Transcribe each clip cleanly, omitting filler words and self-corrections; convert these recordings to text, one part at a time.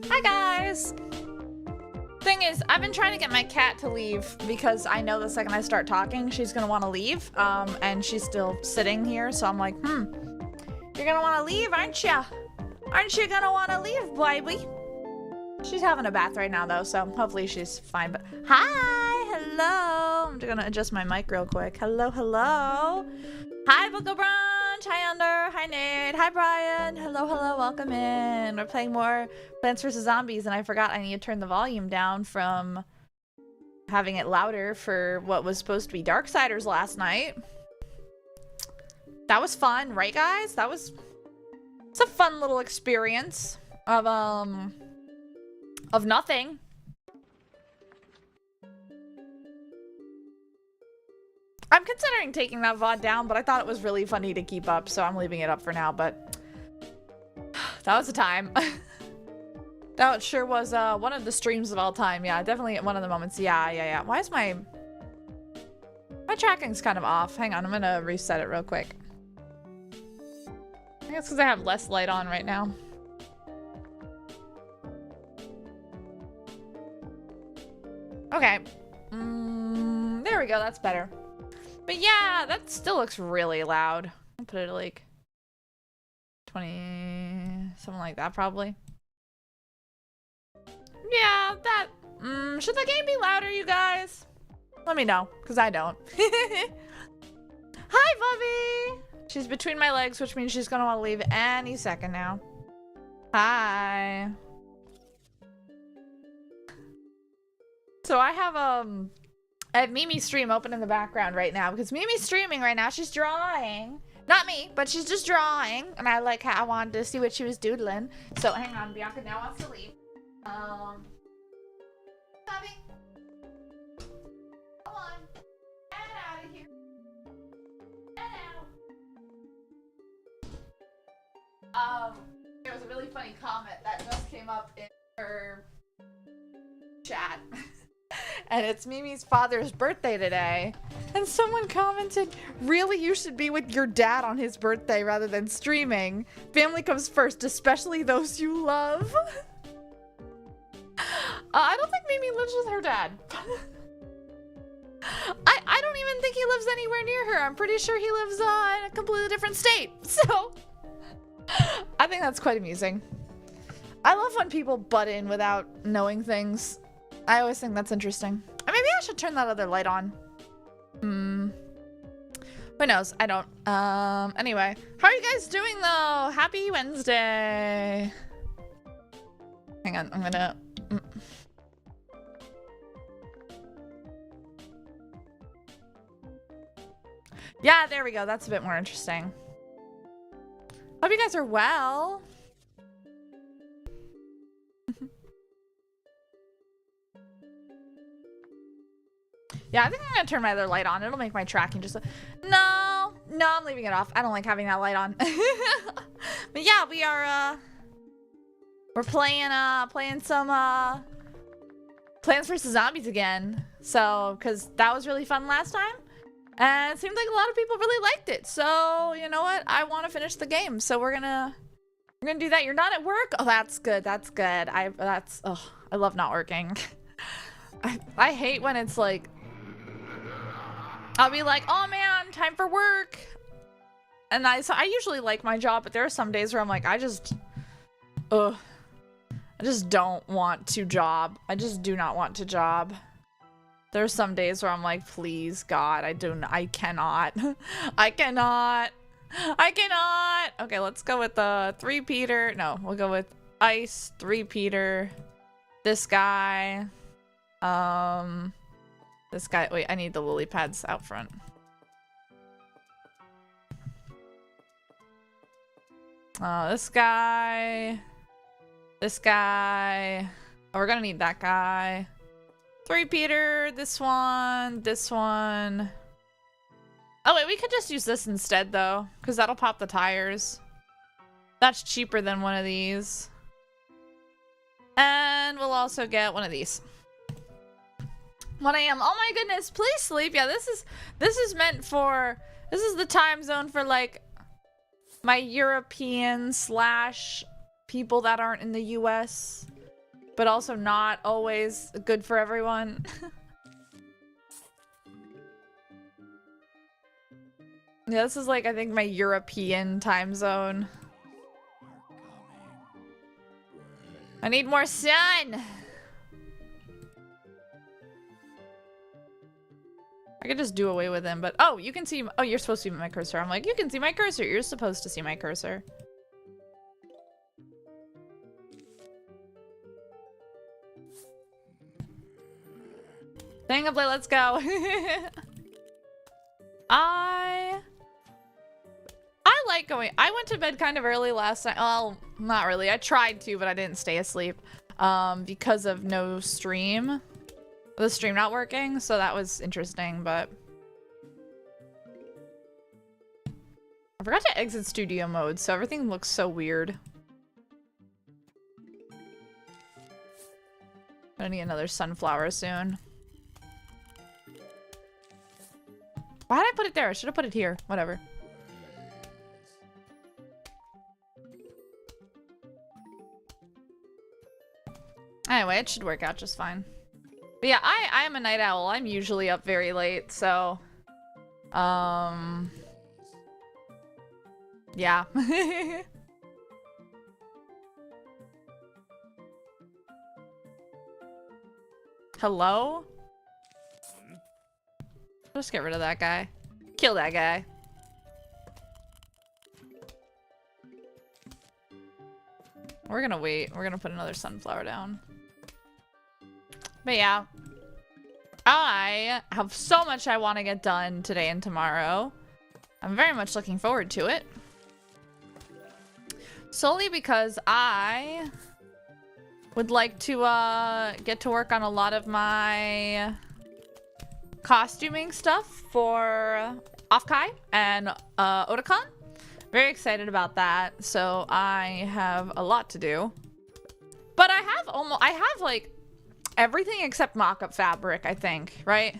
Hi guys! Thing is, I've been trying to get my cat to leave because I know the second I start talking, she's gonna want to leave. And she's still sitting here, so I'm like, you're gonna want to leave, aren't ya? Aren't you gonna want to leave, baby? She's having a bath right now though, so hopefully she's fine. But hi, hello. I'm gonna adjust my mic real quick. Hello, hello. Hi, Book of Brunch. Hi, Under. Hi, Nate. Hi, Brian. Hello, hello. Welcome in. We're playing more Plants vs. Zombies, and I forgot I need to turn the volume down from having it louder for what was supposed to be Darksiders last night. That was fun, right, guys? It's a fun little experience of nothing. I'm considering taking that VOD down, but I thought it was really funny to keep up, so I'm leaving it up for now, but that was a time. That sure was one of the streams of all time. Yeah, definitely one of the moments. Yeah. Why is my tracking's kind of off? Hang on, I'm gonna reset it real quick. I guess because I have less light on right now. Okay. There we go, that's better. But yeah, that still looks really loud. I'll put it at like 20, something like that probably. Yeah, that, should the game be louder, you guys? Let me know, because I don't. Hi, Bubby! She's between my legs, which means she's gonna want to leave any second now. Hi. So I have Mimi's stream open in the background right now because Mimi's streaming right now. She's drawing. Not me, but she's just drawing. And I wanted to see what she was doodling. So hang on, Bianca now wants to leave. Bobby. Come on. Get out of here. Get out. There was a really funny comment that just came up in her chat. And it's Mimi's father's birthday today. And someone commented, really, you should be with your dad on his birthday rather than streaming. Family comes first, especially those you love. I don't think Mimi lives with her dad. I don't even think he lives anywhere near her. I'm pretty sure he lives in a completely different state. So, I think that's quite amusing. I love when people butt in without knowing things. I always think that's interesting. Maybe I should turn that other light on. Who knows? I don't. Anyway. How are you guys doing though? Happy Wednesday. Hang on, I'm gonna... Yeah, there we go. That's a bit more interesting. Hope you guys are well. Yeah, I think I'm gonna turn my other light on. It'll make my tracking just... No, I'm leaving it off. I don't like having that light on. But yeah, we are, we're playing some, Plants vs. Zombies again. So, because that was really fun last time. And it seemed like a lot of people really liked it. So, you know what? I want to finish the game. So we're gonna do that. You're not at work? Oh, that's good. That's good. I love not working. I hate when it's like, I'll be like, oh man, time for work. And I usually like my job, but there are some days where I'm like, I just don't want to job. I just do not want to job. There's some days where I'm like, please God, I cannot. I cannot. Okay, let's go with the 3-peater. No, we'll go with ice, 3-peater. This guy. This guy, wait, I need the lily pads out front. This guy. This guy. Oh, we're gonna need that guy. 3-peater, this one, this one. Oh wait, we could just use this instead though, because that'll pop the tires. That's cheaper than one of these. And we'll also get one of these. 1 AM. Oh my goodness, please sleep. Yeah, this is meant for, this is the time zone for like my European / people that aren't in the US. but also not always good for everyone. Yeah, this is like, I think, my European time zone. I need more sun! I could just do away with him, but oh, you can see, oh, you're supposed to see my cursor. I'm like, you can see my cursor. You're supposed to see my cursor. Dang, play, let's go. I like going. I went to bed kind of early last night. Well, not really. I tried to, but I didn't stay asleep because of no stream. The stream not working, so that was interesting, but I forgot to exit studio mode, so everything looks so weird. I need another sunflower soon. Why did I put it there? I should have put it here. Whatever. Anyway, it should work out just fine. But yeah, I am a night owl. I'm usually up very late, so yeah. Hello? Just get rid of that guy. Kill that guy. We're gonna wait. We're gonna put another sunflower down. But yeah. I have so much I want to get done today and tomorrow. I'm very much looking forward to it. Solely because I would like to get to work on a lot of my costuming stuff for Offkai and Otakon. Very excited about that. So I have a lot to do. But I have like everything except mock-up fabric, I think, right?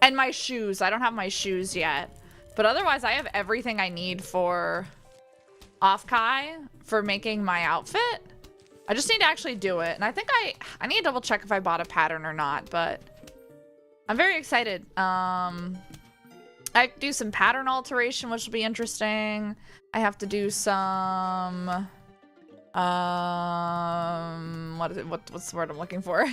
And my shoes. I don't have my shoes yet. But otherwise, I have everything I need for Offkai for making my outfit. I just need to actually do it. And I think I need to double check if I bought a pattern or not, but I'm very excited. I have to do some pattern alteration, which will be interesting. I have to do some what's the word I'm looking for?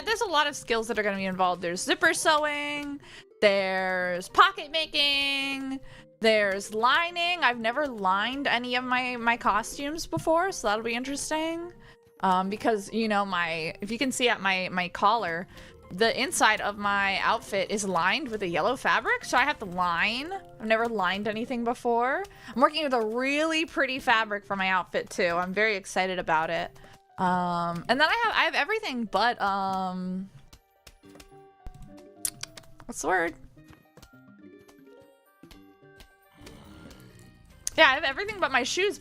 There's a lot of skills that are going to be involved. There's zipper sewing, there's pocket making, there's lining. I've never lined any of my costumes before, so that'll be interesting. Because, you know, if you can see at my collar, the inside of my outfit is lined with a yellow fabric, so I have to line. I've never lined anything before. I'm working with a really pretty fabric for my outfit too. I'm very excited about it. And then I have everything but what's the word? Yeah, I have everything but my shoes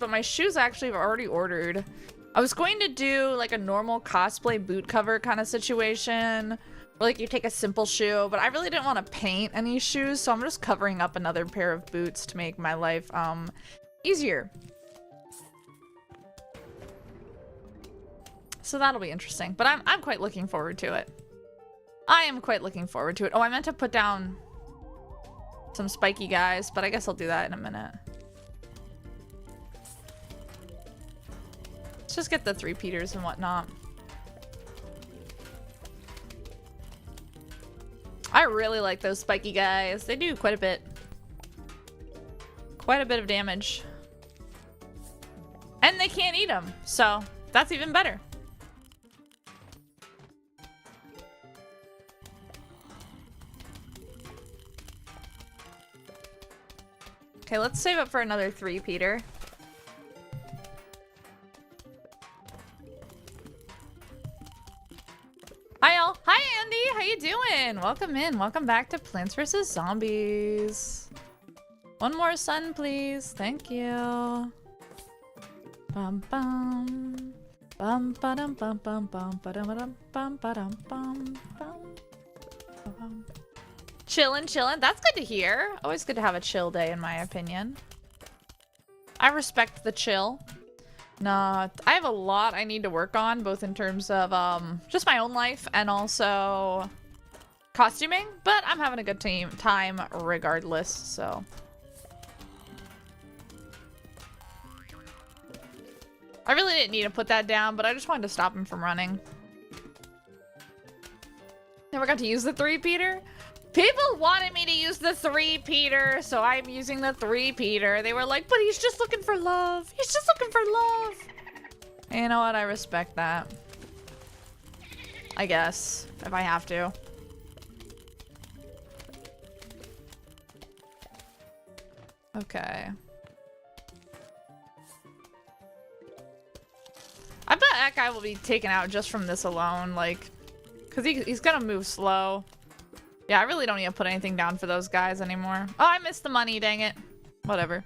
actually I've already ordered. I was going to do like a normal cosplay boot cover kind of situation, where like you take a simple shoe, but I really didn't want to paint any shoes, so I'm just covering up another pair of boots to make my life easier. So that'll be interesting, but I'm quite looking forward to it. I am quite looking forward to it. Oh, I meant to put down some spiky guys, but I guess I'll do that in a minute. Let's just get the 3-peaters and whatnot. I really like those spiky guys. They do quite a bit. Quite a bit of damage. And they can't eat them, so that's even better. Okay, let's save up for another 3-peater. Hi all. Hi Andy, how you doing? Welcome in. Welcome back to Plants vs. Zombies. One more sun, please. Thank you. Bum bum. Bum ba dum bum bum bum ba dum bum ba dum bum bum. Chillin', chillin'. That's good to hear. Always good to have a chill day, in my opinion. I respect the chill. Nah, I have a lot I need to work on, both in terms of just my own life and also costuming, but I'm having a good time regardless, so. I really didn't need to put that down, but I just wanted to stop him from running. Never got to use the 3-peater? People wanted me to use the 3-peater, so I'm using the 3-peater. They were like, but he's just looking for love. He's just looking for love. And you know what? I respect that. I guess, if I have to. Okay. I bet that guy will be taken out just from this alone, like, because he's gonna move slow. Yeah, I really don't need to put anything down for those guys anymore. Oh, I missed the money, dang it. Whatever.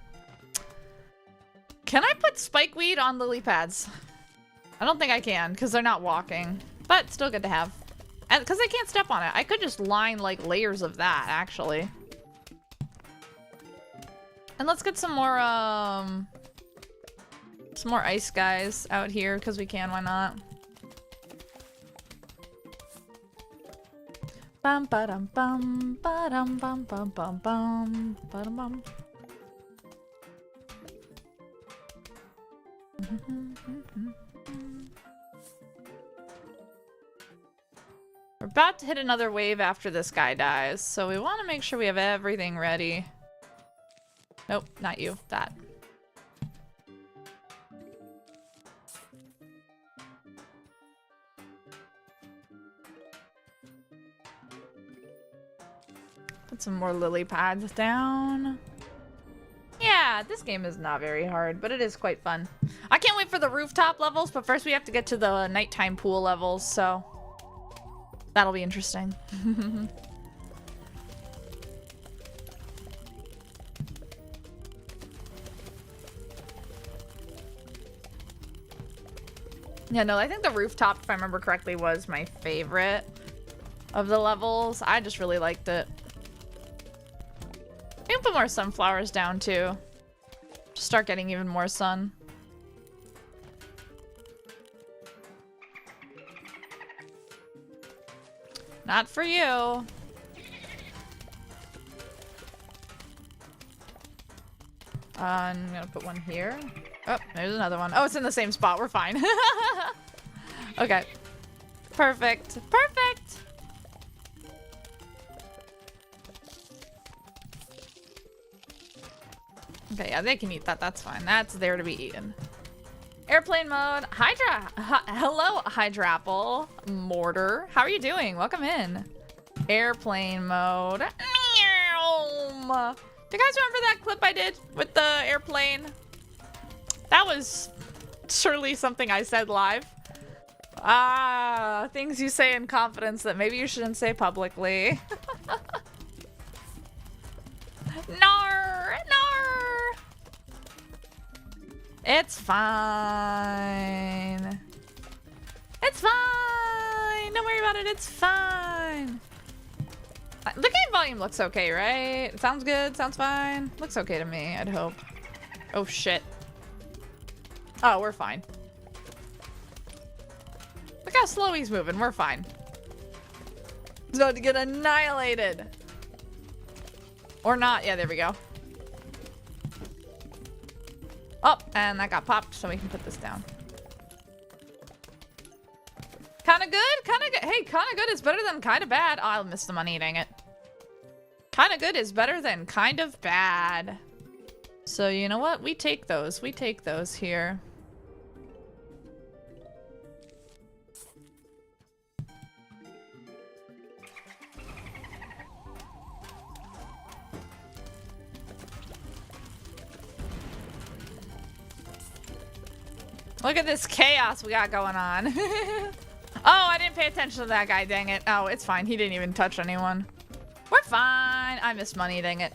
Can I put spikeweed on lily pads? I don't think I can, because they're not walking. But still good to have. And because I can't step on it. I could just line, like, layers of that, actually. And let's get some more ice guys out here, because we can, why not? Bum ba dum bum ba dum bum bum bum bum ba dum bum. We're about to hit another wave after this guy dies, so we want to make sure we have everything ready. Nope, not you. That. Put some more lily pads down. Yeah, this game is not very hard, but it is quite fun. I can't wait for the rooftop levels, but first we have to get to the nighttime pool levels, so that'll be interesting. Yeah, no, I think the rooftop, if I remember correctly, was my favorite of the levels. I just really liked it. We can put more sunflowers down too. Just start getting even more sun. Not for you. I'm gonna put one here. Oh, there's another one. Oh, it's in the same spot. We're fine. Okay. Perfect. Perfect. Okay, yeah, they can eat that. That's fine. That's there to be eaten. Airplane mode. Hello, Hydrapple. Mortar. How are you doing? Welcome in. Airplane mode. Meow. Do you guys remember that clip I did with the airplane? That was surely something I said live. Ah, things you say in confidence that maybe you shouldn't say publicly. Nar, nar. It's fine. It's fine. Don't worry about it. It's fine. The game volume looks okay, right? It sounds good. Sounds fine. Looks okay to me, I'd hope. Oh, shit. Oh, we're fine. Look how slow he's moving. We're fine. He's about to get annihilated. Or not. Yeah, there we go. Oh, and that got popped, so we can put this down. Kinda good? Kinda good. Hey, kinda good is better than kinda bad. Oh, I'll miss the money, dang it. Kinda good is better than kind of bad. So, you know what? We take those. We take those here. Look at this chaos we got going on. Oh, I didn't pay attention to that guy, dang it. Oh, it's fine. He didn't even touch anyone. We're fine. I missed money, dang it.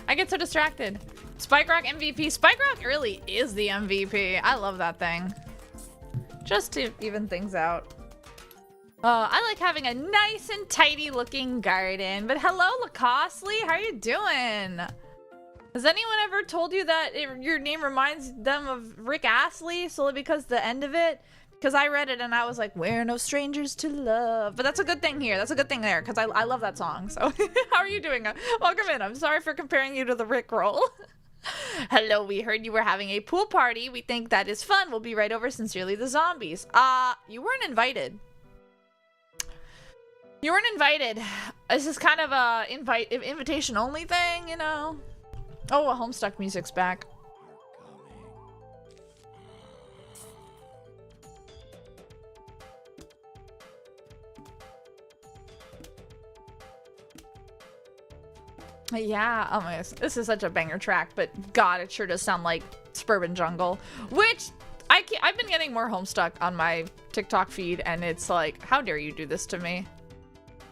I get so distracted. Spike Rock MVP. Spike Rock really is the MVP. I love that thing. Just to even things out. I like having a nice and tidy looking garden. But hello, Lacostly. How are you doing? Has anyone ever told you that your name reminds them of Rick Astley solely because the end of it? Because I read it and I was like, we're no strangers to love. But that's a good thing here. That's a good thing there because I love that song. So how are you doing? Welcome in. I'm sorry for comparing you to the Rickroll. Hello, we heard you were having a pool party. We think that is fun. We'll be right over. Sincerely, the zombies. You weren't invited. You weren't invited. This is kind of a invitation only thing, you know? Oh, Homestuck music's back. Yeah, oh my gosh, this is such a banger track, but God, it sure does sound like Suburban Jungle, which I've been getting more Homestuck on my TikTok feed, and it's like, how dare you do this to me?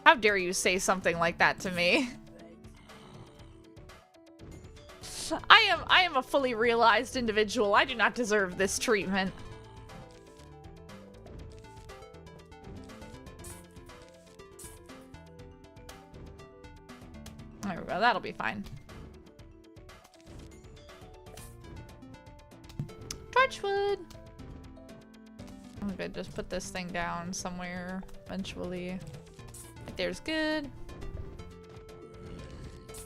How dare you say something like that to me? I am a fully realized individual. I do not deserve this treatment. There we go, that'll be fine. Torchwood! I'm gonna just put this thing down somewhere eventually. Right there's good.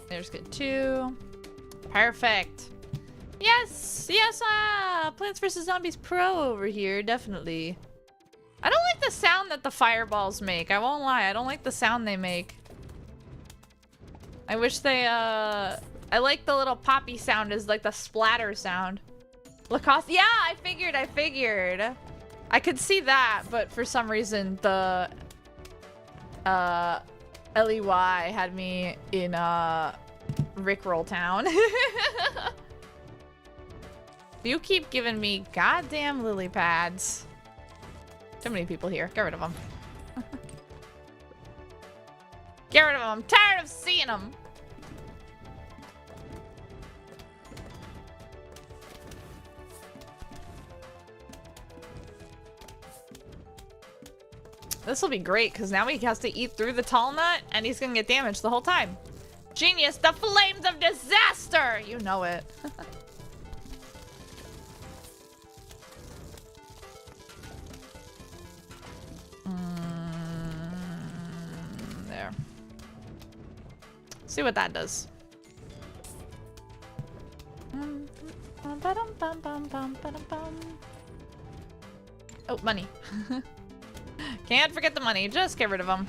There's good too. Perfect. Yes! Yes! Plants vs. Zombies Pro over here, definitely. I don't like the sound that the fireballs make. I won't lie, I don't like the sound they make. I wish they, I like the little poppy sound is like the splatter sound. Lacoste, yeah, I figured. I could see that, but for some reason the, LEY had me in, Rickroll Town. You keep giving me goddamn lily pads. Too many people here. Get rid of them. Get rid of them. I'm tired of seeing them. This will be great because now he has to eat through the tall nut and he's gonna get damaged the whole time. Genius, the flames of disaster! You know it. There. See what that does. Oh, money. Can't forget the money. Just get rid of them.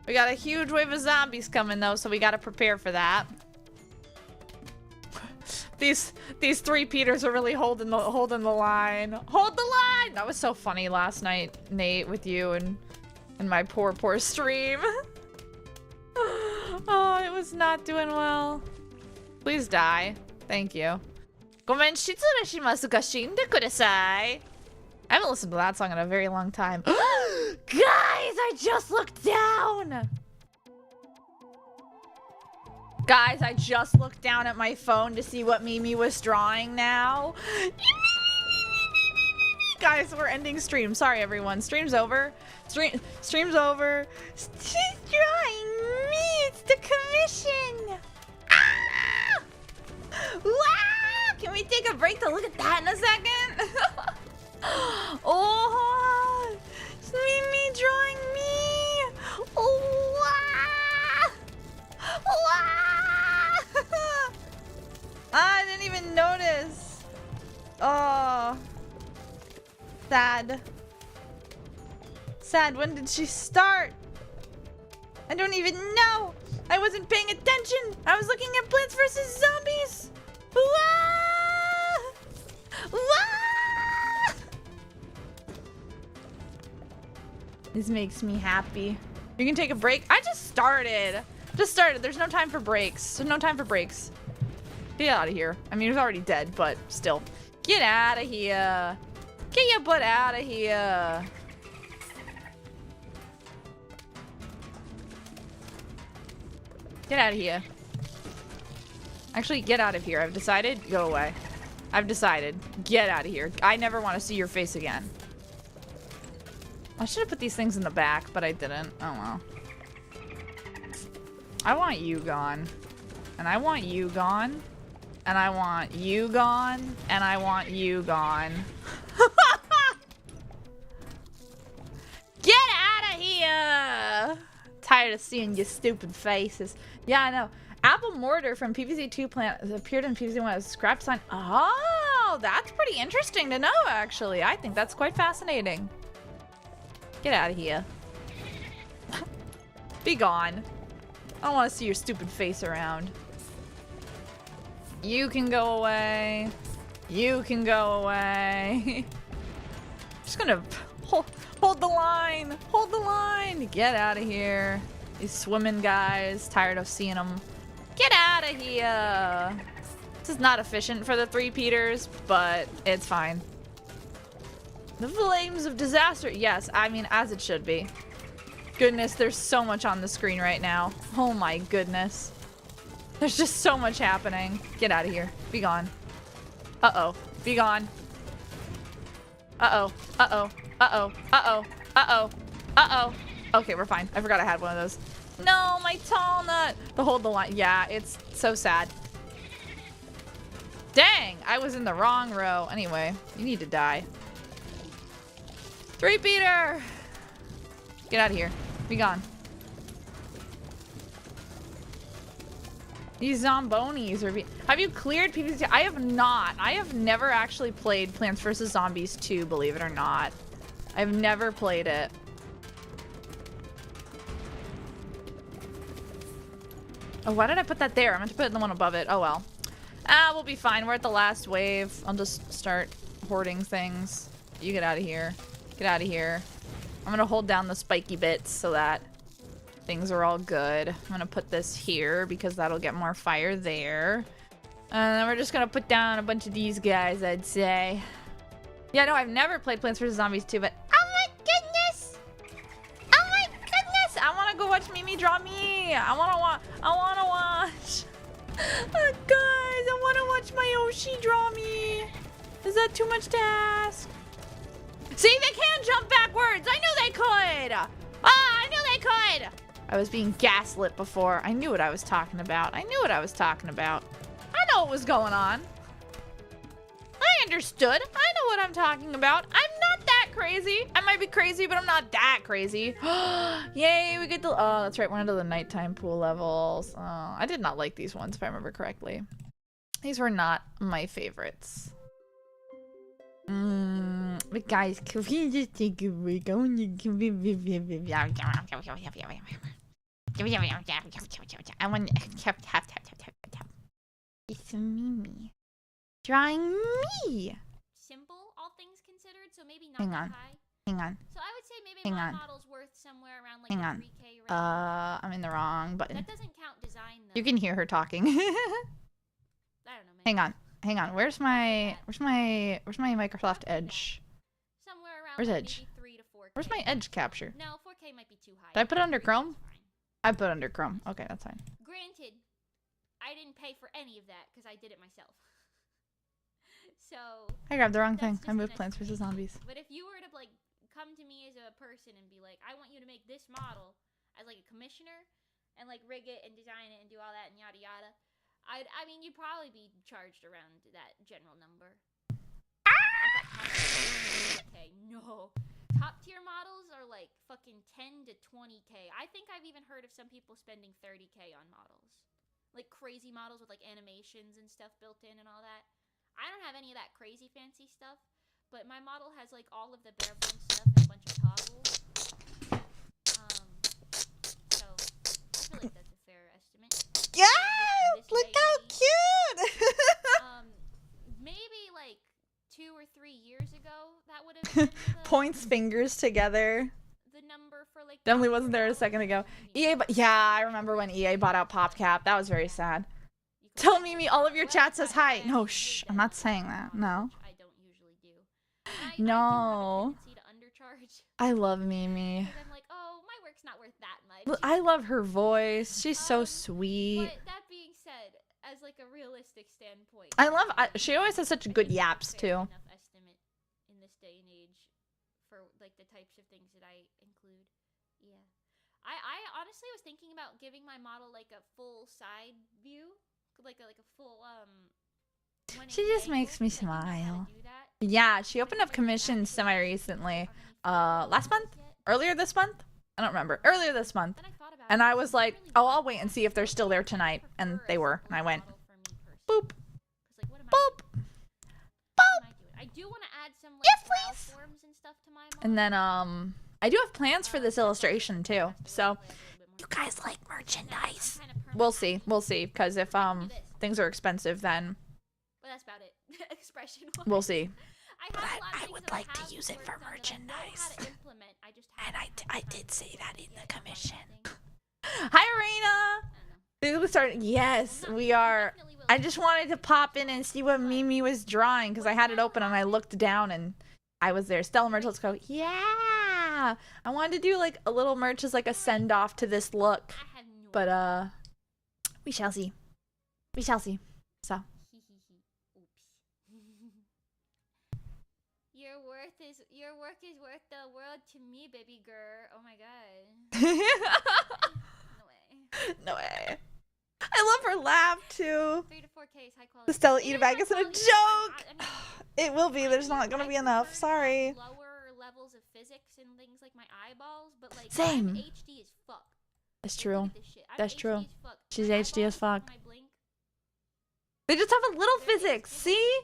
We got a huge wave of zombies coming though, so we gotta prepare for that. These three Peters are really holding the line. Hold the line! That was so funny last night, Nate, with you and my poor stream. Oh, it was not doing well. Please die. Thank you. Gomen shitsuru shimasu ka shinde kudasai. I haven't listened to that song in a very long time. Guys, I just looked down! Guys, I just looked down at my phone to see what Mimi was drawing now. Guys, we're ending stream. Sorry, everyone. Stream's over. Stream's over. She's drawing me. It's the commission. Ah! Wow! Can we take a break to look at that in a second? Oh, it's me drawing me. Oh, wow. Wow. I didn't even notice. Oh, sad. Sad. When did she start? I don't even know. I wasn't paying attention. I was looking at Plants vs. Zombies. Wow. Wow. This makes me happy. You can take a break. I just started. There's no time for breaks. There's no time for breaks. Get out of here. I mean, he was already dead, but still. Get out of here. Get your butt out of here. Get out of here. Actually, get out of here. I've decided. Go away. I've decided. Get out of here. I never want to see your face again. I should have put these things in the back, but I didn't. Oh well. I want you gone. And I want you gone. And I want you gone. And I want you gone. Get out of here! Tired of seeing your stupid faces. Yeah, I know. Apple Mortar from PVZ2 plant appeared in PVZ1 as scrap sign. Oh, that's pretty interesting to know, actually. I think that's quite fascinating. Get out of here. Be gone. I don't want to see your stupid face around. You can go away. You can go away. Just gonna hold the line. Hold the line. Get out of here. These swimming guys. Tired of seeing them. Get out of here. This is not efficient for the three-peaters, but it's fine. The flames of disaster. Yes, I mean, as it should be. Goodness, there's so much on the screen right now. Oh my goodness. There's just so much happening. Get out of here. Be gone. Uh-oh. Be gone. Uh-oh. Uh-oh. Uh-oh. Uh-oh. Uh-oh. Uh-oh. Okay, we're fine. I forgot I had one of those. No, my tall nut. Hold the line. Yeah, it's so sad. Dang, I was in the wrong row. Anyway, you need to die. Three-peater. Get out of here. Be gone. These zombonis are have you cleared PvZ? I have not. I have never actually played Plants vs. Zombies 2, believe it or not. I've never played it. Oh, why did I put that there? I meant to put the one above it. Oh well. Ah, we'll be fine. We're at the last wave. I'll just start hoarding things. You get out of here. Get out of here. I'm gonna hold down the spiky bits so that things are all good. I'm gonna put this here because that'll get more fire there. And then we're just gonna put down a bunch of these guys, I'd say. Yeah, no, I've never played Plants vs. Zombies 2, but oh my goodness! Oh my goodness! I wanna go watch Mimi draw me! I wanna watch. Guys, I wanna watch my Oshi draw me! Is that too much to ask? See, they can jump backwards! I knew they could! Ah, I knew they could! I was being gaslit before. I knew what I was talking about. I knew what I was talking about. I know what was going on. I understood. I know what I'm talking about. I'm not that crazy. I might be crazy, but I'm not that crazy. Yay, we get the... Oh, that's right. We're into the nighttime pool levels. Oh, I did not like these ones, if I remember correctly. These were not my favorites. But guys, can we just take a break? I want to... I want it's Mimi. Drawing me. Simple, all things considered, so maybe not Hang that on. high. Hang on. So I would say maybe Hang my on. model's worth somewhere around like Hang the on. 3K range. I'm in the wrong button. That doesn't count design though. You can hear her talking. I don't know, man. Hang on. Hang on. Where's my Microsoft Edge? Somewhere around Where's like Edge? maybe 3 to 4K. Where's my Edge capture? No, 4K might be too high. Did I put it under 3K is Chrome? fine. I put it under Chrome. Okay, that's fine. Granted, I didn't pay for any of that because I did it myself. So I grabbed the wrong that's thing. just I moved an Plants vs. Zombies. But if you were to like come to me as a person and be like, I want you to make this model as like a commissioner and like rig it and design it and do all that and yada yada, I mean you'd probably be charged around that general number. Okay, no. Top tier models are like fucking 10 to 20K. I think I've even heard of some people spending 30K on models. Like crazy models with like animations and stuff built in and all that. I don't have any of that crazy fancy stuff, but my model has like all of the bare bones stuff and a bunch of toggles. So I feel like that's a fair estimate. Yes! Look how cute! Maybe like 2 or 3 years ago, that would have been Points fingers together. the number for like. Definitely wasn't there a second ago. Yeah, I remember when EA bought out PopCap. That was very sad. Tell Mimi all of your chat says hi. No, shh. I'm not saying that. No. I don't usually do. No. I do have a tendency to undercharge. I love Mimi. Because I'm like, oh, my work's not worth that much. I love her voice. She's so sweet. But that being said, as like a realistic standpoint, She always has such good yaps too. Enough estimate in this day and age for like the types of things that I include. Yeah. I honestly was thinking about giving my model like a full side view, like a full She just makes me smile. Yeah, she opened up commissions semi-recently. Last month? Earlier this month? I don't remember. Earlier this month. And I was like, oh, I'll wait and see if they're still there tonight. And they were. And I went, boop. Boop. Boop. I do want to add some like yes, brow please. forms and stuff to my model. And then I do have plans for this illustration too. So you guys like merchandise? We'll see. We'll see. Because if things are expensive, then well, that's about it. Expression. We'll see. But I would like to use it for merchandise. And I did say that in the commission. Hi, Arena. We started. Yes, we are. I just wanted to pop in and see what Mimi was drawing because I had it open and I looked down and I was there. Stella Merch, let's go. Yeah. I wanted to do like a little merch as like a send off to this look. But we shall see. We shall see. So. Your work is worth the world to me, baby girl. Oh my god. No way. No way. I love her laugh too. 3 to 4K is high quality. The Stella eat a bag isn't a joke. It will be. There's not gonna be enough. Sorry. Lower levels of physics and things like my eyeballs, but like same. I'm HD as fuck. That's true. That's true. She's My HD as eyeballs, fuck. when I blink, They just have a little physics. See?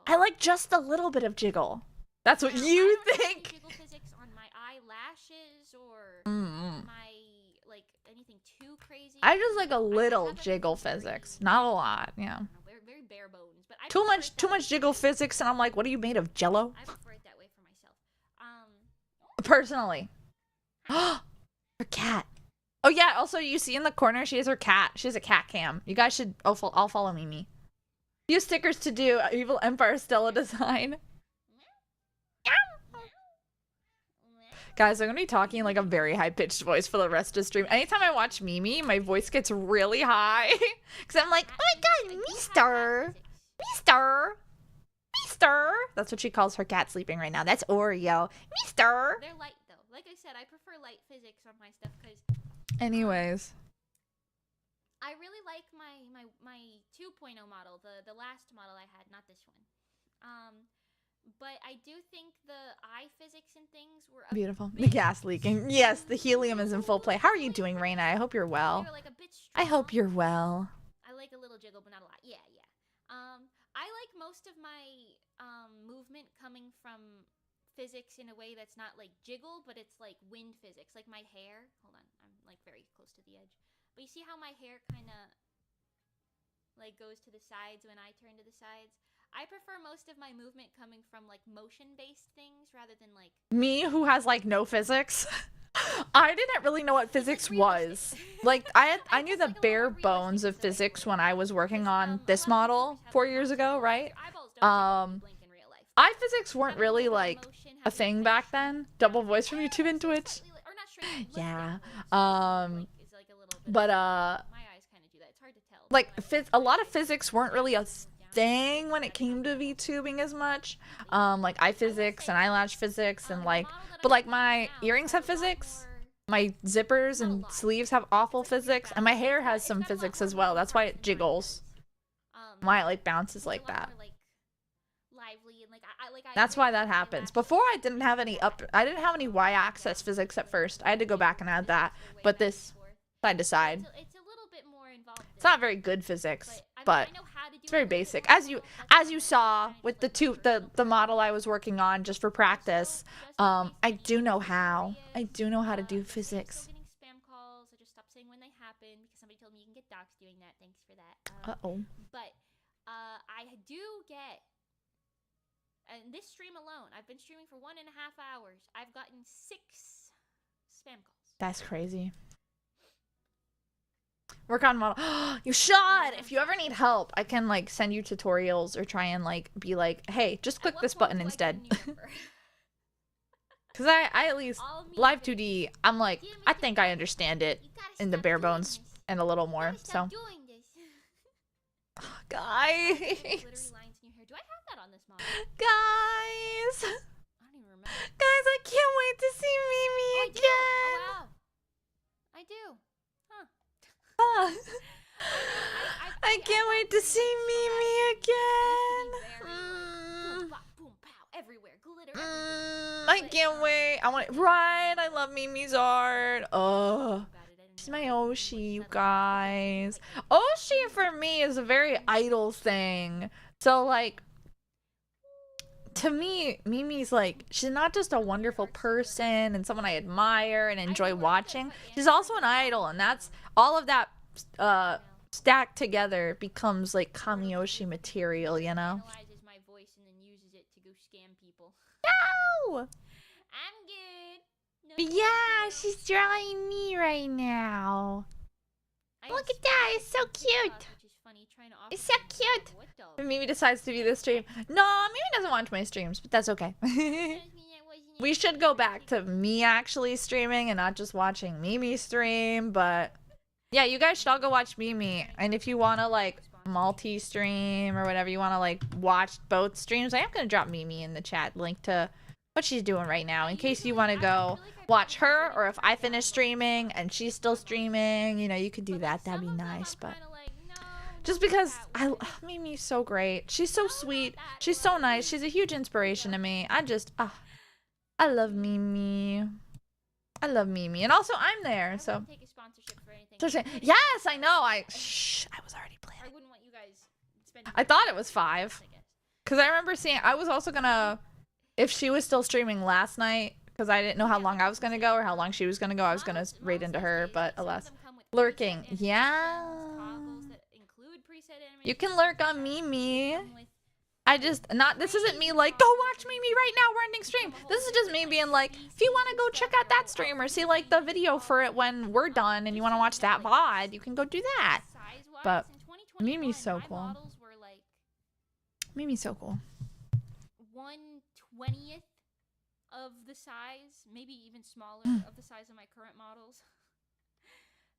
I like just a little bit of jiggle. That's what you think. Jiggle physics on my eyelashes or my like anything too crazy. I just like a little jiggle physics, not a lot. Yeah. Very bare bones, but I Too much jiggle physics, and I'm like, what are you made of? Jello? I prefer it that way for myself. Personally. Her cat. Oh yeah. Also, you see in the corner, she has her cat. She has a cat cam. You guys should. I'll follow Mimi. Few stickers to do. Evil Empire Stella design. Guys, I'm gonna be talking in like a very high-pitched voice for the rest of the stream. Anytime I watch Mimi, my voice gets really high. Because I'm like, oh my god, Mister! That's what she calls her cat sleeping right now. That's Oreo. Mister! They're light though. Like I said, I prefer light physics on my stuff because anyways. I really like my 2.0 model, the last model I had, not this one. But I do think the eye physics and things were beautiful. The gas leaking. Yes, the helium is in full play. How are you doing, Raina? I hope you're well. Like I hope you're well. I like a little jiggle, but not a lot. Yeah. I like most of my movement coming from physics in a way that's not like jiggle, but it's like wind physics. Like my hair. Hold on, I'm like very close to the edge. But you see how my hair kind of like goes to the sides when I turn to the sides? I prefer most of my movement coming from like motion-based things rather than like me, who has like no physics. I didn't really know what physics was. Like I knew the bare bones of physics when I was working on this model 4 years ago, right? Eye physics weren't really like a thing back then. Double voice from YouTube and Twitch. Yeah. But like a lot of physics weren't really a thing when it came to VTubing as much. Like eye physics and eyelash physics and like, but like my earrings have physics, my zippers and sleeves have awful physics, and my hair has some physics as well. That's why it jiggles. Why it like bounces like that. That's why that happens. Before I didn't have any y-axis physics at first. I had to go back and add that. But this side to side. It's not very good physics, but it's very basic. As you saw with the model I was working on just for practice, I do know how. I do know how to do physics. Still getting spam calls. I just stopped saying when they happen because somebody told me you can get doxxed doing that. Thanks for that. But I do get, and this stream alone, I've been streaming for 1.5 hours. I've gotten 6 spam calls. That's crazy. Work on model. You should. If you ever need help, I can like send you tutorials or try and like be like, hey, just click this button instead. Because I at least live 2D, I'm like, I think I understand it in the bare bones and a little more. So guys, do I have that on this model? Guys, I don't even remember. Guys, I can't wait to see Mimi again. Oh, wow. I can't wait to see Mimi again. Boom, bop, boom, pow, everywhere, glitter I can't wait. Right, I love Mimi's art. Oh, she's my Oshi, you guys. Oshi for me is a very idol thing. So like, to me, Mimi's like, she's not just a wonderful person and someone I admire and enjoy watching. She's also an idol, and that's all of that stacked together becomes like Kamiyoshi material, you know? Analyzes my voice and then uses it to go scam people. No! I'm good. No, But yeah, she's drawing me right now. Look at that, it's so cute. It's so cute. And Mimi decides to view this stream. No, Mimi doesn't watch my streams, but that's okay. We should go back to me actually streaming and not just watching Mimi stream, but yeah, you guys should all go watch Mimi. And if you want to like multi-stream or whatever, you want to like watch both streams, I am going to drop Mimi in the chat link to what she's doing right now in case you want to go watch her, or if I finish streaming and she's still streaming, you know, you could do that. That'd be nice, but just because Mimi's so great. She's so sweet. She's so nice. She's a huge inspiration to me. I love Mimi. I love Mimi. And also I'm there, so. Yes, I know. I was already planning. I thought it was 5. Because I remember seeing, I was also gonna, if she was still streaming last night, because I didn't know how long I was gonna go or how long she was gonna go, I was gonna raid into her, but alas. Lurking. Yeah. You can lurk on Mimi. This isn't me like, go watch Mimi right now, we're ending stream. This is just me being like, if you want to go check out that stream or see like the video for it when we're done and you want to watch that VOD, you can go do that. But Mimi's so cool. Mimi's so cool. 1/20th of the size, maybe even smaller of the size of my current models.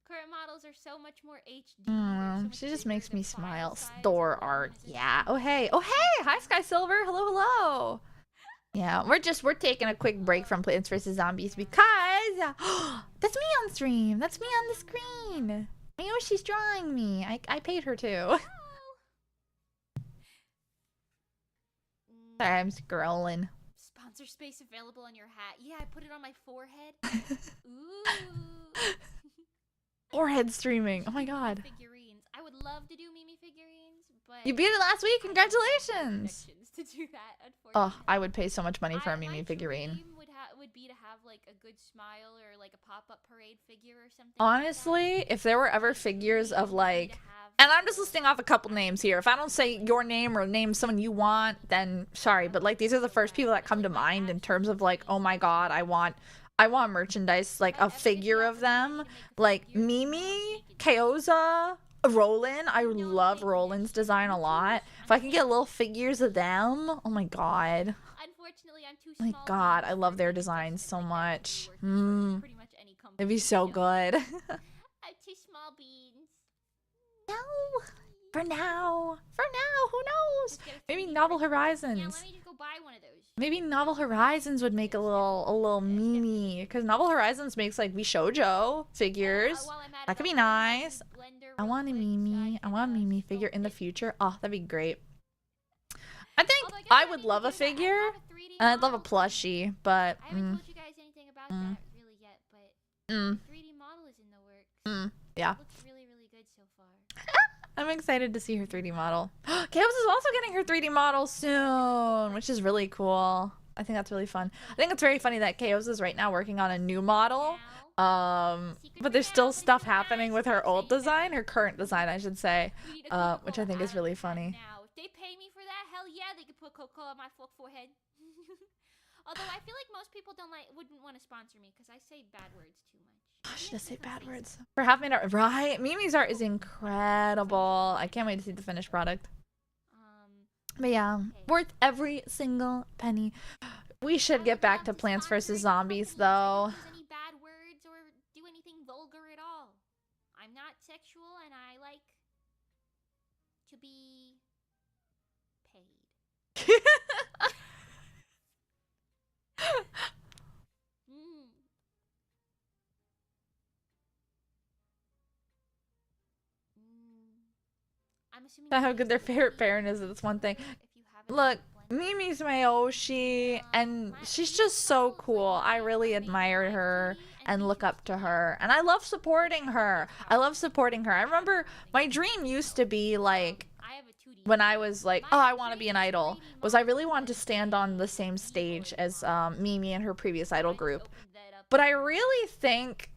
Current models are so much more HD. She just makes me smile. Store art, yeah. Oh hey, hi Sky Silver. Hello, hello. Yeah, we're taking a quick break from Plants vs Zombies because that's me on stream. That's me on the screen. I know she's drawing me. I paid her to. Sorry, I'm scrolling. Sponsor space available on your hat. Yeah, I put it on my forehead. Ooh. Forehead streaming. Oh my god. Figurines. I would love to do Mimi figurines, but you beat it last week. Congratulations. To do that, unfortunately. Oh, I would pay so much money for a Mimi figurine. My dream would be to have like a good smile or like a pop-up parade figure or something. Honestly, like if there were ever figures of like, and I'm just listing off a couple names here. If I don't say your name or name someone you want, then sorry, but like these are the first people that come to mind in terms of like, oh my god, I want merchandise, like a figure of them, like Mimi, Kyoza, Roland. I love Roland's design a lot. If I could get little figures of them, oh my god. Unfortunately, I'm too small. Oh my god, I love their designs so much. It'd be so good. I'm too small beans. No. For now, who knows? Maybe Novel Horizons. Yeah, let me just go buy one of those. Maybe Novel Horizons would make a little Mimi, because Novel Horizons makes like Shoujo figures. That could be nice. I want a Mimi. I want a Mimi figure in the future. Oh, that'd be great. I think I would love a figure, and I'd love a plushie, but. I haven't told you guys anything about that really yet, but 3D model is in the works. Yeah. It looks really, really good so far. I'm excited to see her 3D model. Chaos is also getting her 3D model soon, which is really cool. I think that's really fun. I think it's very funny that Chaos is right now working on a new model. But there's still stuff happening with her old design, her current design, I should say, which I think is really funny. If they pay me for that, hell yeah, they could put Coco on my forehead. Although I feel like most people wouldn't want to sponsor me because I say bad words too much. I should just say bad words. For half made art, right? Mimi's art is incredible. I can't wait to see the finished product. But yeah, worth every single penny. We should get back to Plants vs Zombies though. Any bad words or do anything vulgar at all. I'm not sexual and I like to be paid. I'm assuming How good their favorite parent is. That's one thing. Look, Mimi's my Oshi, and she's just so cool. I really admire her and look up to her, and I love supporting her. I love supporting her. I remember my dream used to be like, when I was like, oh, I want to be an idol, was I really wanted to stand on the same stage as Mimi and her previous idol group. But I really think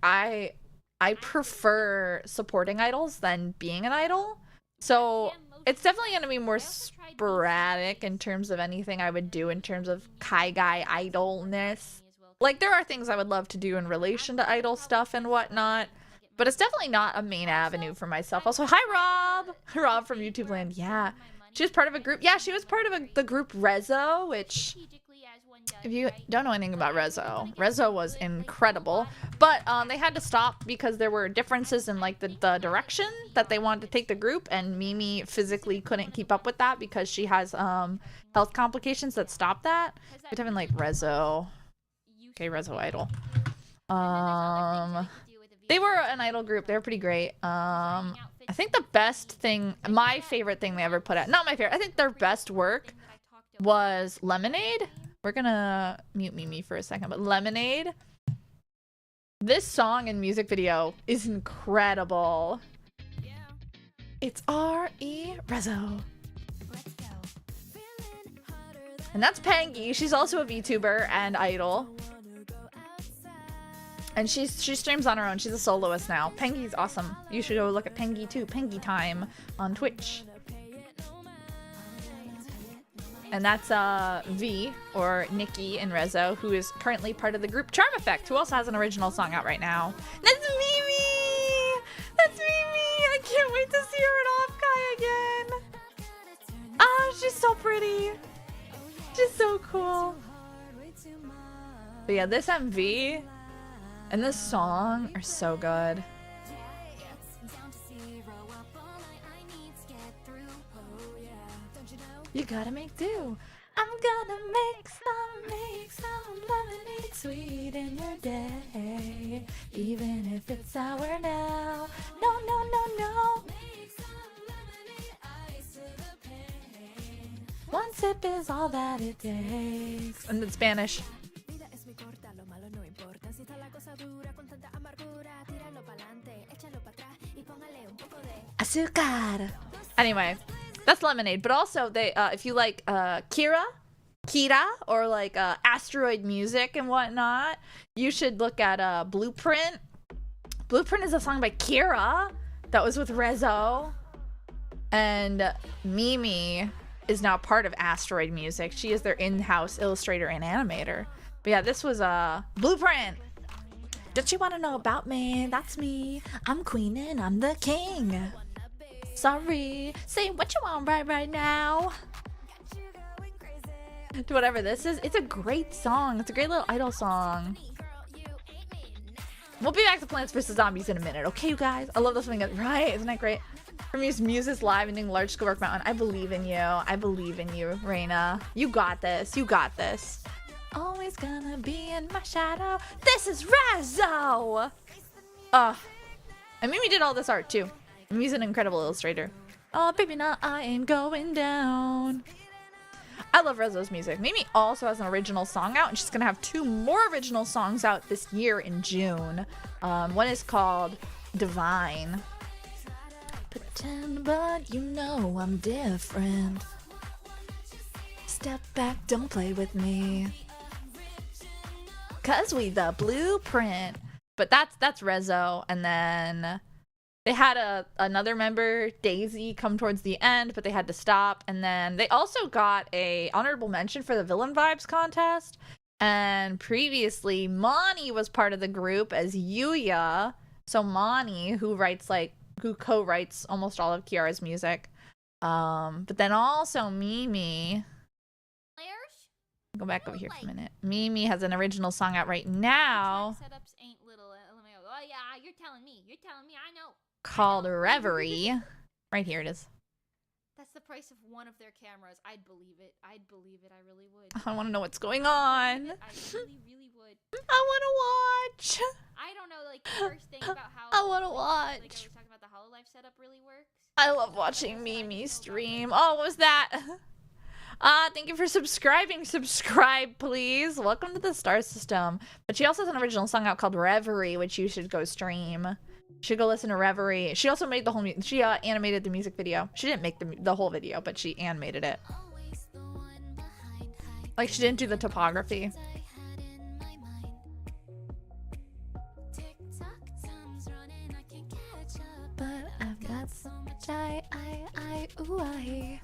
I prefer supporting idols than being an idol. So it's definitely going to be more sporadic in terms of anything I would do in terms of Kai Guy idolness. Like, there are things I would love to do in relation to idol stuff and whatnot, but it's definitely not a main avenue for myself. Also, hi, Rob! Rob from YouTube Land. Yeah. She was part of a group. Yeah, she was part of the group Rezo, which, if you don't know anything about Rezo, Rezo was incredible. But they had to stop because there were differences in like the direction that they wanted to take the group, and Mimi physically couldn't keep up with that because she has health complications that stopped that. We're having like Rezo. Okay, Rezo Idol. They were an idol group. They were pretty great. I think the best thing, my favorite thing they ever put out, not my favorite, I think their best work was Lemonade. We're gonna mute Mimi for a second, but Lemonade. This song and music video is incredible. It's R.E. Rezo. And that's Pengy. She's also a VTuber and idol. And she streams on her own. She's a soloist now. Pengy's awesome. You should go look at Pengy too. Pengy Time on Twitch. And that's V, or Nikki in Rezo, who is currently part of the group Charm Effect, who also has an original song out right now. That's Mimi! That's Mimi! I can't wait to see her in Offkai again! Oh, she's so pretty! She's so cool! But yeah, this MV and this song are so good. You gotta make do. I'm gonna make some lemonade sweet in your day, even if it's sour now. No, no, no, no. One sip is all that it takes. And in Spanish. Azúcar. Anyway. That's Lemonade, but also they if you like Kira, or like asteroid music and whatnot, you should look at Blueprint. Blueprint is a song by Kira that was with Rezo, and Mimi is now part of Asteroid Music. She is their in-house illustrator and animator. But yeah, this was Blueprint. Don't you want to know about me? That's me. I'm queen and I'm the king. Sorry, say what you want right now. Whatever this is, it's a great song. It's a great little idol song. We'll be back to Plants vs. Zombies in a minute, okay, you guys? I love this one, right? Isn't that great? For Muses live and doing large scale work mountain. I believe in you. I believe in you, Reina. You got this. You got this. Always gonna be in my shadow. This is Rezo. And Mimi did all this art too. Mimi's an incredible illustrator. Oh, baby, now I ain't going down. I love Rezo's music. Mimi also has an original song out, and she's gonna have 2 more original songs out this year in June. One is called Divine. Pretend, but you know I'm different. Step back, don't play with me. 'Cause we the Blueprint. But that's Rezo, and then they had another member, Daisy, come towards the end, but they had to stop. And then they also got a honorable mention for the Villain Vibes contest. And previously, Mani was part of the group as Yuya. So Mani, who co-writes almost all of Kiara's music. But then also Mimi. Go back over here for a minute. Mimi has an original song out right now. Setups ain't little. Oh yeah, you're telling me. I know. Called Reverie. Right here it is. That's the price of one of their cameras, I'd believe it. I'd believe it. I really would. I want to know what's going I on. really, really would. I want to watch. I don't know, like, the first thing about how I want to like I was watch. talking about the HoloLive setup really works. I love watching Mimi stream. Oh, what was that? Thank you for subscribing. Subscribe, please. Welcome to the star system. But she also has an original song out called Reverie, which you should go stream. You should go listen to Reverie. She also made the whole she animated the music video. She didn't make the whole video, but she animated it. Like, she didn't do the topography. But I've got so much ooh, I.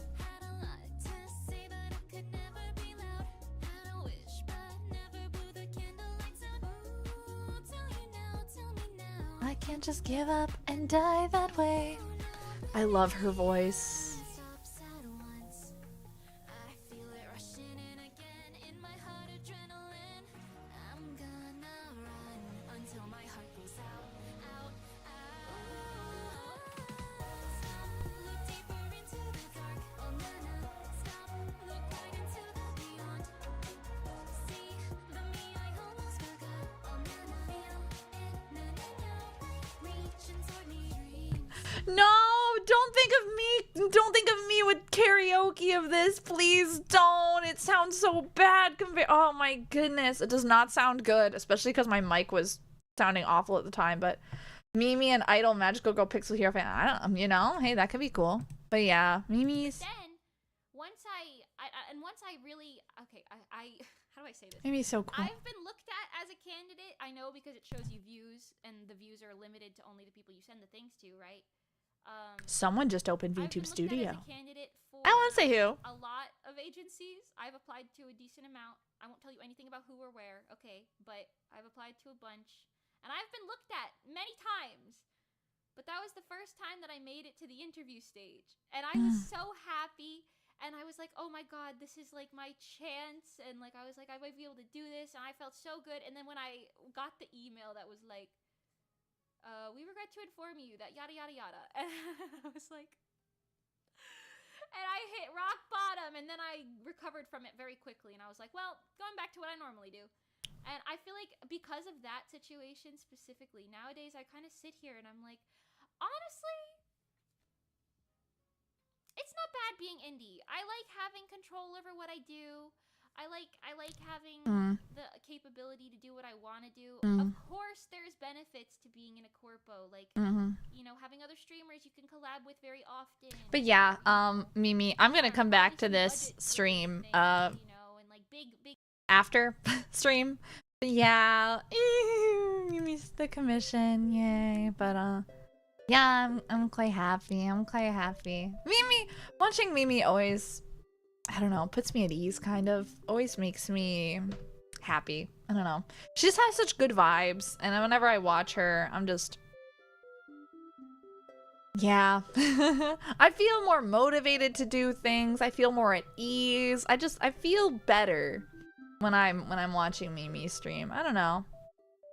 I can't just give up and die that way. I love her voice. No, don't think of me with karaoke of this, please don't. It sounds so bad. Oh my goodness, it does not sound good, especially because my mic was sounding awful at the time. But Mimi and Idol Magical Girl Pixel Hero fan, I don't, you know, hey, that could be cool. But yeah, Mimi's. Then once I really how do I say this? Mimi's so cool. I've been looked at as a candidate. I know because it shows you views, and the views are limited to only the people you send the things to, right? Someone just opened VTube Studio. As a candidate for I won't say who. A lot of agencies. I've applied to a decent amount. I won't tell you anything about who or where, okay? But I've applied to a bunch, and I've been looked at many times. But that was the first time that I made it to the interview stage, and I was so happy. And I was like, oh my god, this is like my chance. And like, I was like, I might be able to do this. And I felt so good. And then when I got the email that was like, we regret to inform you that yada yada yada. And I was like, and I hit rock bottom. And then I recovered from it very quickly. And I was like, well, going back to what I normally do. And I feel like because of that situation specifically, nowadays I kind of sit here and I'm like, honestly, it's not bad being indie. I like having control over what I do. I like having the capability to do what I want to do. Of course, there's benefits to being in a corpo, like you know, having other streamers you can collab with very often. But yeah, Mimi, I'm gonna come back to this stream, you know, and like big after stream. But yeah, Mimi's the commission, yay! But yeah, I'm quite happy. I'm quite happy. Mimi, watching Mimi always, I don't know, puts me at ease, kind of. Always makes me happy. I don't know. She just has such good vibes, and whenever I watch her, I'm just, yeah. I feel more motivated to do things. I feel more at ease. I feel better when I'm watching Mimi stream. I don't know.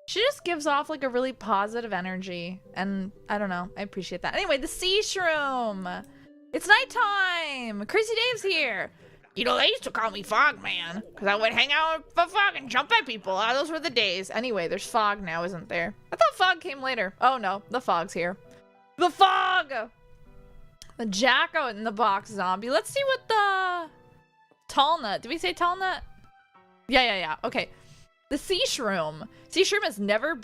She just gives off like a really positive energy, and I don't know, I appreciate that. Anyway, the sea shroom. It's nighttime. Crazy Dave's here. You know, they used to call me Fog Man because I would hang out with the fog and jump at people. Those were the days. Anyway, there's fog now, isn't there? I thought fog came later. Oh no, the fog's here. The fog. The Jacko in the box zombie. Let's see what the tall nut. Did we say tall nut? Yeah. Okay. The sea shroom. Sea shroom has never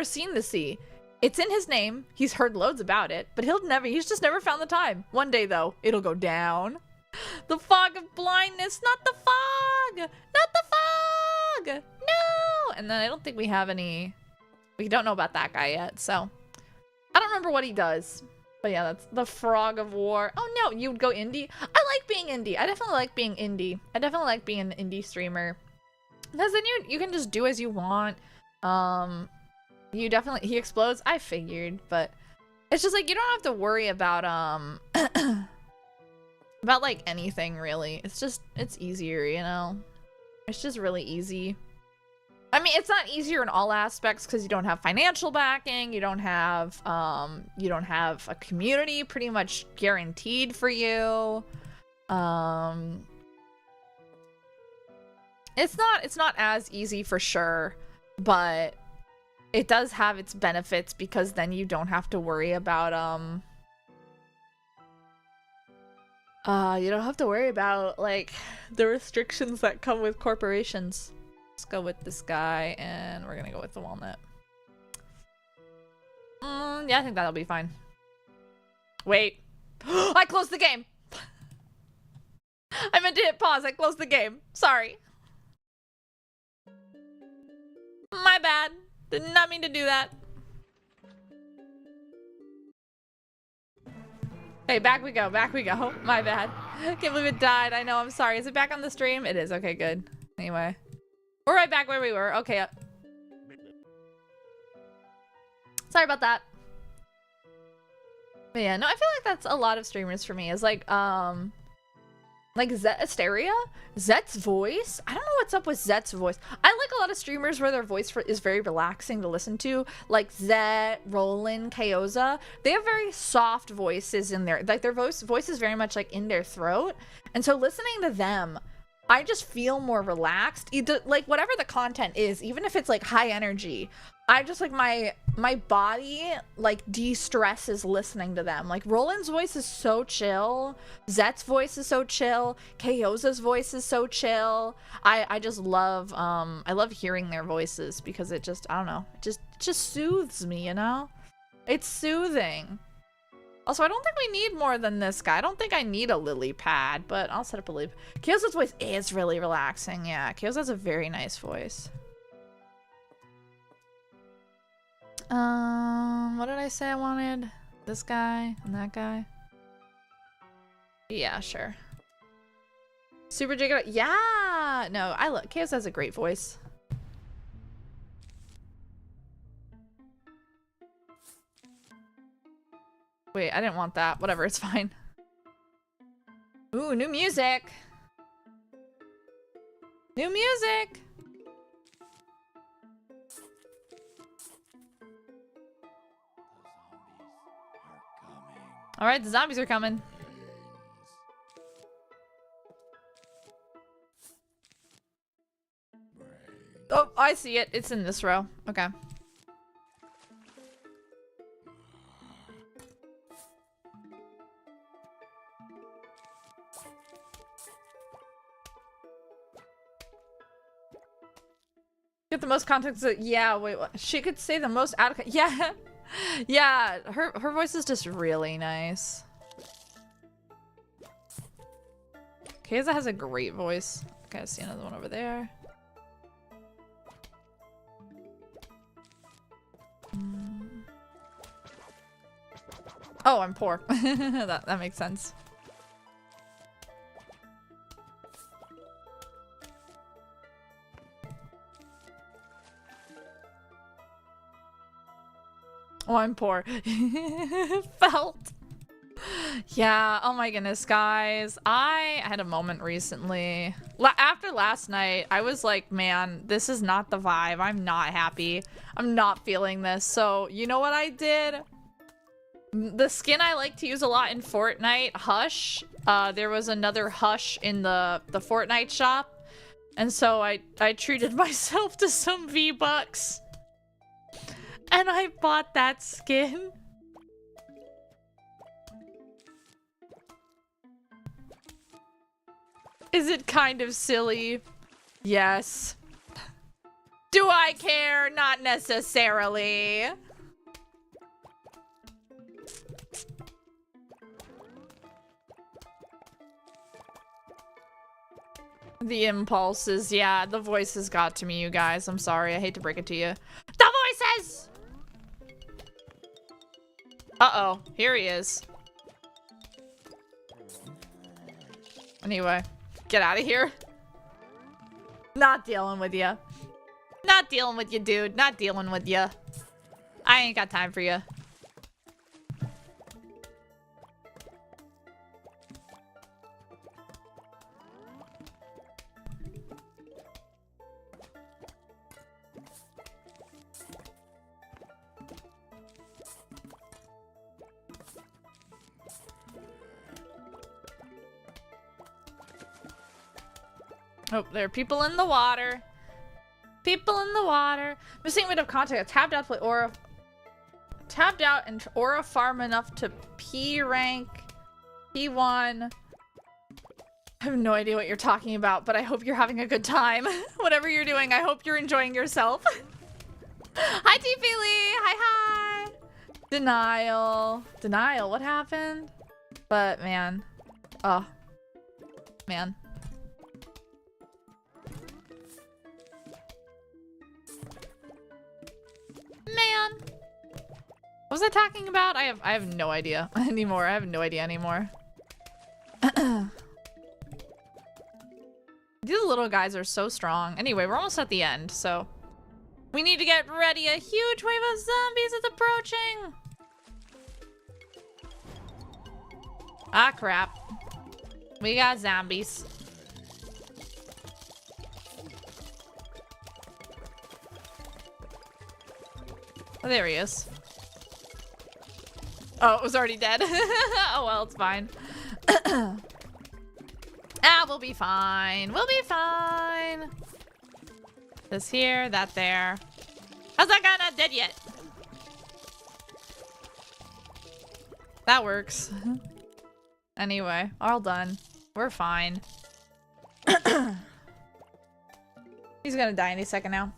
seen the sea. It's in his name. He's heard loads about it, but he's just never found the time. One day though, it'll go down. The fog of blindness, not the fog! Not the fog! No! And then I don't think we don't know about that guy yet, so. I don't remember what he does. But yeah, that's the frog of war. Oh no, you would go indie? I like being indie. I definitely like being indie. I definitely like being an indie streamer. Because then you can just do as you want. He explodes. I figured, but it's just like you don't have to worry about about like anything really. It's easier, you know. It's just really easy. I mean, it's not easier in all aspects because you don't have financial backing, you don't have a community pretty much guaranteed for you. It's not as easy for sure, but it does have its benefits because then you don't have to worry about you don't have to worry about like the restrictions that come with corporations. Let's go with this guy and we're gonna go with the walnut. Yeah, I think that'll be fine. Wait. I closed the game. I meant to hit pause. I closed the game. Sorry. My bad. Did not mean to do that. Hey, back we go. Back we go. My bad. Can't believe it died. I know. I'm sorry. Is it back on the stream? It is. Okay, good. Anyway. We're right back where we were. Okay. Sorry about that. But yeah, no, I feel like that's a lot of streamers for me. Is like Zet Asteria? Zet's voice? I don't know what's up with Zet's voice. I like a lot of streamers where their voice is very relaxing to listen to. Like Zet, Roland, Kaoza. They have very soft voices in there. Like their voice is very much like in their throat. And so listening to them, I just feel more relaxed. Either, like whatever the content is, even if it's like high energy, I just like my body like de-stresses listening to them. Like Roland's voice is so chill. Zet's voice is so chill. Kaoza's voice is so chill. I just love I love hearing their voices because it just, I don't know, it just soothes me, you know? It's soothing. Also, I don't think we need more than this guy. I don't think I need a lily pad, but I'll set up a lily. Kaoza's voice is really relaxing. Yeah, Kaoza has a very nice voice. What did I say I wanted? This guy and that guy? Yeah, sure. Super Jacob. Yeah! No, I love Kaoza has a great voice. Wait, I didn't want that. Whatever, it's fine. Ooh, new music! New music! Alright, the zombies are coming. Oh, I see it. It's in this row. Okay. Get the most context. Yeah, wait, what? She could say the most out of. Yeah. Yeah, her voice is just really nice. Kaoza has a great voice. Okay, I see another one over there. Oh, I'm poor. that makes sense. Oh, I'm poor. Felt. Yeah, oh my goodness, guys. I had a moment recently. After last night, I was like, man, this is not the vibe. I'm not happy. I'm not feeling this. So, you know what I did? The skin I like to use a lot in Fortnite, Hush. There was another Hush in the Fortnite shop. And so I treated myself to some V-Bucks. And I bought that skin. Is it kind of silly? Yes. Do I care? Not necessarily. The impulses, yeah, the voices got to me, you guys. I'm sorry, I hate to break it to you. The voices! Uh-oh, here he is. Anyway, get out of here. Not dealing with you. Not dealing with you, dude. Not dealing with you. I ain't got time for you. Oh, there are people in the water. People in the water. Missing a bit of contact. Tabbed out to play Aura. Tabbed out and Aura farm enough to P rank. P1. I have no idea what you're talking about, but I hope you're having a good time. Whatever you're doing, I hope you're enjoying yourself. Hi, T. Feely. Hi, hi. Denial. Denial. What happened? But, man. Oh. Man. Man. What was I talking about? I have no idea anymore. I have no idea anymore. These little guys are so strong. Anyway, we're almost at the end, so we need to get ready. A huge wave of zombies is approaching. Ah, crap. We got zombies. Oh, there he is. Oh, it was already dead. Oh, well, it's fine. Ah, we'll be fine. We'll be fine. This here, that there. How's that guy not dead yet? That works. Anyway, all done. We're fine. He's gonna die any second now.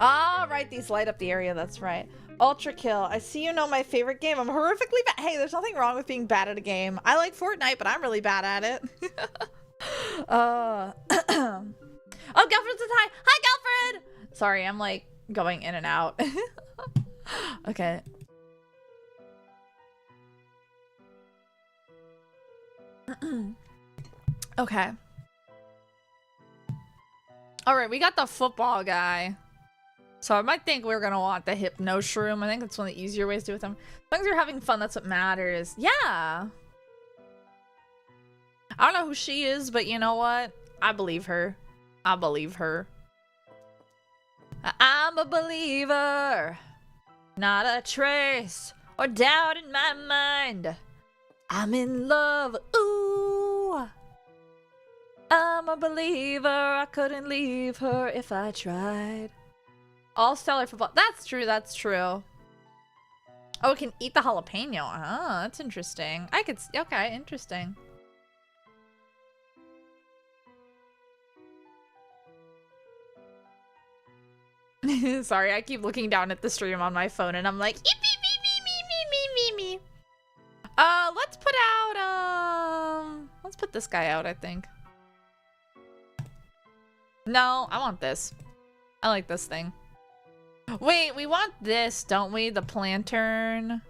Ah, right, these light up the area, that's right. Ultra kill. I see you know my favorite game. I'm horrifically bad. Hey, there's nothing wrong with being bad at a game. I like Fortnite, but I'm really bad at it. Oh, Galfred's a hi. Hi, Galfred! Sorry, I'm like going in and out. Okay. Okay. Alright, we got the football guy. So I might think we're gonna want the hypno shroom. I think that's one of the easier ways to do with them. As long as you're having fun, that's what matters. Yeah. I don't know who she is, but you know what? I believe her. I believe her. I'm a believer. Not a trace or doubt in my mind. I'm in love. Ooh. I'm a believer. I couldn't leave her if I tried. All stellar football. That's true. That's true. Oh, it can eat the jalapeno. Oh, that's interesting. I could. Okay, interesting. Sorry, I keep looking down at the stream on my phone and I'm like, me. Let's put out, let's put this guy out, I think. No, I want this. I like this thing. Wait, we want this, don't we? The plantern.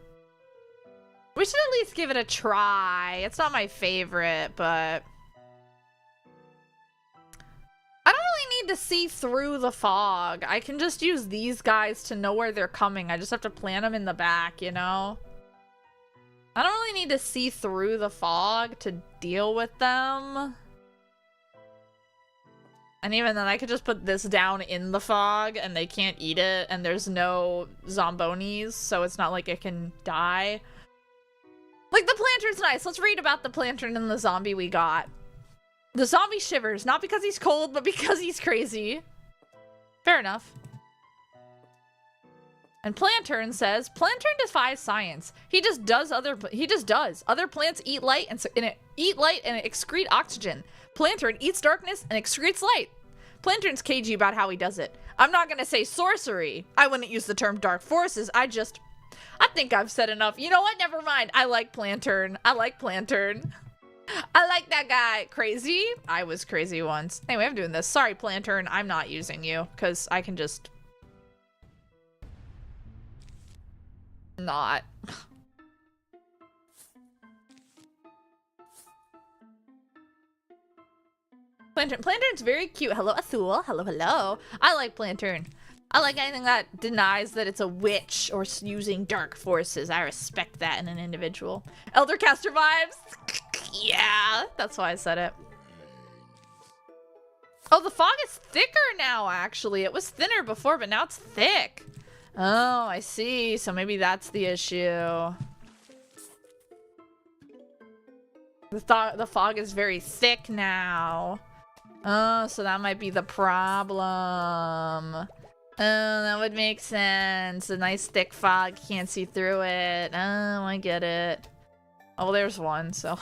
We should at least give it a try. It's not my favorite, but I don't really need to see through the fog. I can just use these guys to know where they're coming. I just have to plant them in the back, you know? I don't really need to see through the fog to deal with them. And even then, I could just put this down in the fog and they can't eat it, and there's no zombonis, so it's not like it can die. Like, the plantern's nice. Let's read about the plantern and the zombie we got. The zombie shivers, not because he's cold, but because he's crazy. Fair enough. And Plantern says, Plantern defies science. He just does. Other plants eat light and excrete oxygen. Plantern eats darkness and excretes light. Plantern's cagey about how he does it. I'm not gonna say sorcery. I wouldn't use the term dark forces. I think I've said enough. You know what? Never mind. I like Plantern. I like Plantern. I like that guy. Crazy? I was crazy once. Anyway, I'm doing this. Sorry, Plantern. I'm not using you because I can just not. Plantern's very cute. Hello, Athul. Hello, hello. I like Plantern. I like anything that denies that it's a witch or using dark forces. I respect that in an individual. Eldercaster vibes. Yeah, that's why I said it. Oh, the fog is thicker now, actually. It was thinner before, but now it's thick. Oh, I see. So maybe that's the issue. The fog is very thick now. Oh, so that might be the problem. Oh, that would make sense. A nice thick fog, can't see through it. Oh, I get it. Oh, well, there's one, so.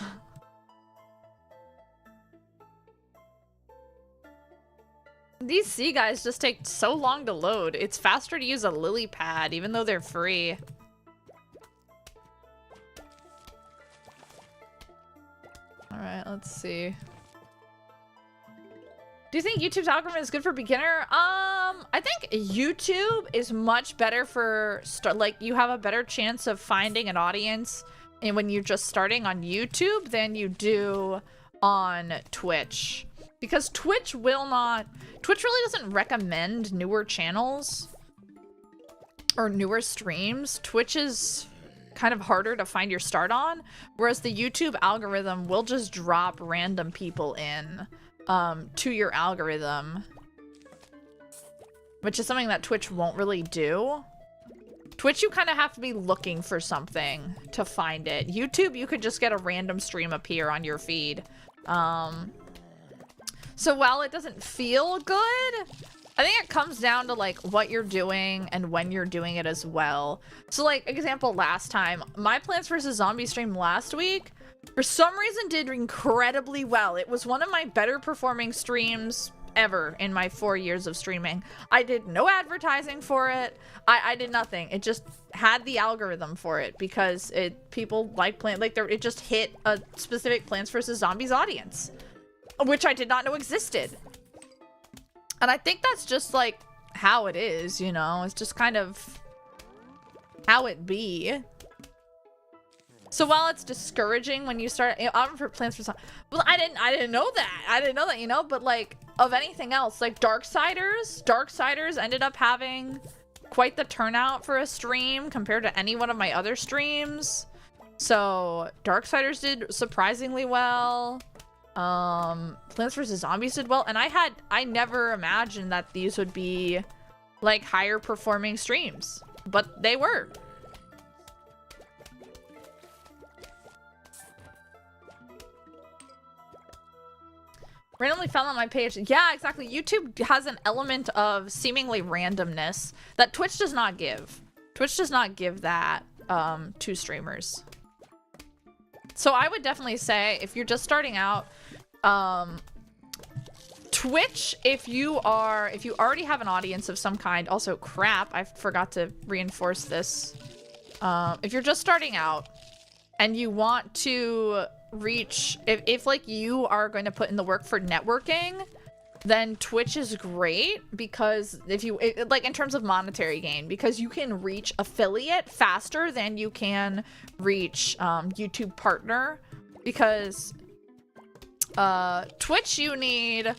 These sea guys just take so long to load. It's faster to use a lily pad, even though they're free. Alright, let's see. Do you think YouTube's algorithm is good for beginner? I think YouTube is much better for like you have a better chance of finding an audience and when you're just starting on YouTube than you do on Twitch. Because Twitch really doesn't recommend newer channels or newer streams. Twitch is kind of harder to find your start on, whereas the YouTube algorithm will just drop random people in to your algorithm, which is something that Twitch won't really do. Twitch, you kind of have to be looking for something to find it. YouTube, you could just get a random stream appear on your feed. So while it doesn't feel good, I think it comes down to like what you're doing and when you're doing it as well. So like example, last time, my Plants vs. Zombies stream last week, for some reason did incredibly well. It was one of my better performing streams ever in my 4 years of streaming. I did no advertising for it. I did nothing. It just had the algorithm for it because people like it just hit a specific Plants vs. Zombies audience, which I did not know existed. And I think that's just like how it is, you know? It's just kind of how it be. So while it's discouraging when you start, you know, for Plants vs. Well, I didn't know that. I didn't know that, you know, but like of anything else, like Darksiders ended up having quite the turnout for a stream compared to any one of my other streams. So Darksiders did surprisingly well. Plants vs. Zombies did well, and I never imagined that these would be like higher performing streams, but they were. Randomly found on my page. Yeah, exactly. YouTube has an element of seemingly randomness that Twitch does not give. Twitch does not give that to streamers. So I would definitely say if you're just starting out, Twitch, if you already have an audience of some kind, also crap, I forgot to reinforce this. If you're just starting out and you want to reach, if like you are going to put in the work for networking, then Twitch is great because like in terms of monetary gain, because you can reach affiliate faster than you can reach YouTube partner, because Twitch you need,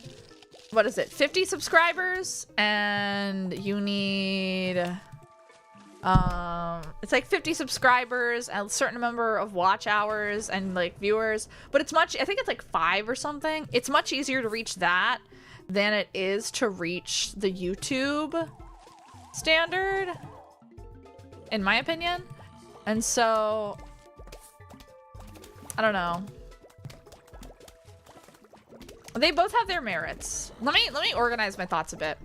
what is it, 50 subscribers, and you need it's like 50 subscribers and a certain number of watch hours and like viewers, but it's much, I think it's like 5 or something. It's much easier to reach that than it is to reach the YouTube standard, in my opinion. And so I don't know. They both have their merits. Let me organize my thoughts a bit.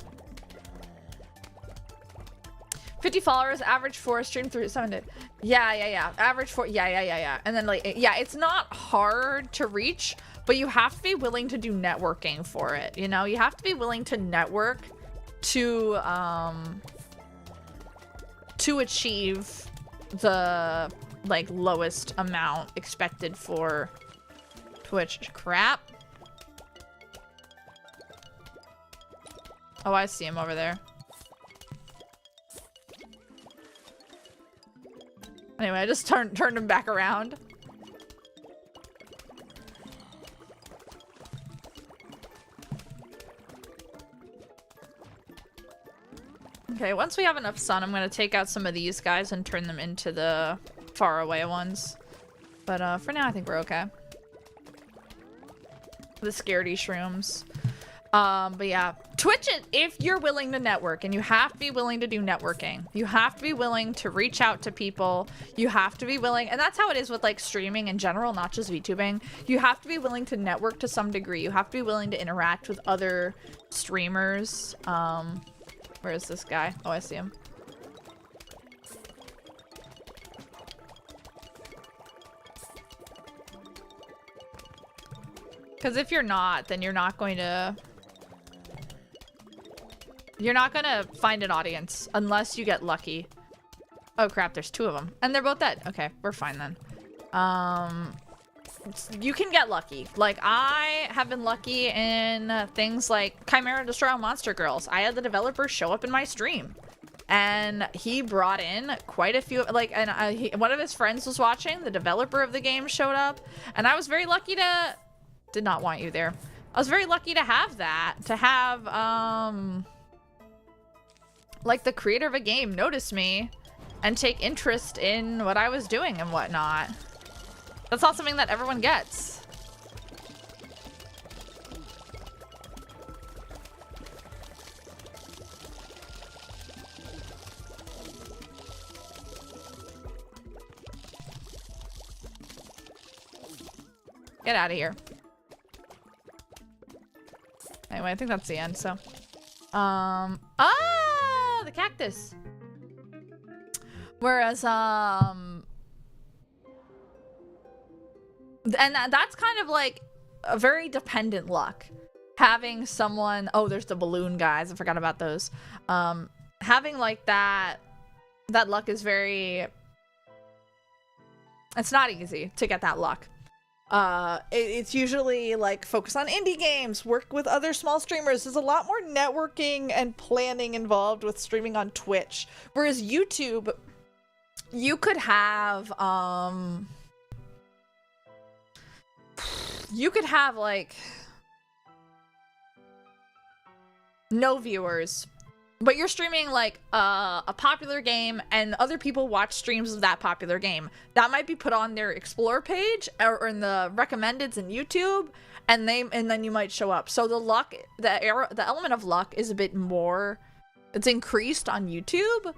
50 followers, average 4, stream through 7 yeah. Average 4, yeah. And then like, yeah, it's not hard to reach, but you have to be willing to do networking for it. You know, you have to be willing to network to achieve the like lowest amount expected for Twitch. Crap. Oh, I see him over there. Anyway, I just turned him back around. Okay, once we have enough sun, I'm gonna take out some of these guys and turn them into the far away ones. But for now, I think we're okay. The scaredy shrooms. But yeah, Twitch, if you're willing to network, and you have to be willing to do networking, you have to be willing to reach out to people, you have to be willing, and that's how it is with like streaming in general, not just VTubing. You have to be willing to network to some degree. You have to be willing to interact with other streamers. Where is this guy? Oh, I see him. Because if you're not, then you're not going to find an audience unless you get lucky. Oh crap, there's 2 of them. And they're both dead. Okay, we're fine then. You can get lucky. Like, I have been lucky in things like Chimera Destroy All Monster Girls. I had the developer show up in my stream. And he brought in quite a few, like, and one of his friends was watching. The developer of the game showed up. And I was very lucky to... Did not want you there. I was very lucky to have that. To have, like, the creator of a game notice me and take interest in what I was doing and whatnot. That's not something that everyone gets. Get out of here. Anyway, I think that's the end, so. The cactus. Whereas, and that's kind of like a very dependent luck. Having someone, oh, there's the balloon guys. I forgot about those. Having like that luck is very, it's not easy to get that luck. It's usually like focus on indie games, work with other small streamers. There's a lot more networking and planning involved with streaming on Twitch. Whereas YouTube, you could have like no viewers, but you're streaming like a popular game and other people watch streams of that popular game. That might be put on their Explore page or in the recommendeds in YouTube, and then you might show up. So the luck, the element of luck is a bit more, it's increased on YouTube,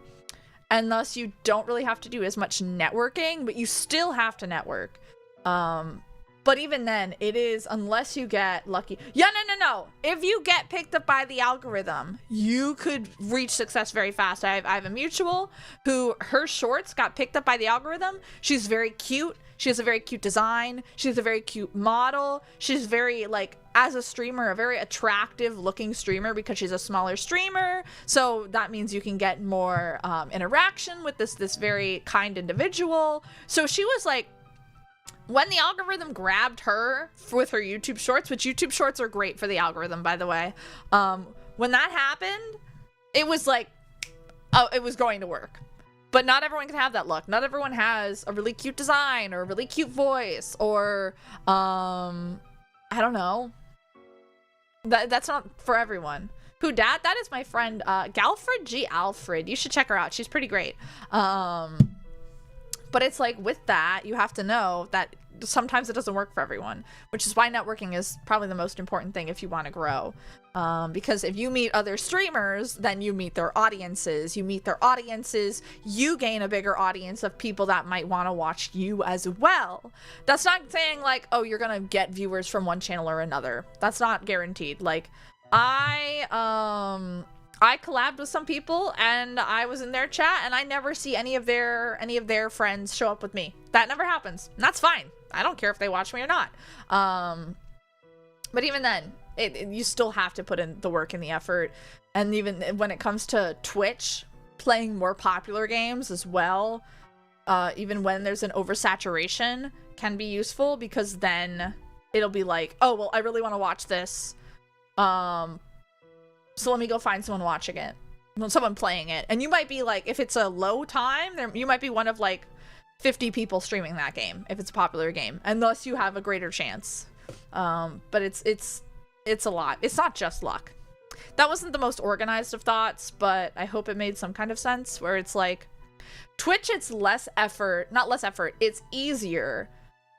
and thus you don't really have to do as much networking, but you still have to network. But even then, it is, unless you get lucky. Yeah, no. If you get picked up by the algorithm, you could reach success very fast. I have a mutual who, her shorts got picked up by the algorithm. She's very cute. She has a very cute design. She's a very cute model. She's very, like, as a streamer, a very attractive looking streamer because she's a smaller streamer. So that means you can get more interaction with this very kind individual. So she was like, when the algorithm grabbed her with her YouTube shorts, which YouTube shorts are great for the algorithm, by the way. When that happened, it was like, oh, it was going to work. But not everyone can have that luck. Not everyone has a really cute design or a really cute voice or, I don't know. That's not for everyone. Who dat? That is my friend, Galfred G. Alfred. You should check her out. She's pretty great. But it's like, with that, you have to know that sometimes it doesn't work for everyone, which is why networking is probably the most important thing if you want to grow. Because if you meet other streamers, then you meet their audiences. You meet their audiences, you gain a bigger audience of people that might want to watch you as well. That's not saying like, oh, you're gonna get viewers from one channel or another. That's not guaranteed. Like, I collabed with some people and I was in their chat and I never see any of their friends show up with me. That never happens. And that's fine. I don't care if they watch me or not. But even then, you still have to put in the work and the effort. And even when it comes to Twitch, playing more popular games as well, even when there's an oversaturation, can be useful, because then it'll be like, oh, well, I really want to watch this. So let me go find someone watching it. Someone playing it. And you might be like, if it's a low time, you might be one of like 50 people streaming that game, if it's a popular game. And thus you have a greater chance. But it's a lot. It's not just luck. That wasn't the most organized of thoughts, but I hope it made some kind of sense, where it's like, Twitch, it's less effort, not less effort, it's easier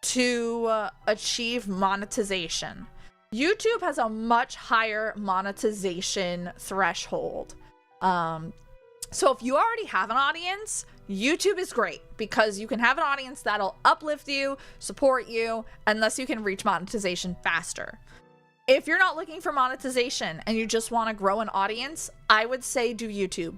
to achieve monetization. YouTube has a much higher monetization threshold. So if you already have an audience, YouTube is great because you can have an audience that'll uplift you, support you, and thus you can reach monetization faster. If you're not looking for monetization and you just want to grow an audience, I would say do YouTube.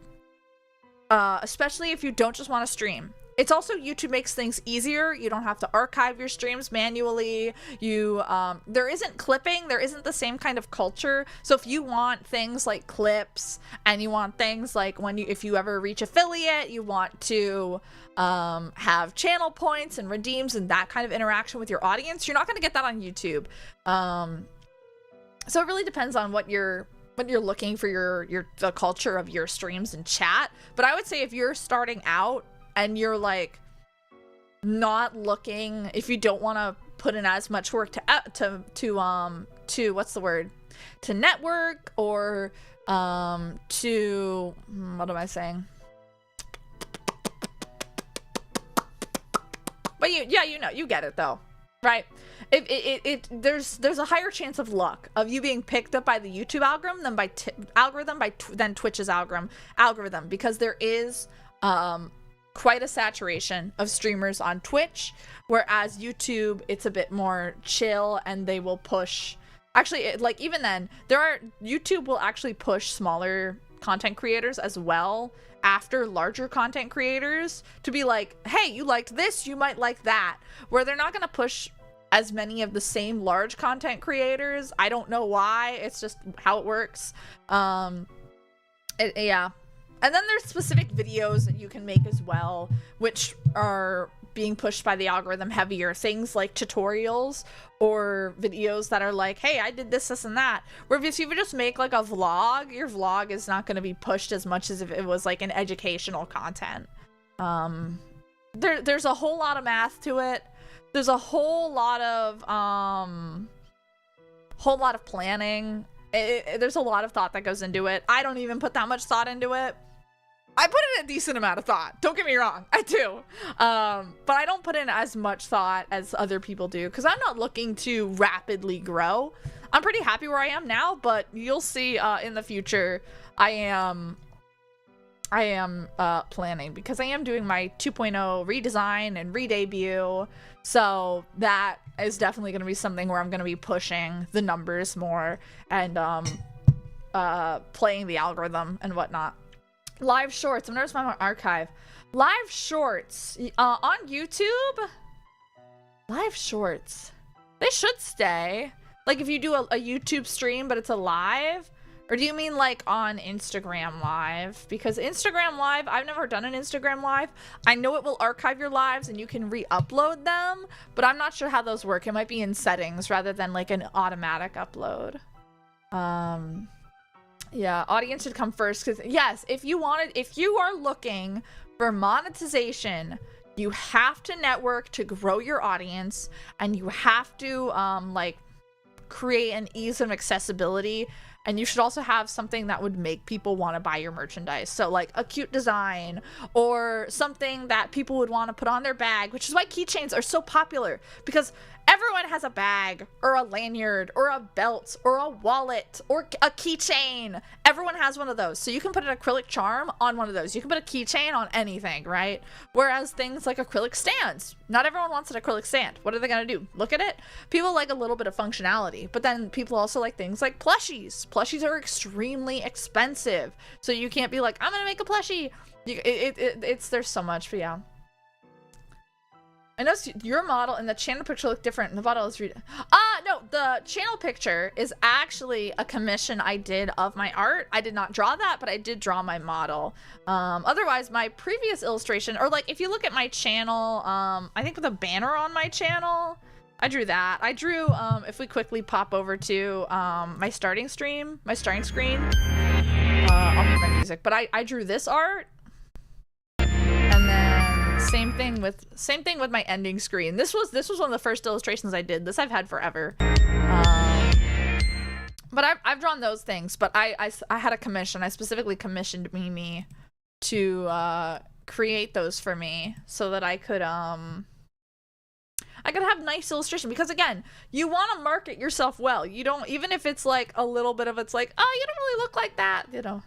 Especially if you don't just want to stream. It's also, YouTube makes things easier. You don't have to archive your streams manually. There isn't clipping. There isn't the same kind of culture. So if you want things like clips and you want things like if you ever reach affiliate, you want to have channel points and redeems and that kind of interaction with your audience, you're not going to get that on YouTube. So it really depends on what you're looking for the culture of your streams and chat. But I would say if you're starting out and you're like not looking, if you don't want to put in as much work to what's the word, to network or to what am I saying? But you get it though, right? There's a higher chance of luck of you being picked up by the YouTube algorithm than Twitch's algorithm because there is quite a saturation of streamers on Twitch, whereas YouTube, it's a bit more chill and they will push. Actually, like even then, YouTube will actually push smaller content creators as well after larger content creators to be like, hey, you liked this, you might like that. Where they're not going to push as many of the same large content creators. I don't know why. It's just how it works. Yeah. And then there's specific videos that you can make as well, which are being pushed by the algorithm heavier. Things like tutorials or videos that are like, hey, I did this, and that. Where if you would just make like a vlog, your vlog is not going to be pushed as much as if it was like an educational content. There's a whole lot of math to it. There's a whole lot of planning. There's a lot of thought that goes into it. I don't even put that much thought into it. I put in a decent amount of thought. Don't get me wrong. I do. But I don't put in as much thought as other people do because I'm not looking to rapidly grow. I'm pretty happy where I am now, but you'll see in the future I am planning because I am doing my 2.0 redesign and re-debut. So that is definitely going to be something where I'm going to be pushing the numbers more and playing the algorithm and whatnot. Live shorts. I'm going to find my archive. Live shorts on YouTube. Live shorts. They should stay. Like if you do a YouTube stream, but it's a live. Or do you mean like on Instagram Live? Because Instagram Live, I've never done an Instagram Live. I know it will archive your lives and you can re-upload them, but I'm not sure how those work. It might be in settings rather than like an automatic upload. Yeah, audience should come first because yes, if you are looking for monetization, you have to network to grow your audience and you have to like create an ease of accessibility. And you should also have something that would make people want to buy your merchandise. So like a cute design or something that people would want to put on their bag, which is why keychains are so popular because everyone has a bag or a lanyard or a belt or a wallet or a keychain. Everyone has one of those. So you can put an acrylic charm on one of those. You can put a keychain on anything, right? Whereas things like acrylic stands, not everyone wants an acrylic stand. What are they going to do? Look at it? People like a little bit of functionality, but then people also like things like plushies. Plushies are extremely expensive. So you can't be like, I'm going to make a plushie. There's so much, but yeah. I noticed your model and the channel picture look different. The model is no, the channel picture is actually a commission I did of my art. I did not draw that, but I did draw my model. Otherwise, my previous illustration, or like if you look at my channel, I think with a banner on my channel, I drew that. I drew, if we quickly pop over to my starting screen, I'll put my music, but I drew this art. And then same thing with my ending screen. This was one of the first illustrations I did. This I've had forever. But I've drawn those things, but I had a commission. I specifically commissioned Mimi to create those for me so that I could I gotta have nice illustration because again, you want to market yourself well. You don't, even if it's like a little bit of it's like, oh, you don't really look like that, you know.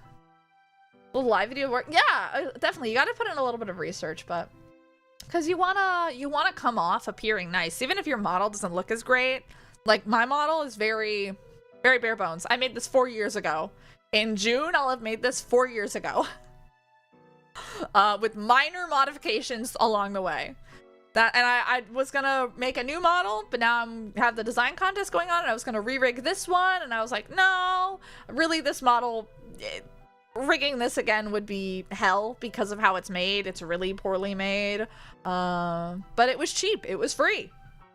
Will live video work? Yeah, definitely. You gotta put in a little bit of research, but because you wanna come off appearing nice, even if your model doesn't look as great. Like my model is very, very bare bones. I made this 4 years ago. In June, I'll have made this 4 years ago. With minor modifications along the way. That, and I was gonna make a new model, but now have the design contest going on, and I was gonna re-rig this one, and I was like, no, really, this model, rigging this again would be hell because of how it's made. It's really poorly made, but it was cheap. It was free.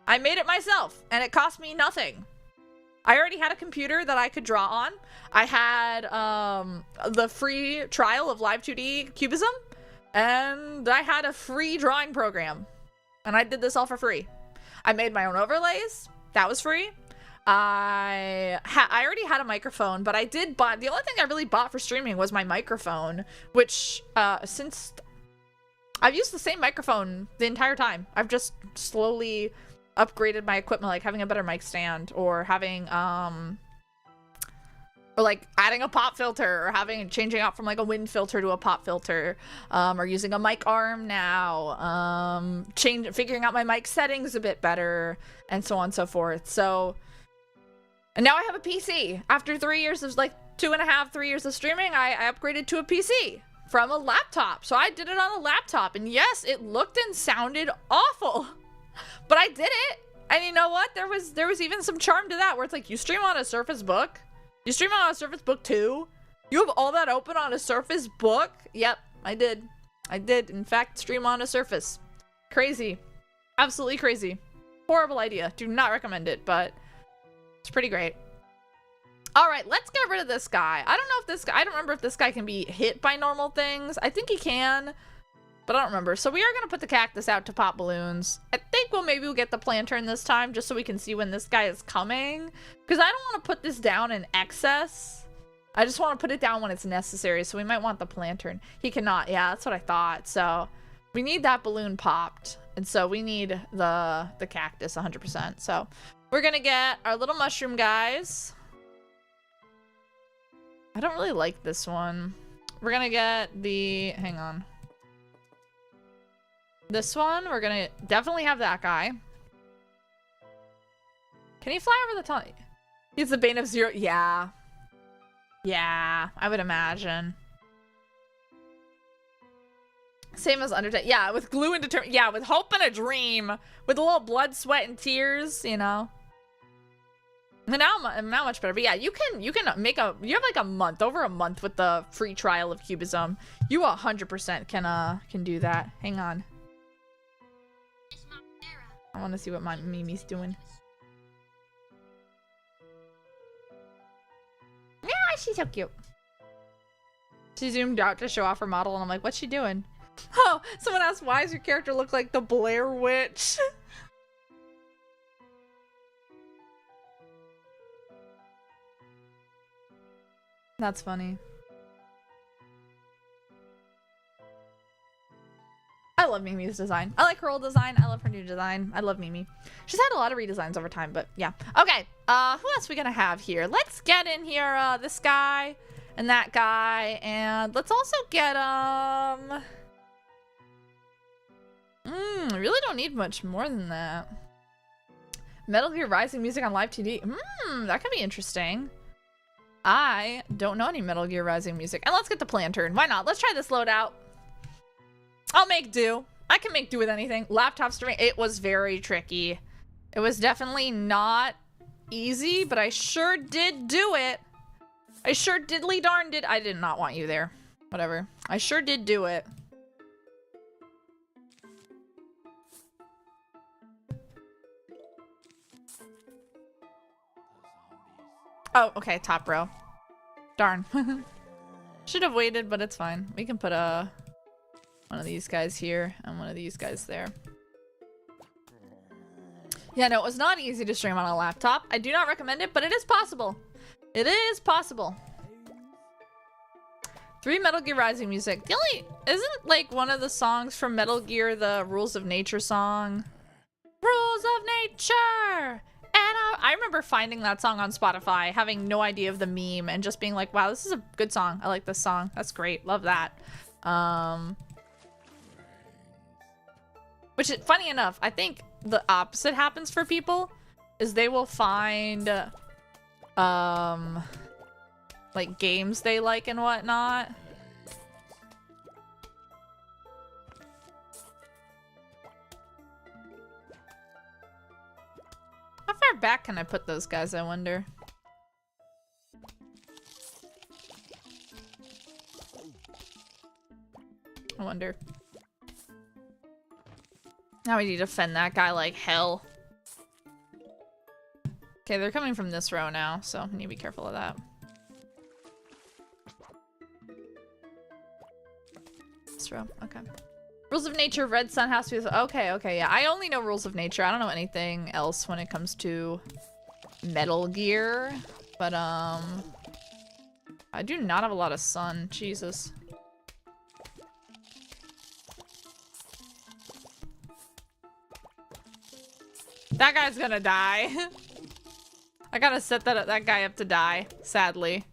I made it myself, and it cost me nothing. I already had a computer that I could draw on. I had the free trial of Live 2D Cubism, and I had a free drawing program. And I did this all for free. I made my own overlays. That was free. I already had a microphone, but I did buy, the only thing I really bought for streaming was my microphone, which since I've used the same microphone the entire time. I've just slowly upgraded my equipment, like having a better mic stand, or having or like adding a pop filter, or changing out from like a wind filter to a pop filter, or using a mic arm now, figuring out my mic settings a bit better, and so on and so forth. So, and now I have a PC. After 3 years of like 2.5, 3 years of streaming, I upgraded to a PC from a laptop. So I did it on a laptop, and yes, it looked and sounded awful, but I did it. And you know what? There was even some charm to that, where it's like, you stream on a Surface Book. You stream on a Surface Book 2? You have all that open on a Surface Book? Yep, I did. I did, in fact, stream on a Surface. Crazy. Absolutely crazy. Horrible idea. Do not recommend it, but it's pretty great. All right, let's get rid of this guy. I don't know if this guy, I don't remember if this guy can be hit by normal things. I think he can, but I don't remember. So we are gonna put the cactus out to pop balloons. I think we'll get the planter this time, just so we can see when this guy is coming. Because I don't want to put this down in excess. I just want to put it down when it's necessary. So we might want the planter. He cannot. Yeah, that's what I thought. So we need that balloon popped, and so we need the cactus 100%. So we're gonna get our little mushroom guys. I don't really like this one. We're gonna get the, hang on. This one, we're gonna definitely have that guy. Can he fly over the top? He's the bane of zero. Yeah. Yeah, I would imagine. Same as Undertale. Yeah, with glue and determination. Yeah, with hope and a dream. With a little blood, sweat, and tears, you know. And now I'm not much better. But yeah, you can make a, you have like a month, over a month with the free trial of Cubism. You 100% can do that. Hang on. I want to see what my Mimi's doing. Yeah, she's so cute. She zoomed out to show off her model, and I'm like, what's she doing? Oh, someone asked, why does your character look like the Blair Witch? That's funny. I love Mimi's design. I like her old design. I love her new design. I love Mimi. She's had a lot of redesigns over time, but yeah. Okay, who else we gonna have here? Let's get in here, this guy and that guy, and let's also get, really don't need much more than that. Metal Gear Rising music on Live 2D. That could be interesting. I don't know any Metal Gear Rising music. And let's get the planter. Why not? Let's try this loadout. I'll make do. I can make do with anything. Laptop streaming. It was very tricky. It was definitely not easy, but I sure did do it. I sure diddly darn did. I did not want you there. Whatever. I sure did do it. Oh, okay, top row. Darn. Should have waited, but it's fine. We can put one of these guys here and one of these guys there. Yeah, no, it was not easy to stream on a laptop. I do not recommend it, but it is possible. It is possible. 3 Metal Gear Rising music. The only, isn't like one of the songs from Metal Gear the Rules of Nature song? Rules of nature. And I remember finding that song on Spotify, having no idea of the meme, and just being like, wow, this is a good song. I like this song. That's great. Love that. Which, funny enough, I think the opposite happens for people, is they will find, like, games they like and whatnot. How far back can I put those guys, I wonder? I wonder. Now we need to defend that guy like hell. Okay, they're coming from this row now, so I need to be careful of that. This row, okay. Rules of nature, red sun has to be... Okay, okay, yeah. I only know rules of nature. I don't know anything else when it comes to Metal Gear. But, I do not have a lot of sun. Jesus. That guy's gonna die. I gotta set that guy up to die, sadly.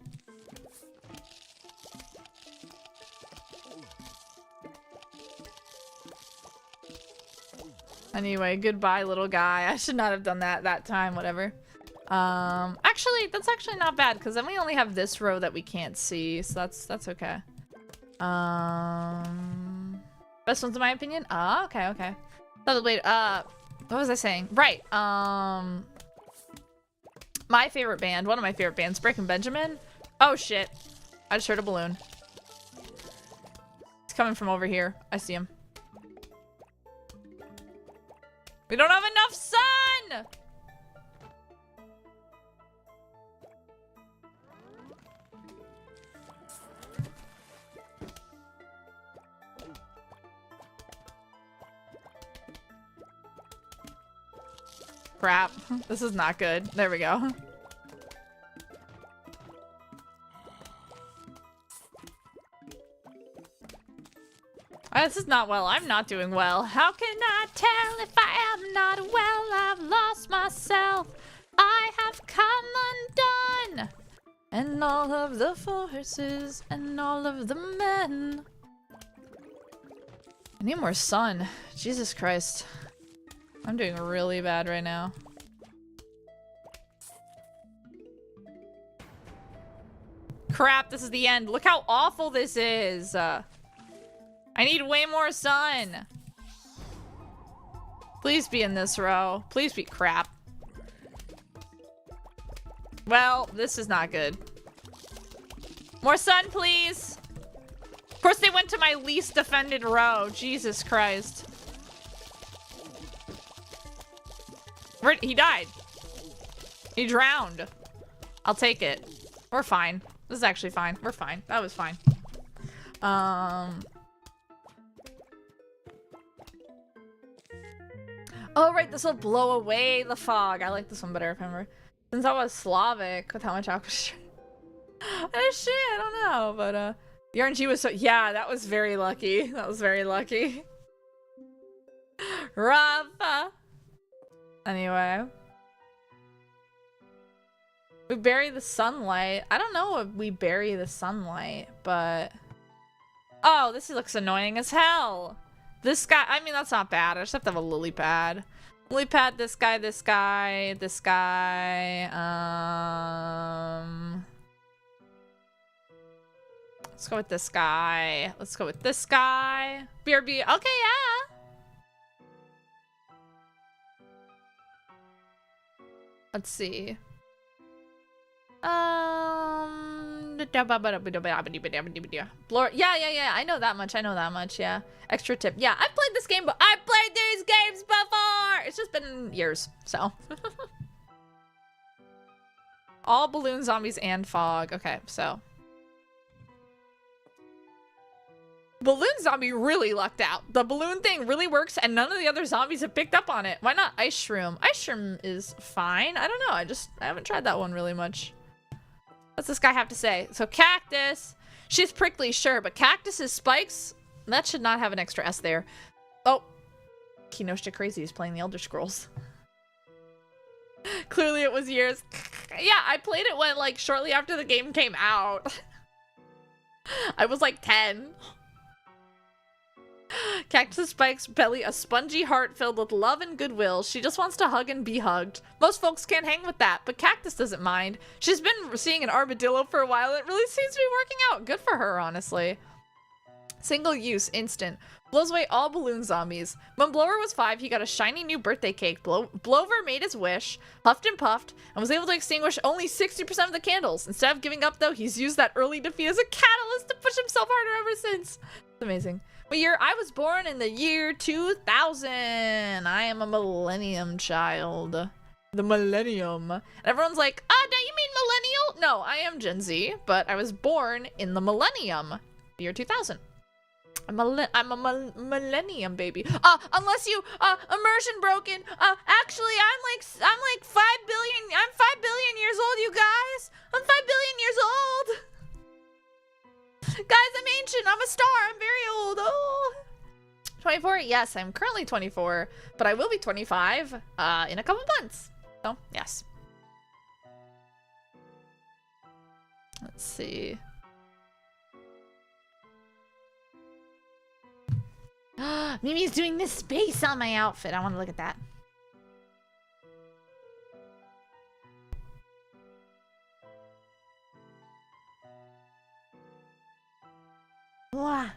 Anyway, goodbye, little guy. I should not have done that time, whatever. Actually, that's actually not bad, because then we only have this row that we can't see, so that's okay. Best ones in my opinion? Ah, okay, okay. Oh, wait, what was I saying? Right, my favorite band, one of my favorite bands, Breaking Benjamin. Oh shit, I just heard a balloon. He's coming from over here. I see him. We don't have enough sun! Crap. This is not good. There we go. This is not well. I'm not doing well. How can I tell if I am not well? I've lost myself. I have come undone. And all of the forces and all of the men. I need more sun. Jesus Christ. I'm doing really bad right now. Crap, this is the end. Look how awful this is. I need way more sun. Please be in this row. Please be crap. Well, this is not good. More sun, please. Of course, they went to my least defended row. Jesus Christ. He died. He drowned. I'll take it. We're fine. This is actually fine. We're fine. That was fine. Oh, right, this will blow away the fog. I like this one better, if I remember. Since I was Slavic, with how much I was... Shit, I don't know, but, the RNG was so... Yeah, that was very lucky. That was very lucky. Rough. Anyway. We bury the sunlight. I don't know if we bury the sunlight, but... Oh, this looks annoying as hell. This guy, I mean, that's not bad. I just have to have a lily pad. Lily pad, this guy, this guy, this guy. Let's go with this guy. Let's go with this guy. BRB, okay, yeah. Let's see. Blur. Yeah. I know that much. Yeah. Extra tip. Yeah, I've played this game, but I've played these games before. It's just been years, so. All balloon zombies and fog. Okay, so. Balloon zombie really lucked out. The balloon thing really works, and none of the other zombies have picked up on it. Why not ice shroom? Ice shroom is fine. I don't know. I haven't tried that one really much. What's this guy have to say? So cactus. She's prickly, sure, but cactus's spikes, that should not have an extra S there. Oh. Kinoshita crazy. He's playing the Elder Scrolls. Clearly it was years. Yeah, I played it when, like, shortly after the game came out. I was like 10. Cactus Spike's belly, a spongy heart filled with love and goodwill. She just wants to hug and be hugged. Most folks can't hang with that, but Cactus doesn't mind. She's been seeing an armadillo for a while. It really seems to be working out. Good for her, honestly. Single use, instant. Blows away all balloon zombies. When Blower was 5, he got a shiny new birthday cake. Blower made his wish, huffed and puffed, and was able to extinguish only 60% of the candles. Instead of giving up, though, he's used that early defeat as a catalyst to push himself harder ever since. It's amazing. What year? I was born in the year 2000. I am a millennium child. The millennium. And everyone's like, don't you mean millennial? No, I am Gen Z, but I was born in the millennium, the year 2000. I'm a millennium baby. Unless you immersion broken. Actually, I'm like 5 billion. I'm 5 billion years old, you guys. I'm 5 billion years old. Guys, I'm ancient. I'm a star. I'm very old. Oh. 24? Yes, I'm currently 24, but I will be 25 in a couple months. So, yes. Let's see. Mimi's doing this space on my outfit. I want to look at that. Wow.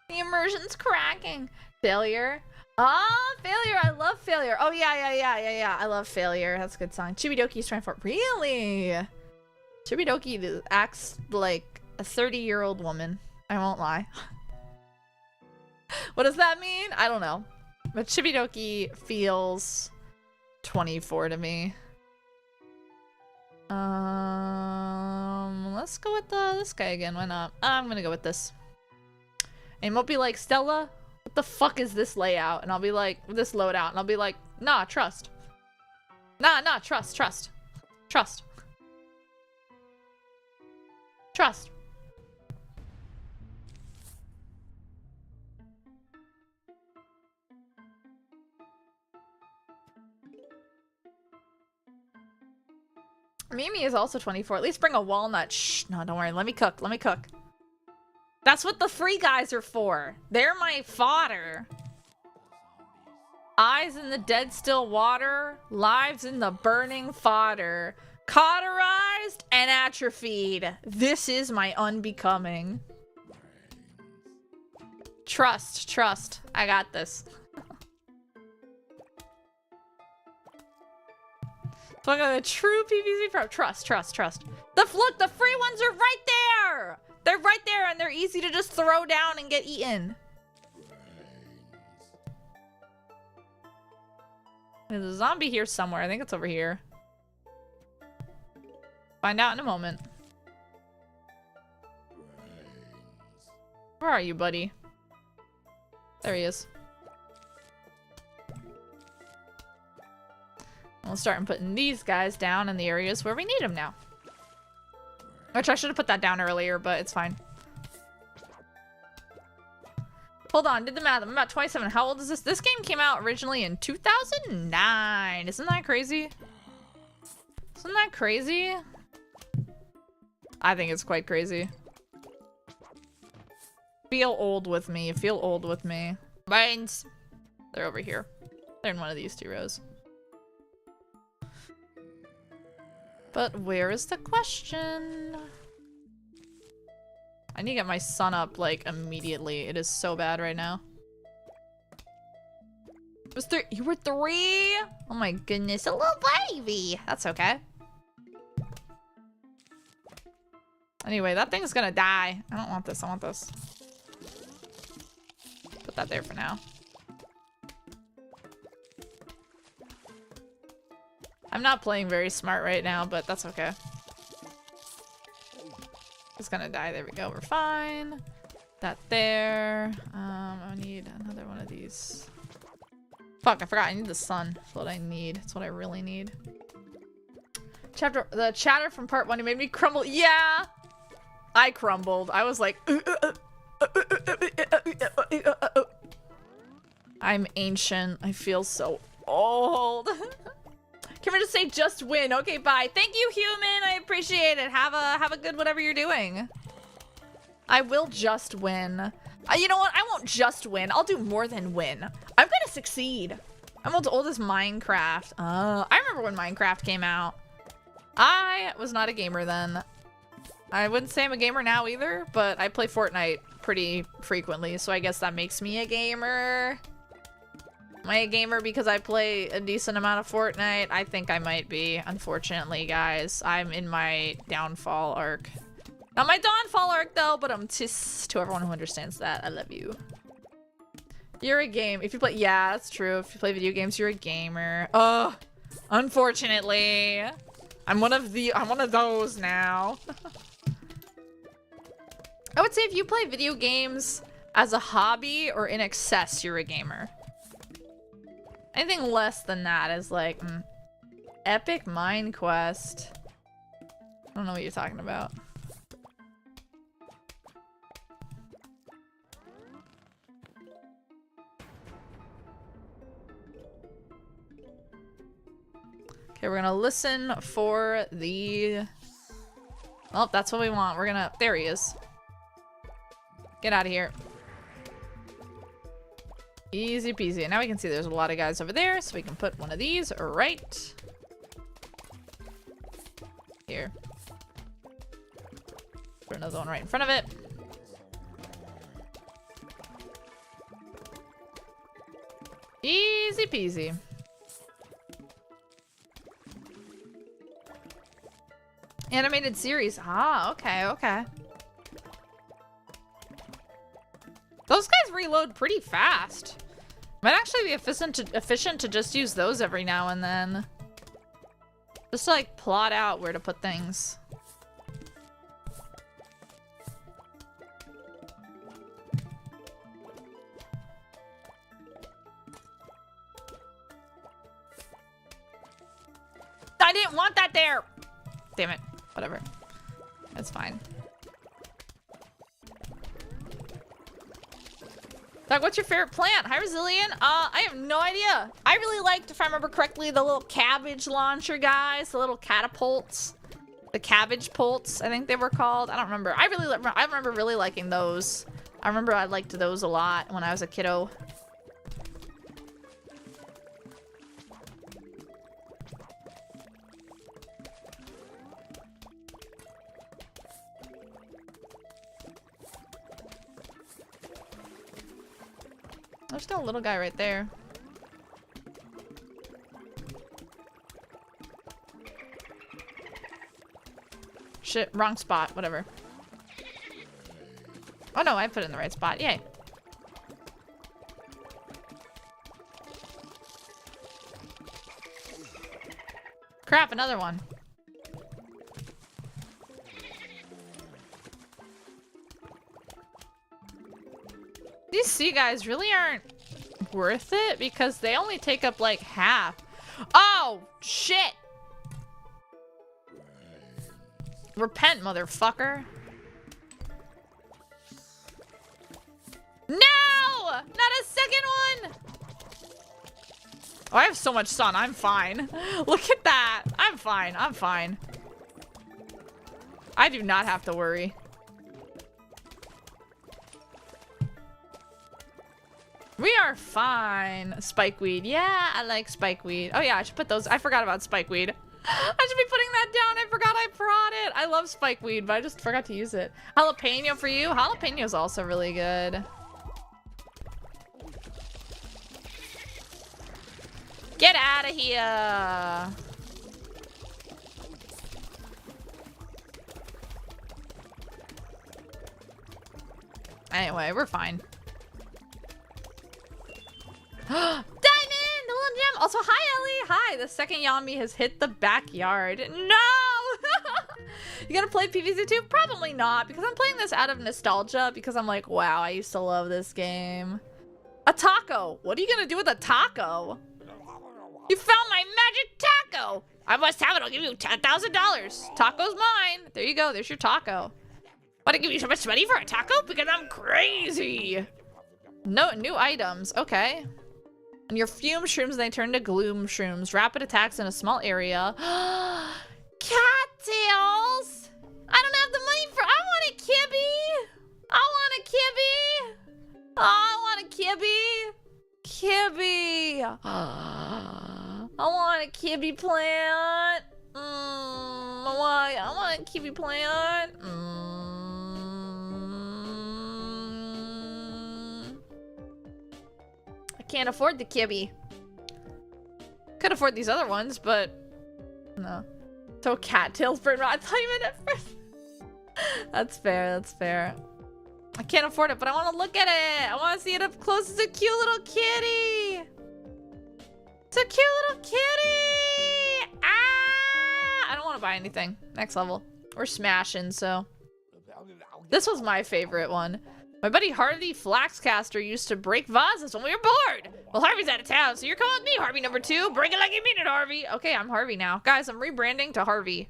The immersion's cracking. Failure. Failure. I love Failure. Oh, yeah. I love Failure. That's a good song. Chibidoki's 24. Really? Chibidoki acts like a 30-year-old woman. I won't lie. What does that mean? I don't know. But Chibidoki feels 24 to me. Let's go with this guy again. Why not? I'm gonna go with this. And he won't be like, Stella, what the fuck is this layout? And I'll be like, this loadout. And I'll be like, nah, trust. Nah, trust. Trust. Mimi is also 24. At least bring a walnut. Shh. No, don't worry. Let me cook. That's what the free guys are for. They're my fodder. Eyes in the dead still water. Lives in the burning fodder. Cauterized and atrophied. This is my unbecoming. Trust. I got this. Look at the true PvZ pro. Trust. Look, the free ones are right there. They're right there, and they're easy to just throw down and get eaten. There's a zombie here somewhere. I think it's over here. Find out in a moment. Where are you, buddy? There he is. We'll start putting these guys down in the areas where we need them now. Which I should have put that down earlier, but it's fine. Hold on, did the math. I'm about 27. How old is this? This game came out originally in 2009. Isn't that crazy? Isn't that crazy? I think it's quite crazy. Feel old with me. Feel old with me. Mines. They're over here. They're in one of these two rows. But where is the question? I need to get my son up, like, immediately. It is so bad right now. It was 3. You were 3? Oh my goodness, a little baby. That's okay. Anyway, that thing's gonna die. I don't want this. I want this. Put that there for now. I'm not playing very smart right now, but that's okay. It's gonna die. There we go. We're fine. That there. I need another one of these. Fuck, I forgot. I need the sun. That's what I need. That's what I really need. The chatter from part 1, it made me crumble. Yeah! I crumbled. I was like... I'm ancient. I feel so old. Can we just say just win? Okay, bye. Thank you, human. I appreciate it. Have a good whatever you're doing. I will just win. You know what? I won't just win. I'll do more than win. I'm gonna succeed. I'm as old as Minecraft. I remember when Minecraft came out. I was not a gamer then. I wouldn't say I'm a gamer now either, but I play Fortnite pretty frequently, so I guess that makes me a gamer. Am I a gamer because I play a decent amount of Fortnite? I think I might be, unfortunately, guys. I'm in my downfall arc. Not my downfall arc, though, but I'm just to everyone who understands that. I love you. You're a game. If you play, yeah, that's true. If you play video games, you're a gamer. Oh, unfortunately, I'm one of those now. I would say if you play video games as a hobby or in excess, you're a gamer. Anything less than that is like, Epic Mind Quest. I don't know what you're talking about. Okay, we're gonna listen for the... Oh, that's what we want. We're gonna... There he is. Get out of here. Easy peasy. Now we can see there's a lot of guys over there, so we can put one of these right here. Put another one right in front of it. Easy peasy. Animated series. Ah, okay, okay. Those guys reload pretty fast. Might actually be efficient to just use those every now and then. Just to like plot out where to put things. I didn't want that there! Damn it. Whatever. That's fine. Doug, what's your favorite plant? Hi, Resilient. I have no idea. I really liked, if I remember correctly, the little cabbage launcher guys, the little catapults, the cabbage pults, I think they were called. I don't remember. I remember really liking those. I remember I liked those a lot when I was a kiddo. There's still a little guy right there. Shit, wrong spot, whatever. Oh no, I put it in the right spot, yay. Crap, another one. These sea guys really aren't worth it because they only take up like half. Oh, shit. Repent, motherfucker. No! Not a second one! Oh, I have so much sun. I'm fine. Look at that. I'm fine. I'm fine. I do not have to worry. We are fine. Spikeweed. Yeah, I like spikeweed. Oh yeah, I should put those. I forgot about spikeweed. I should be putting that down. I forgot I brought it. I love spikeweed, but I just forgot to use it. Jalapeno for you. Jalapeno's also really good. Get out of here. Anyway, we're fine. Diamond! The little gem! Also, hi, Ellie! Hi! The second Yami has hit the backyard. No! You gonna play PvZ 2? Probably not, because I'm playing this out of nostalgia, because I'm like, wow, I used to love this game. A taco! What are you gonna do with a taco? You found my magic taco! I must have it, I'll give you $10,000. Taco's mine! There you go, there's your taco. Want to give you so much money for a taco? Because I'm crazy! No, new items, okay. And your fume shrooms, they turn to gloom shrooms. Rapid attacks in a small area. Cattails! I don't have the money for. I want a kibby! I want a kibby! Oh, I want a kibby! Kibby! I want a kibby plant! I want a kibby plant! I can't afford the kibby. Could afford these other ones, but no. So cattails burn raw. I thought you meant at first. That's fair, that's fair. I can't afford it, but I want to look at it. I want to see it up close. It's a cute little kitty. It's a cute little kitty. Ah! I don't want to buy anything. Next level. We're smashing, so. This was my favorite one. My buddy Harvey Flaxcaster used to break vases when we were bored. Well, Harvey's out of town, so you're coming with me, Harvey number 2. Break it like you mean it, Harvey. Okay, I'm Harvey now. Guys, I'm rebranding to Harvey.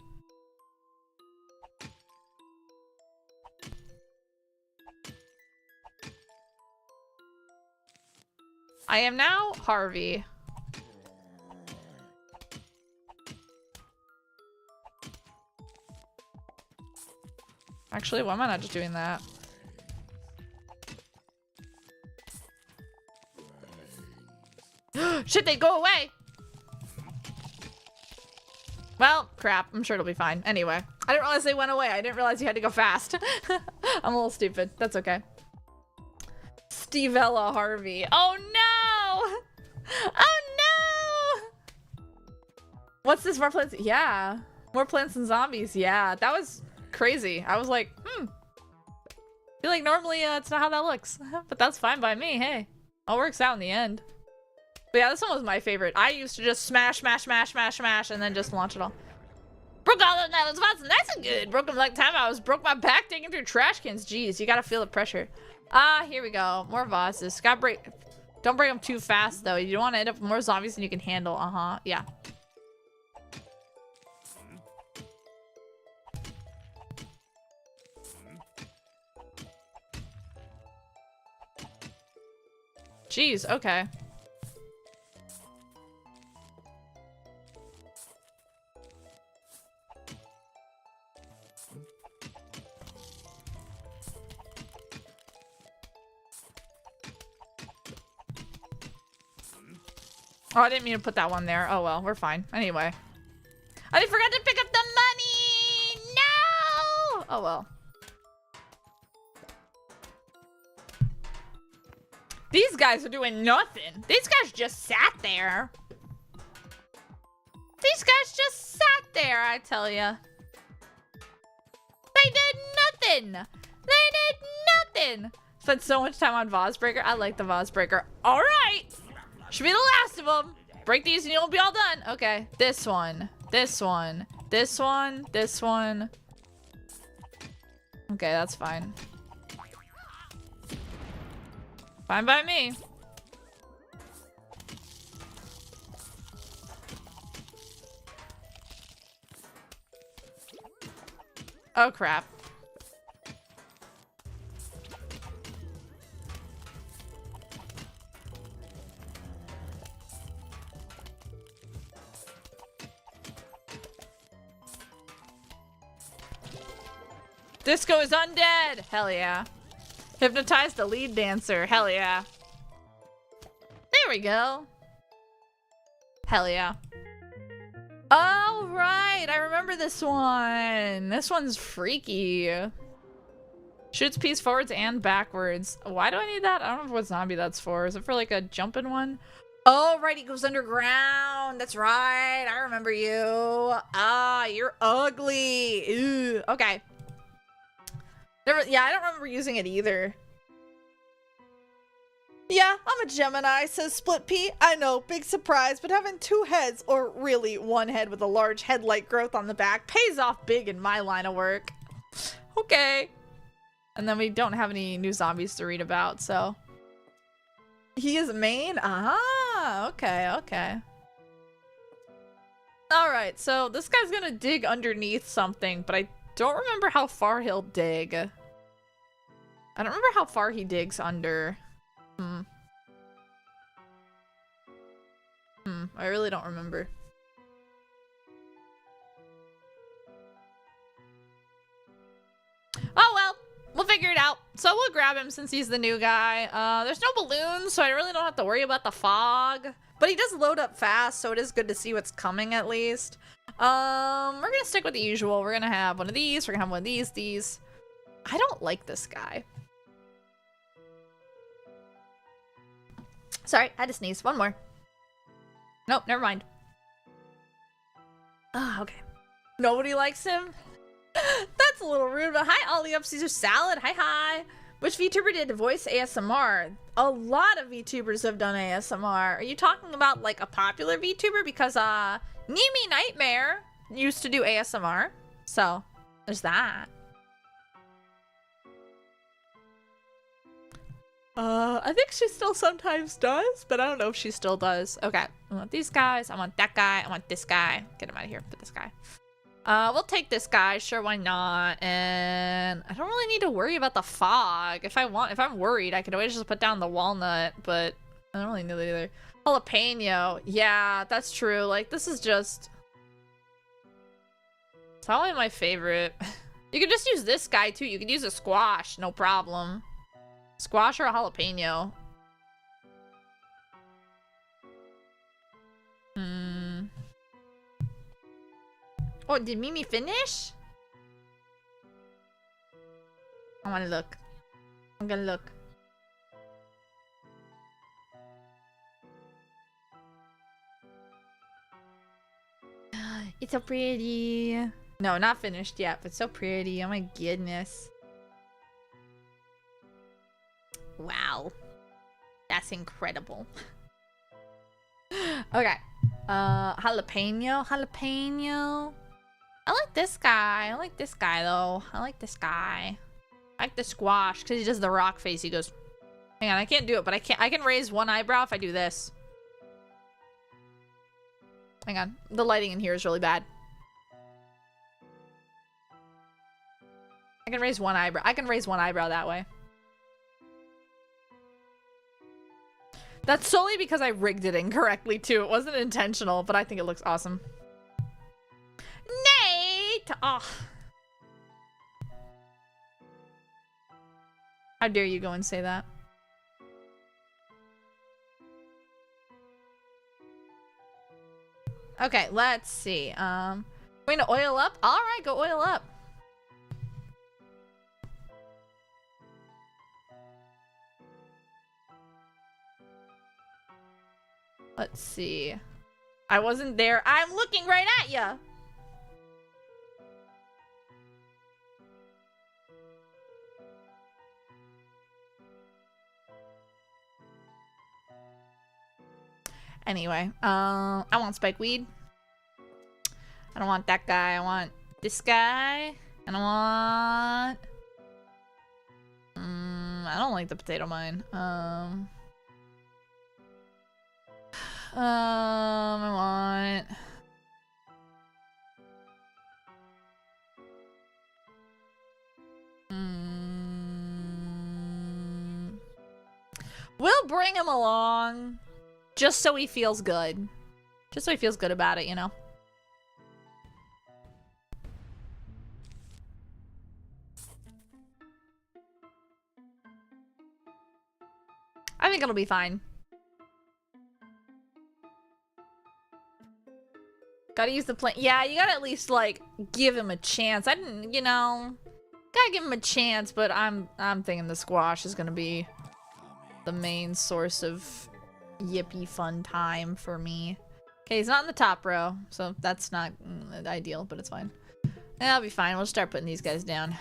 I am now Harvey. Actually, why am I not just doing that? Shit, they go away! Well, crap. I'm sure it'll be fine. Anyway, I didn't realize they went away. I didn't realize you had to go fast. I'm a little stupid. That's okay. Stevella Harvey. Oh no! Oh no! What's this? More plants? Yeah. More plants and zombies. Yeah, that was crazy. I was like, I feel like normally it's not how that looks. But that's fine by me. Hey, all works out in the end. But yeah, this one was my favorite. I used to just smash, and then just launch it all. Broke all those nylon spots, and that's a good. Broke them like time I was broke my back digging through trash cans. Jeez, you gotta feel the pressure. Ah, here we go. More vases. Gotta break. Don't break them too fast though. You don't want to end up with more zombies than you can handle. Yeah. Jeez. Okay. Oh, I didn't mean to put that one there. Oh well, we're fine. Anyway. I forgot to pick up the money! No! Oh well. These guys are doing nothing. These guys just sat there. These guys just sat there, I tell ya. They did nothing! They did nothing! Spent so much time on Vase Breaker. I like the Vase Breaker. Alright! Should be the last of them. Break these and you'll be all done. Okay. This one. This one. This one. This one. Okay, that's fine. Fine by me. Oh, crap. Disco is undead! Hell yeah. Hypnotize the lead dancer. Hell yeah. There we go. Hell yeah. Oh, right. I remember this one. This one's freaky. Shoots piece forwards and backwards. Why do I need that? I don't know what zombie that's for. Is it for like a jumping one? Oh, right. He goes underground. That's right. I remember you. Ah, you're ugly. Ew. Okay. Yeah, I don't remember using it either. Yeah, I'm a Gemini, says Split Pea. I know, big surprise, but having 2 heads, or really 1 head with a large headlight growth on the back, pays off big in my line of work. Okay. And then we don't have any new zombies to read about, so. He is main? Ah, okay, okay. Alright, so this guy's gonna dig underneath something, but I don't remember how far he'll dig. I don't remember how far he digs under. I really don't remember. Oh well, we'll figure it out. So we'll grab him since he's the new guy. There's no balloons, so I really don't have to worry about the fog. But he does load up fast, so it is good to see what's coming at least. We're gonna stick with the usual. We're gonna have one of these, we're gonna have one of these. I don't like this guy. Sorry, I had to sneeze. One more. Nope, never mind. Oh, okay. Nobody likes him? That's a little rude, but hi, Ollie up Caesar Salad. Hi. Which VTuber did voice ASMR? A lot of VTubers have done ASMR. Are you talking about like a popular VTuber? Because Nimi Nightmare used to do ASMR. So, there's that. I think she still sometimes does, but I don't know if she still does. Okay, I want these guys, I want that guy, I want this guy. Get him out of here, put this guy. We'll take this guy, sure, why not? And I don't really need to worry about the fog. If I'm worried, I could always just put down the walnut, but I don't really need that either. Jalapeno, yeah, that's true. Like, this is just... It's probably my favorite. You could just use this guy, too. You could use a squash, no problem. Squash or a jalapeno? Oh, did Mimi finish? I wanna look. I'm gonna look. It's so pretty. No, not finished yet, but so pretty. Oh my goodness. Wow. That's incredible. Okay. Jalapeno. I like this guy. I like this guy, though. I like this guy. I like the squash, because he does the rock face. He goes... Hang on, I can't do it, but I can raise one eyebrow if I do this. Hang on. The lighting in here is really bad. I can raise one eyebrow. I can raise one eyebrow that way. That's solely because I rigged it incorrectly, too. It wasn't intentional, but I think it looks awesome. Nate! Oh. How dare you go and say that? Okay, let's see. We're gonna oil up? Alright, go oil up. Let's see. I wasn't there. I'm looking right at ya! Anyway, I want spike weed. I don't want that guy. I want this guy. And I want... I don't like the potato mine. I want... We'll bring him along. Just so he feels good. Just so he feels good about it, you know? I think it'll be fine. Gotta use the plane. Yeah, you gotta at least, like, give him a chance. I didn't, you know... Gotta give him a chance, but I'm thinking the squash is gonna be the main source of yippee fun time for me. Okay, he's not in the top row, so that's not ideal, but it's fine. That'll be fine. We'll start putting these guys down.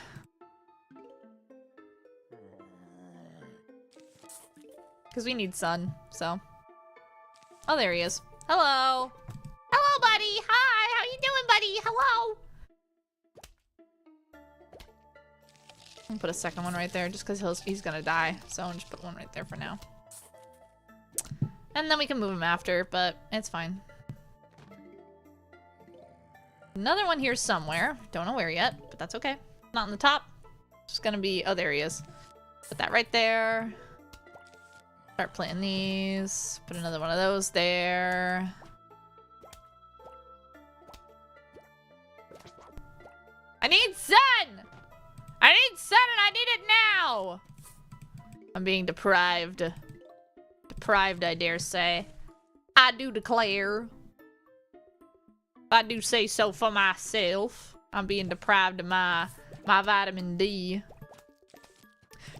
Because we need sun, so. Oh, there he is. Hello. Hello, buddy. Hi. How you doing, buddy? Hello. I'm gonna put a second one right there just because he's gonna die. So I'll just put one right there for now. And then we can move him after, but it's fine. Another one here somewhere. Don't know where yet, but that's okay. Not on the top. Just gonna be... Oh, there he is. Put that right there. Start planting these. Put another one of those there. I need sun! I need sun and I need it now! I'm being deprived. Deprived, I dare say. I do declare. I do say so for myself. I'm being deprived of my vitamin D.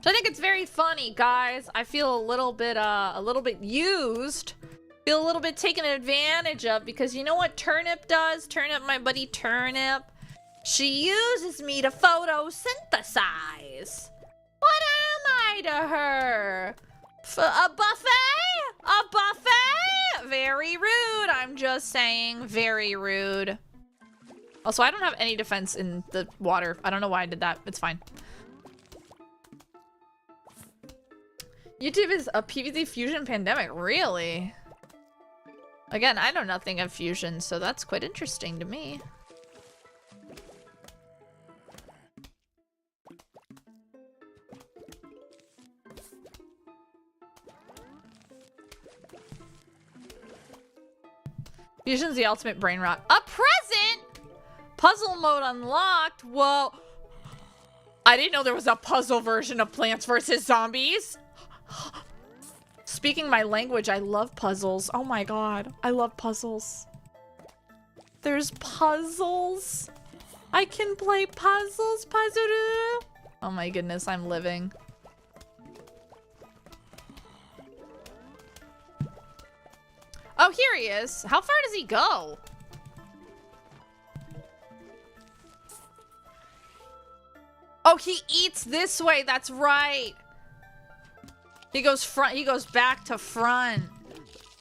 So I think it's very funny, guys. I feel a little bit used. Feel a little bit taken advantage of because you know what Turnip does? Turnip, my buddy Turnip. She uses me to photosynthesize. What am I to her? A buffet? A buffet? Very rude. I'm just saying, very rude. Also, I don't have any defense in the water. I don't know why I did that. It's fine. YouTube is a PvZ fusion pandemic. Really? Again, I know nothing of fusion, so that's quite interesting to me. Fusion's the ultimate brain rot. A present? Puzzle mode unlocked? Whoa. I didn't know there was a puzzle version of Plants vs. Zombies. Speaking my language, I love puzzles. Oh my god. I love puzzles. There's puzzles. I can play puzzles. Puzzle. Oh my goodness, I'm living. Oh, here he is. How far does he go? Oh, he eats this way. That's right. He goes front. He goes back to front.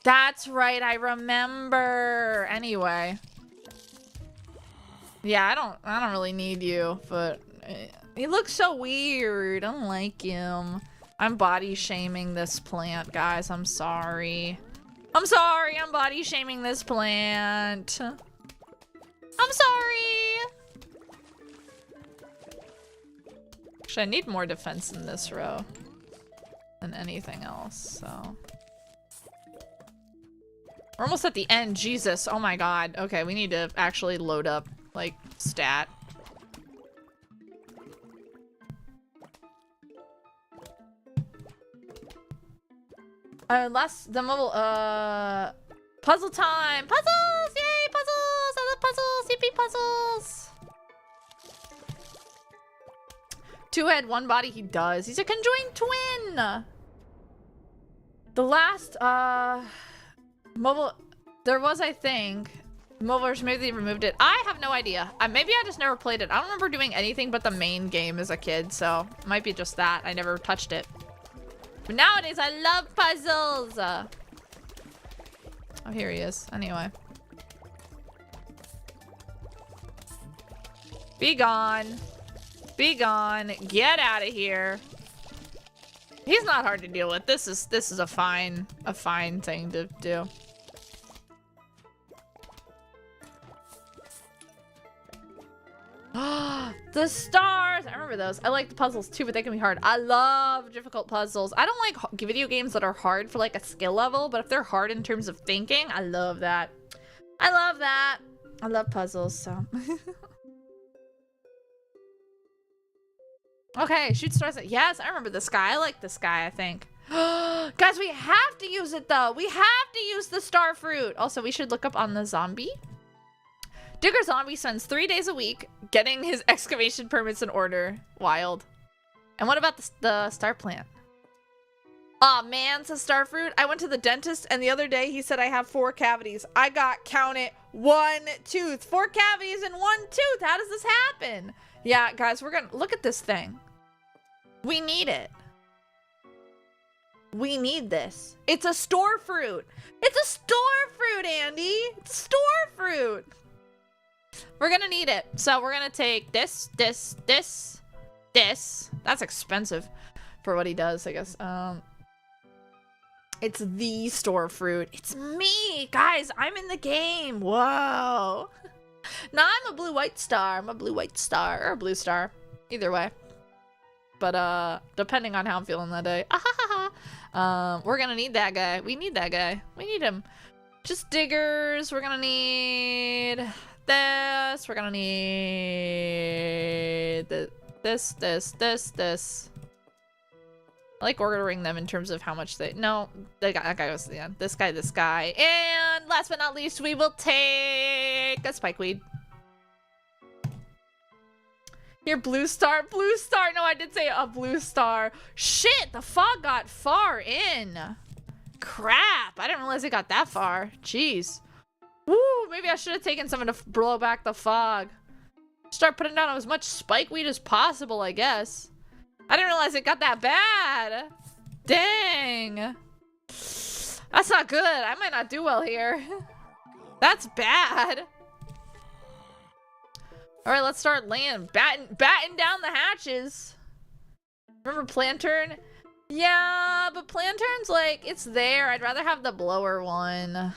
That's right. I remember. Anyway. Yeah, I don't really need you, but he looks so weird. I don't like him. I'm body shaming this plant, guys. I'm sorry. I'm sorry, I'm body shaming this plant. I'm sorry. Actually, I need more defense in this row than anything else, so. We're almost at the end, Jesus. Oh my god. Okay, we need to actually load up, like, stat. The mobile, puzzle time! Puzzles! Yay, puzzles! I love puzzles! Yippee, puzzles! Two head, one body, he does. He's a conjoined twin! The last, mobile, there was, I think, mobile version, maybe they removed it. I have no idea. Maybe I just never played it. I don't remember doing anything but the main game as a kid, so it might be just that. I never touched it. But nowadays, I love puzzles! Oh, here he is. Anyway. Be gone. Be gone. Get out of here. He's not hard to deal with. This is a fine thing to do. The stars! I remember those. I like the puzzles too, but they can be hard. I love difficult puzzles. I don't like video games that are hard for like a skill level, but if they're hard in terms of thinking, I love that. I love that. I love puzzles, so. Okay, shoot stars. Yes, I remember this guy. I like this guy, I think. Guys, we have to use it though. We have to use the star fruit. Also, we should look up on the zombie. Digger Zombie spends 3 days a week getting his excavation permits in order. Wild. And what about the star plant? Aw, man, says Starfruit. I went to the dentist and the other day he said I have 4 cavities. I got, count it, 1 tooth. 4 cavities and 1 tooth. How does this happen? Yeah, guys, we're gonna look at this thing. We need it. We need this. It's a store fruit. It's a store fruit, Andy. It's a store fruit. We're gonna need it. So we're gonna take this. That's expensive for what he does, I guess. It's the store fruit. It's me, guys. I'm in the game. Whoa. No, I'm a blue-white star. I'm a blue-white star or a blue star. Either way. But depending on how I'm feeling that day. We're gonna need that guy. We need that guy. We need him. Just diggers. We're gonna need this. We're gonna need this. I like ordering them in terms of how much they... No, that guy goes to the end. This guy. And last but not least, we will take a spikeweed. Here, blue star. Blue star. No, I did say a blue star. Shit, the fog got far in. Crap, I didn't realize it got that far. Jeez. Woo, maybe I should have taken someone to blow back the fog. Start putting down as much spikeweed as possible, I guess. I didn't realize it got that bad. Dang. That's not good. I might not do well here. That's bad. All right, let's start laying, batting down the hatches. Remember Plantern? Yeah, but Plantern's like, it's there. I'd rather have the blower one.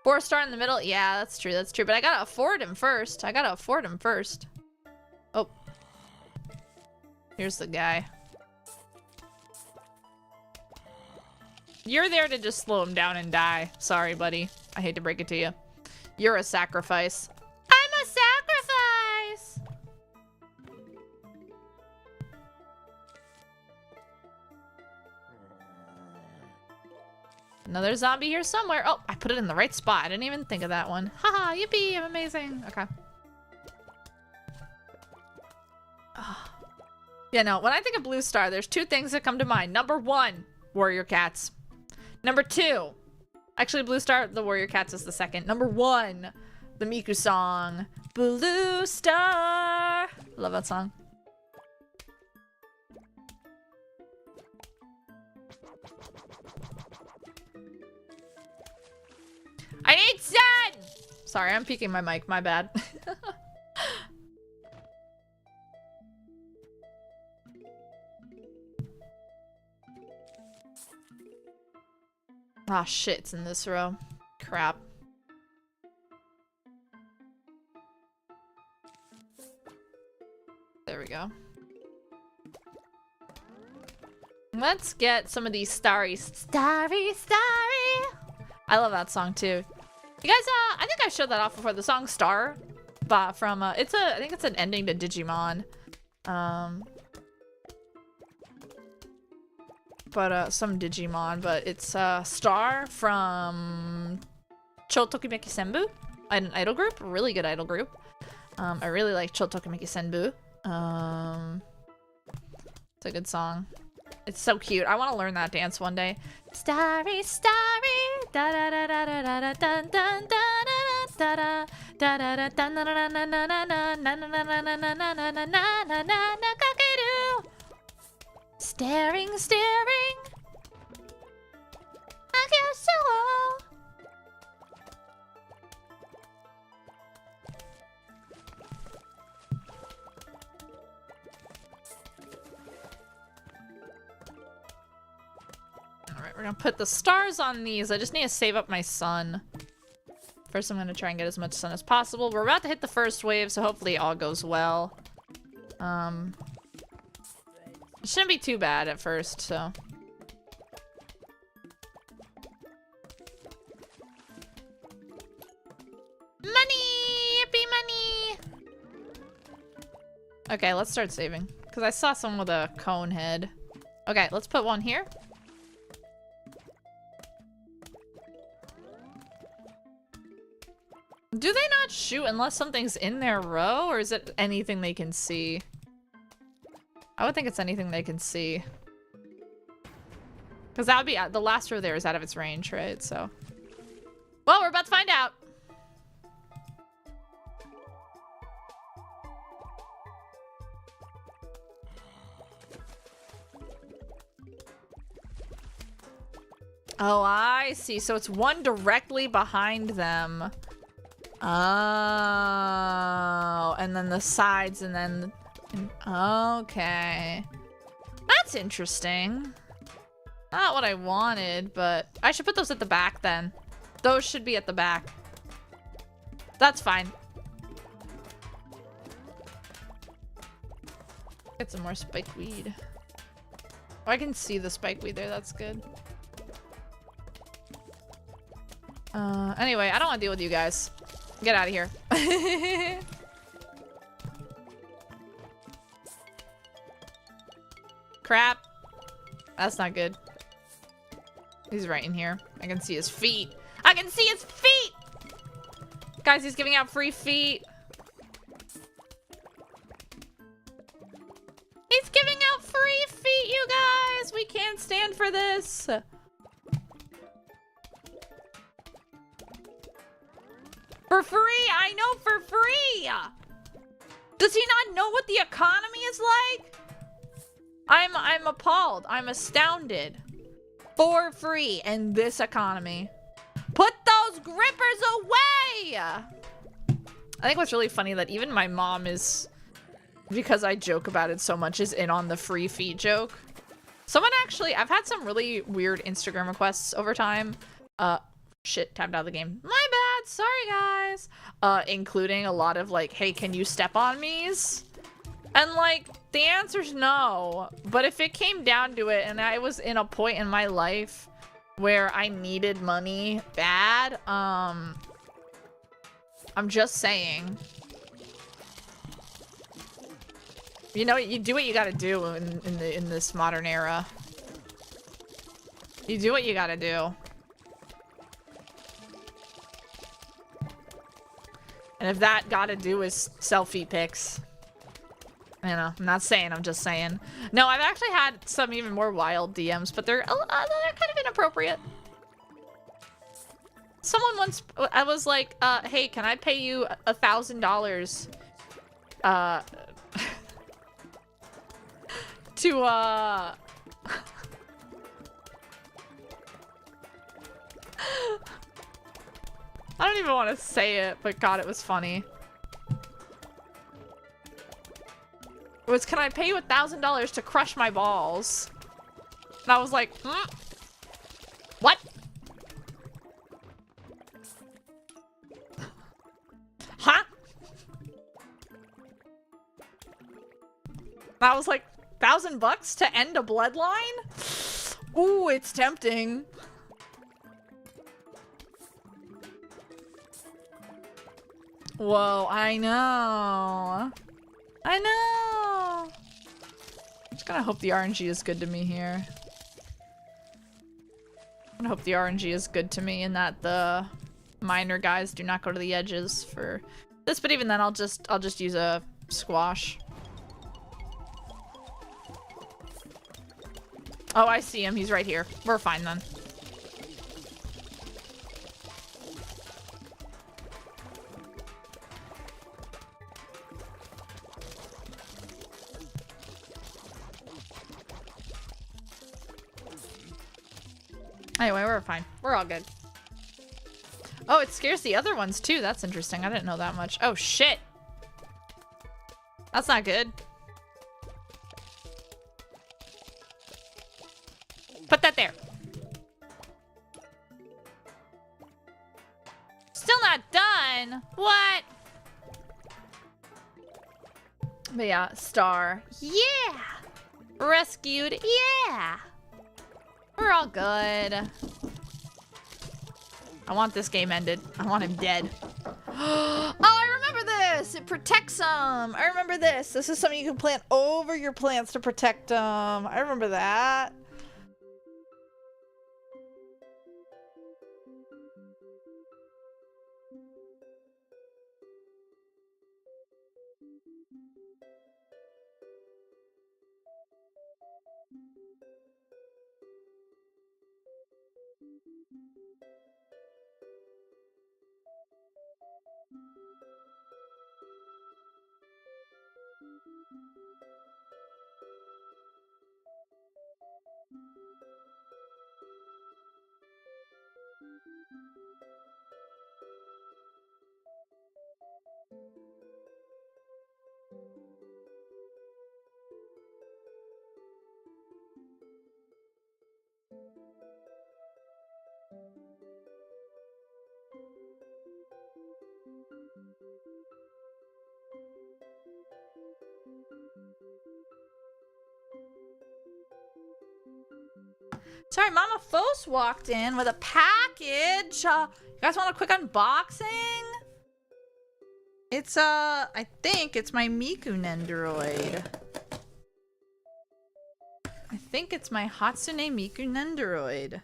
Four-star in the middle? Yeah, that's true, But I gotta afford him first. Oh. Here's the guy. You're there to just slow him down and die. Sorry, buddy. I hate to break it to you. You're a sacrifice. I'm a sacrifice! Another zombie here somewhere. Oh, I put it in the right spot. I didn't even think of that one. Haha, yippee, I'm amazing. Okay. Oh. Yeah, no, when I think of Blue Star, there's two things that come to mind. Number one, Warrior Cats. Number two, actually Blue Star, the Warrior Cats is the second. Number one, the Miku song. Blue Star. Love that song. I need sun! Sorry, I'm peeking my mic. My bad. Ah, shit, it's in this row. Crap. There we go. Let's get some of these starry. I love that song too. You guys, I think I showed that off before. The song Star, but from, I think it's an ending to Digimon. Some Digimon, but it's, Star from Chotokimeki Senbu, an idol group, really good idol group. I really like Chotokimeki Senbu. It's a good song. It's so cute. I want to learn that dance one day. Starry, starry, da da da da da da dun dun da da da da da da na na na na na na na na na na na na na na na na kakeru. Staring, staring. I guess so. Alright, we're gonna put the stars on these. I just need to save up my sun. First, I'm gonna try and get as much sun as possible. We're about to hit the first wave, so hopefully it all goes well. It shouldn't be too bad at first, so. Money! Yippee money! Okay, let's start saving. Because I saw someone with a cone head. Okay, let's put one here. Do they not shoot unless something's in their row, or is it anything they can see? I would think it's anything they can see. Because that would be, the last row there is out of its range, right? So. Well, we're about to find out. Oh, I see. So it's one directly behind them. Oh, and then the sides, and then... Okay. That's interesting. Not what I wanted, but... I should put those at the back, then. Those should be at the back. That's fine. Get some more spike weed. Oh, I can see the spike weed there. That's good. Anyway, I don't want to deal with you guys. Get out of here. Crap. That's not good. He's right in here. I can see his feet. I can see his feet! Guys, he's giving out free feet. He's giving out free feet, you guys! We can't stand for this. For free! I know, for free! Does he not know what the economy is like? I'm appalled. I'm astounded. For free in this economy. Put those grippers away! I think what's really funny that even my mom is, because I joke about it so much, is in on the free feet joke. Someone actually, I've had some really weird Instagram requests over time. Shit, tapped out of the game. My bad, sorry guys. Including a lot of like, hey, can you step on me's? And like, the answer's no. But if it came down to it and I was in a point in my life where I needed money bad, I'm just saying. You know, you do what you gotta do in this modern era. You do what you gotta do. And if that gotta do is selfie pics. You know, I'm not saying, I'm just saying. No, I've actually had some even more wild DMs, but they're kind of inappropriate. Someone once, I was like, hey, can I pay you $1,000 to I don't even want to say it, but God, it was funny. It was, can I pay you $1,000 to crush my balls? And I was like, what? Huh? And I was like, $1,000 to end a bloodline? Ooh, it's tempting. Whoa, I know. I know. I'm just gonna hope the RNG is good to me here. I'm gonna hope the RNG is good to me and that the minor guys do not go to the edges for this, but even then I'll just use a squash. Oh, I see him. He's right here. We're fine then. Anyway, we're fine. We're all good. Oh, it scares the other ones too. That's interesting. I didn't know that much. Oh, shit. That's not good. Put that there. Still not done. What? But yeah, star. Yeah. Rescued. Yeah. We're all good. I want this game ended. I want him dead. Oh, I remember this. It protects them. I remember this. This is something you can plant over your plants to protect them. I remember that. Sorry, Mama Fos walked in with a package. You guys want a quick unboxing? It's, I think it's my Miku Nendoroid. I think it's my Hatsune Miku Nendoroid.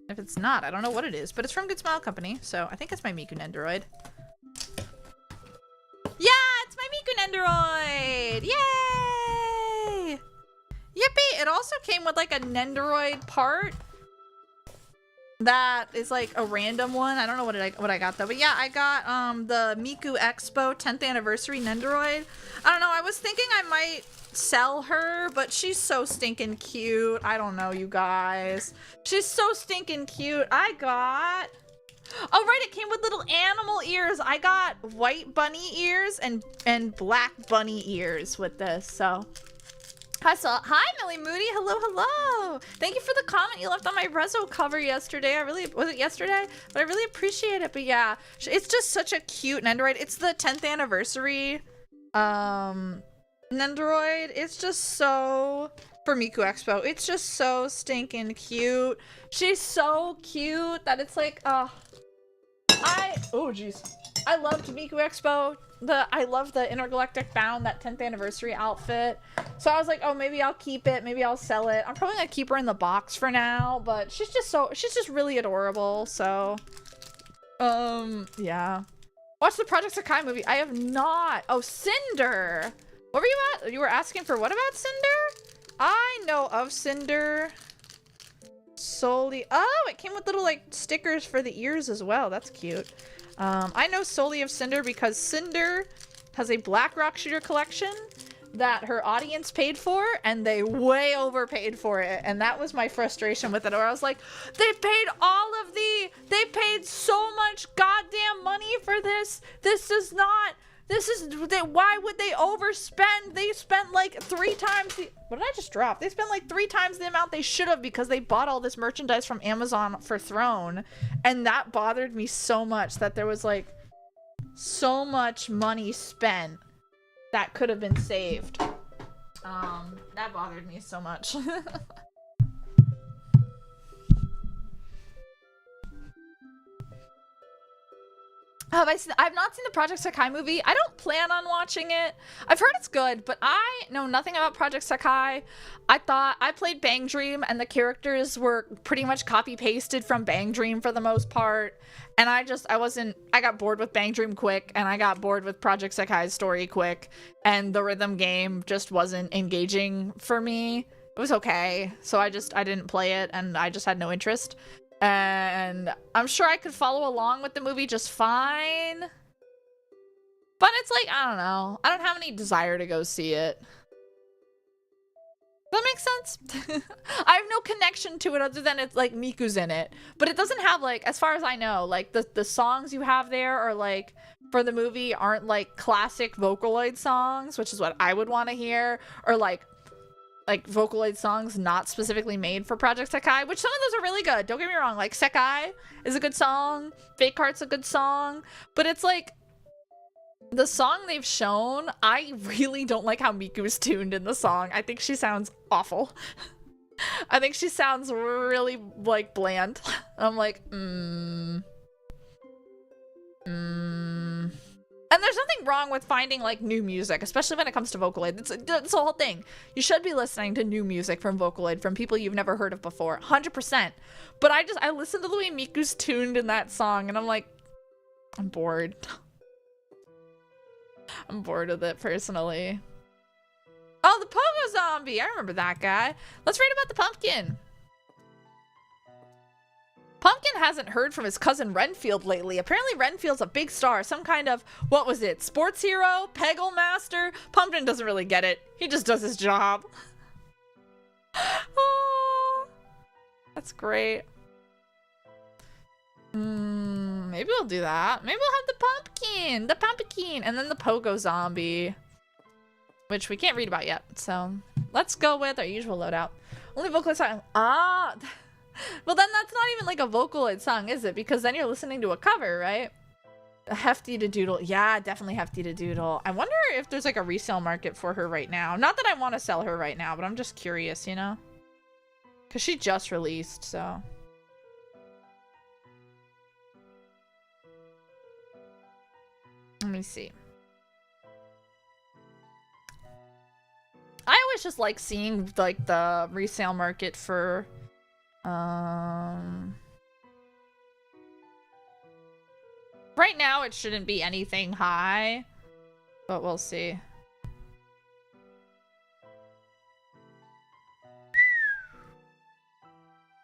If it's not, I don't know what it is, but it's from Good Smile Company, so I think it's my Miku Nendoroid. Yeah, it's my Miku Nendoroid! Yay! Yippee! It also came with like a Nendoroid part that is like a random one. I don't know what I got though, but yeah, I got the Miku Expo 10th anniversary Nendoroid. I don't know. I was thinking I might sell her, but she's so stinking cute. I don't know, you guys. She's so stinking cute. Oh right, it came with little animal ears. I got white bunny ears and black bunny ears with this. So hi Millie Moody. Hello, hello. Thank you for the comment you left on my Rezo cover yesterday. Was it yesterday? But I really appreciate it. But yeah, it's just such a cute Nendoroid. It's the 10th anniversary Nendoroid. It's just so, for Miku Expo, it's just so stinking cute. She's so cute that it's like, oh jeez. I loved Miku Expo. I love the Intergalactic Bound, that 10th anniversary outfit. So I was like, oh, maybe I'll keep it. Maybe I'll sell it. I'm probably gonna keep her in the box for now, but she's just really adorable. So, yeah. Watch the Project Sakai movie. I have not. Oh, Cinder. What were you at? You were asking for what about Cinder? I know of Cinder. Solely. Oh, it came with little like stickers for the ears as well. That's cute. I know solely of Cinder because Cinder has a Black Rock Shooter collection that her audience paid for, and they way overpaid for it. And that was my frustration with it, where I was like, they paid they paid so much goddamn money for this. Why would they overspend? They spent like 3 times what did I just drop? They spent like 3 times the amount they should have because they bought all this merchandise from Amazon for Throne. And that bothered me so much that there was like so much money spent that could have been saved. That bothered me so much. I've not seen the Project Sakai movie. I don't plan on watching it. I've heard it's good, but I know nothing about Project Sakai. I played Bang Dream, and the characters were pretty much copy-pasted from Bang Dream for the most part. And I got bored with Bang Dream quick, and I got bored with Project Sakai's story quick, and the rhythm game just wasn't engaging for me. It was okay, so I didn't play it, and I just had no interest. And I'm sure I could follow along with the movie just fine. But it's like, I don't know. I don't have any desire to go see it. Does that make sense? I have no connection to it other than it's like Miku's in it. But it doesn't have like, as far as I know, like the songs you have there are like, for the movie aren't like classic Vocaloid songs, which is what I would want to hear. Or like Vocaloid songs not specifically made for Project Sakai, which some of those are really good. Don't get me wrong. Like Sekai is a good song. Fake Heart's a good song. But it's like, the song they've shown, I really don't like how Miku's tuned in the song. I think she sounds awful. I think she sounds really like bland. I'm like, And there's nothing wrong with finding like new music, especially when it comes to Vocaloid. It's the whole thing. You should be listening to new music from Vocaloid from people you've never heard of before, 100%. But I listen to the way Miku's tuned in that song, and I'm like, I'm bored. I'm bored with it personally. Oh, the Pogo Zombie! I remember that guy. Let's read about the pumpkin. Pumpkin hasn't heard from his cousin Renfield lately. Apparently Renfield's a big star. Some kind of, what was it? Sports hero? Peggle master? Pumpkin doesn't really get it. He just does his job. Oh, that's great. Maybe we'll do that. Maybe we'll have the pumpkin, and then the Pogo Zombie, which we can't read about yet. So let's go with our usual loadout. Only Vocaloid song. Ah. Well, then that's not even like a Vocaloid song, is it? Because then you're listening to a cover, right? A Hefty to Doodle. Yeah, definitely Hefty to Doodle. I wonder if there's like a resale market for her right now. Not that I want to sell her right now, but I'm just curious, you know? Because she just released, so. Let me see. I always just like seeing like the resale market for right now it shouldn't be anything high, but we'll see.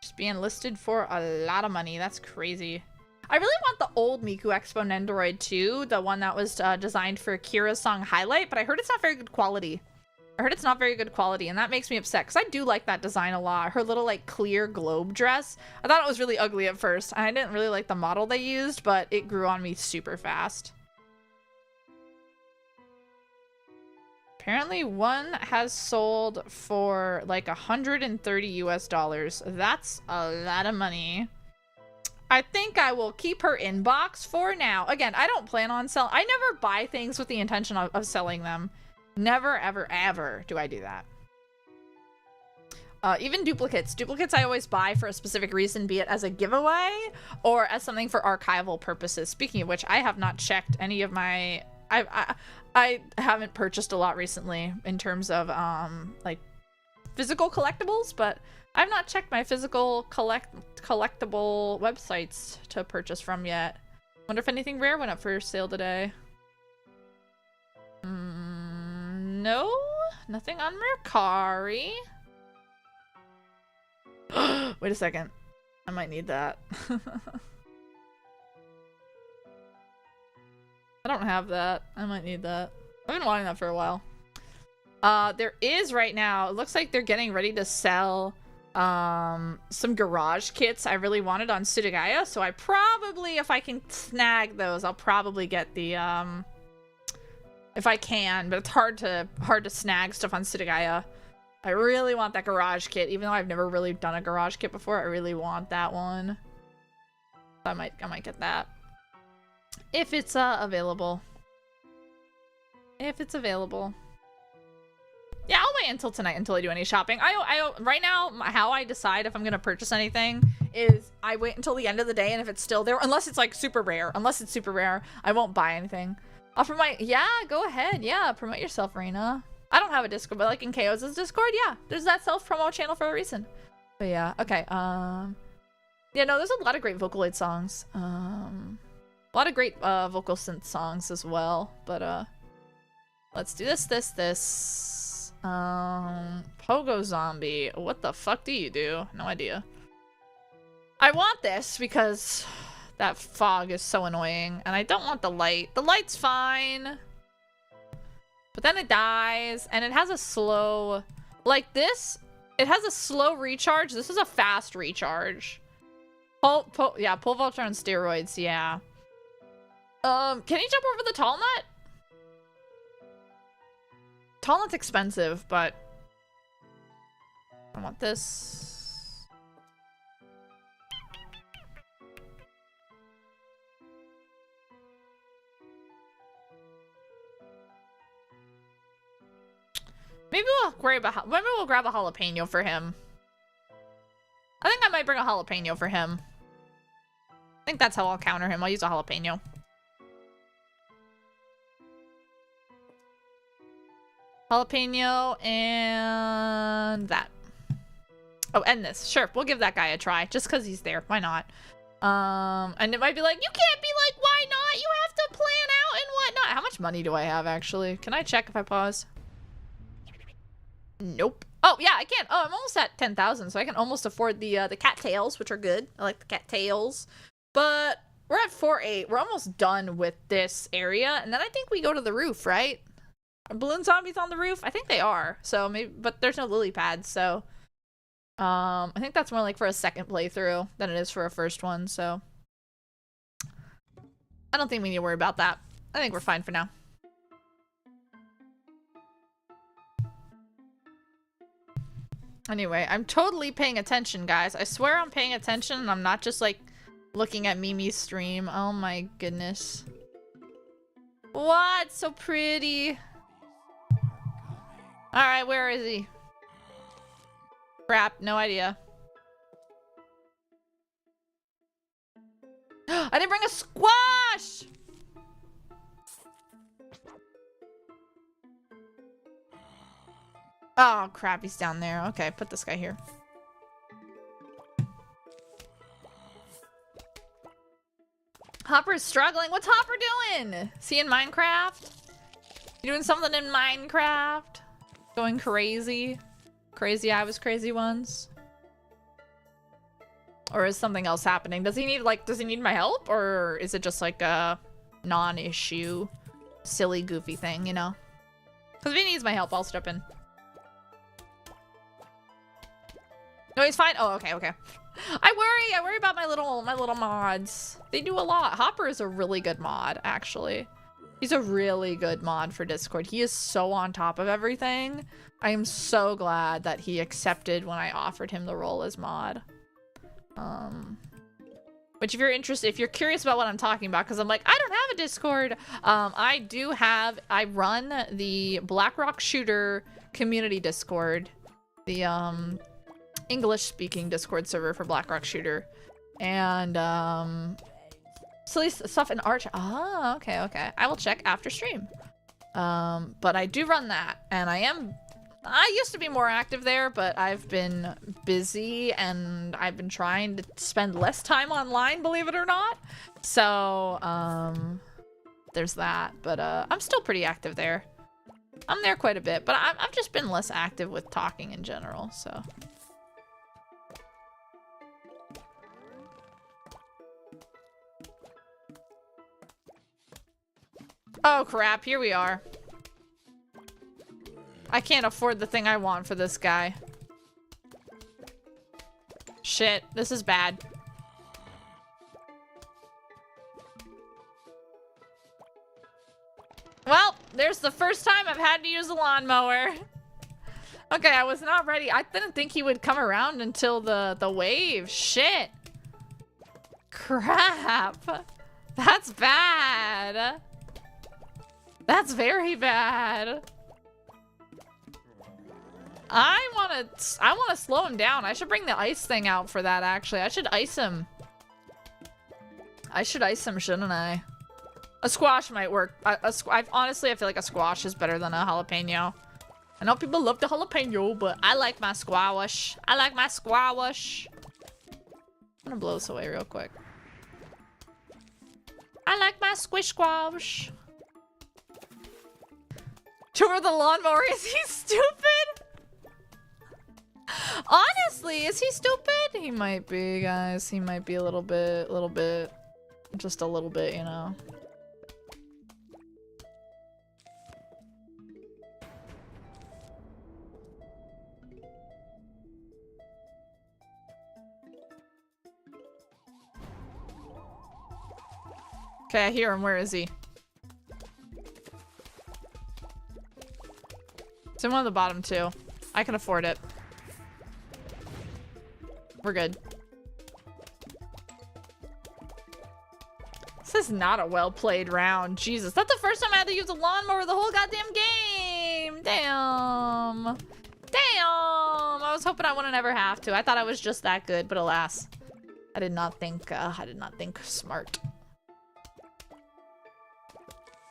Just being listed for a lot of money. That's crazy. I really want the old Miku Expo Nendoroid too, the one that was designed for Kira's song Highlight, but I heard it's not very good quality. I heard it's not very good quality, and that makes me upset, because I do like that design a lot. Her little, like, clear globe dress. I thought it was really ugly at first. I didn't really like the model they used, but it grew on me super fast. Apparently, one has sold for, like, 130 US dollars. That's a lot of money. I think I will keep her inbox for now. Again, I don't plan on selling. I never buy things with the intention of selling them. Never, ever, ever do I do that. Even duplicates. Duplicates I always buy for a specific reason, be it as a giveaway or as something for archival purposes. Speaking of which, I have not checked any of my... I haven't purchased a lot recently in terms of, like, physical collectibles, but I've not checked my physical collectible websites to purchase from yet. Wonder if anything rare went up for sale today. No, nothing on Mercari. Wait a second. I might need that. I don't have that. I might need that. I've been wanting that for a while. There is right now, it looks like they're getting ready to sell some garage kits I really wanted on Surigaya, so I probably, if I can snag those, I'll probably get the if I can, but it's hard to snag stuff on Surigaya. I really want that garage kit, even though I've never really done a garage kit before. I really want that one. I might get that if it's available. If it's available. Yeah, I'll wait until tonight until I do any shopping. I right now, how I decide if I'm gonna purchase anything is I wait until the end of the day, and if it's still there, unless it's like super rare, I won't buy anything. I'll promote. Yeah, go ahead. Yeah, promote yourself, Reina. I don't have a Discord, but like in KO's Discord, yeah, there's that self-promo channel for a reason. But yeah, okay. Yeah, no, there's a lot of great Vocaloid songs. A lot of great vocal synth songs as well. But let's do this. Pogo Zombie. What the fuck do you do? No idea. I want this because that fog is so annoying, and I don't want the light. The light's fine, but then it dies, and it has a slow, like this, it has a slow recharge. This is a fast recharge. Yeah, pole vaulter on steroids, yeah. Can you jump over the tall nut? Tall nut's expensive, but I want this. Maybe we'll grab a jalapeno for him. I think I might bring a jalapeno for him. I think that's how I'll counter him. I'll use a jalapeno. Jalapeno and that. Oh, and this. Sure, we'll give that guy a try just because he's there. Why not? And it might be like, you can't be like, why not? You have to plan out and whatnot. How much money do I have, actually? Can I check if I pause? Nope. Oh, yeah, I can. Oh, I'm almost at 10,000, so I can almost afford the cattails, which are good. I like the cattails. But we're at 4.8. We're almost done with this area, and then I think we go to the roof, right? Are balloon zombies on the roof? I think they are. So maybe, but there's no lily pads, so I think that's more like for a second playthrough than it is for a first one, so I don't think we need to worry about that. I think we're fine for now. Anyway, I'm totally paying attention, guys. I swear I'm paying attention, and I'm not just, like, looking at Mimi's stream. Oh my goodness. What? So pretty. Alright, where is he? Crap, no idea. I didn't bring a squash! Oh, crap. He's down there. Okay, put this guy here. Hopper's struggling. What's Hopper doing? Is he in Minecraft? You doing something in Minecraft? Going crazy? Crazy I was crazy once? Or is something else happening? Does he need, like, does he need my help? Or is it just like a non-issue, silly, goofy thing, you know? Because if he needs my help, I'll step in. No, he's fine. Oh, okay, okay. I worry about my little mods. They do a lot. Hopper is a really good mod, actually. He's a really good mod for Discord. He is so on top of everything. I am so glad that he accepted when I offered him the role as mod. Which if you're interested, if you're curious about what I'm talking about, because I'm like, I don't have a Discord. I run the Blackrock Shooter community Discord. The, English-speaking Discord server for Blackrock Shooter. And, silly stuff in Arch. Ah, okay, okay. I will check after stream. But I do run that, and I used to be more active there, but I've been busy, and I've been trying to spend less time online, believe it or not. So, there's that. But, I'm still pretty active there. I'm there quite a bit, but I've just been less active with talking in general, so... Oh crap, here we are. I can't afford the thing I want for this guy. Shit, this is bad. Well, there's the first time I've had to use a lawnmower. Okay, I was not ready. I didn't think he would come around until the wave. Shit. Crap. That's bad. That's very bad. I wanna slow him down. I should bring the ice thing out for that, actually. I should ice him. I should ice him, shouldn't I? A squash might work. Honestly, I feel like a squash is better than a jalapeno. I know people love the jalapeno, but I like my squash. I like my squash. I'm gonna blow this away real quick. I like my squish squash. Tour the lawnmower. Is he stupid? Honestly, is he stupid? He might be, guys. He might be a little bit. Just a little bit, you know. Okay, I hear him. Where is he? It's in one of the bottom two. I can afford it. We're good. This is not a well-played round. Jesus, that's the first time I had to use a lawnmower the whole goddamn game. Damn. Damn. I was hoping I wouldn't ever have to. I thought I was just that good, but alas. I did not think smart.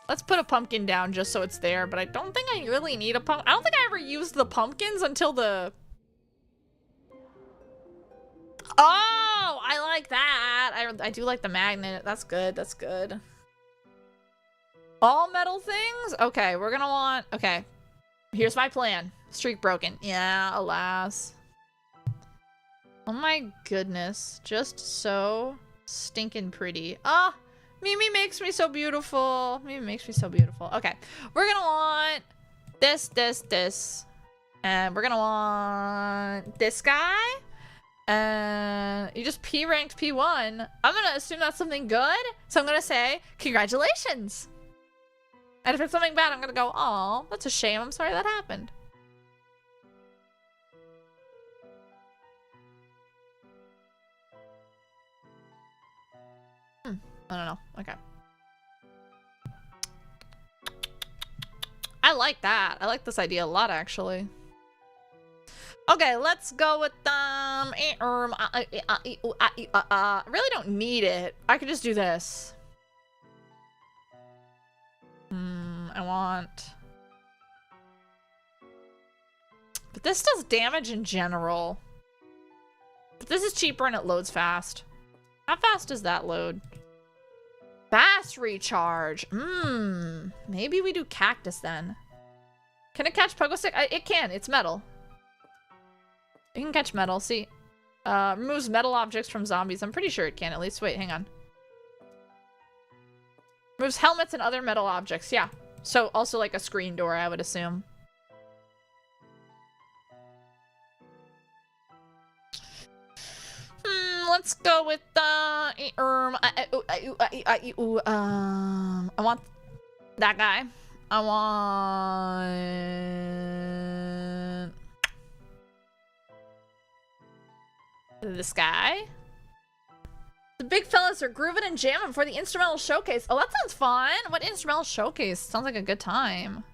Let's put a pumpkin down just so it's there, but I don't think I really need a pumpkin. I don't think I ever used the pumpkins until the... Oh, I like that. I do like the magnet. That's good. That's good. All metal things? Okay, we're gonna want... Okay, here's my plan. Streak broken. Yeah, alas. Oh my goodness. Just so stinking pretty. Ah! Mimi makes me so beautiful. Mimi makes me so beautiful. Okay, we're gonna want this. And we're gonna want this guy. And you just P-ranked P1. I'm gonna assume that's something good. So I'm gonna say, congratulations. And if it's something bad, I'm gonna go, oh, that's a shame. I'm sorry that happened. I don't know. Okay. I like that. I like this idea a lot, actually. Okay, let's go with I really don't need it. I could just do this. I want... But this does damage in general. But this is cheaper and it loads fast. How fast does that load? Fast recharge. Maybe we do cactus then. Can it catch pogo stick? It can. It's metal. It can catch metal. See? Removes metal objects from zombies. I'm pretty sure it can at least. Wait, hang on. Removes helmets and other metal objects. Yeah. So also like a screen door, I would assume. Let's go with I want that guy. I want this guy. The big fellas are grooving and jamming for the instrumental showcase. Oh, that sounds fun. What instrumental showcase? Sounds like a good time.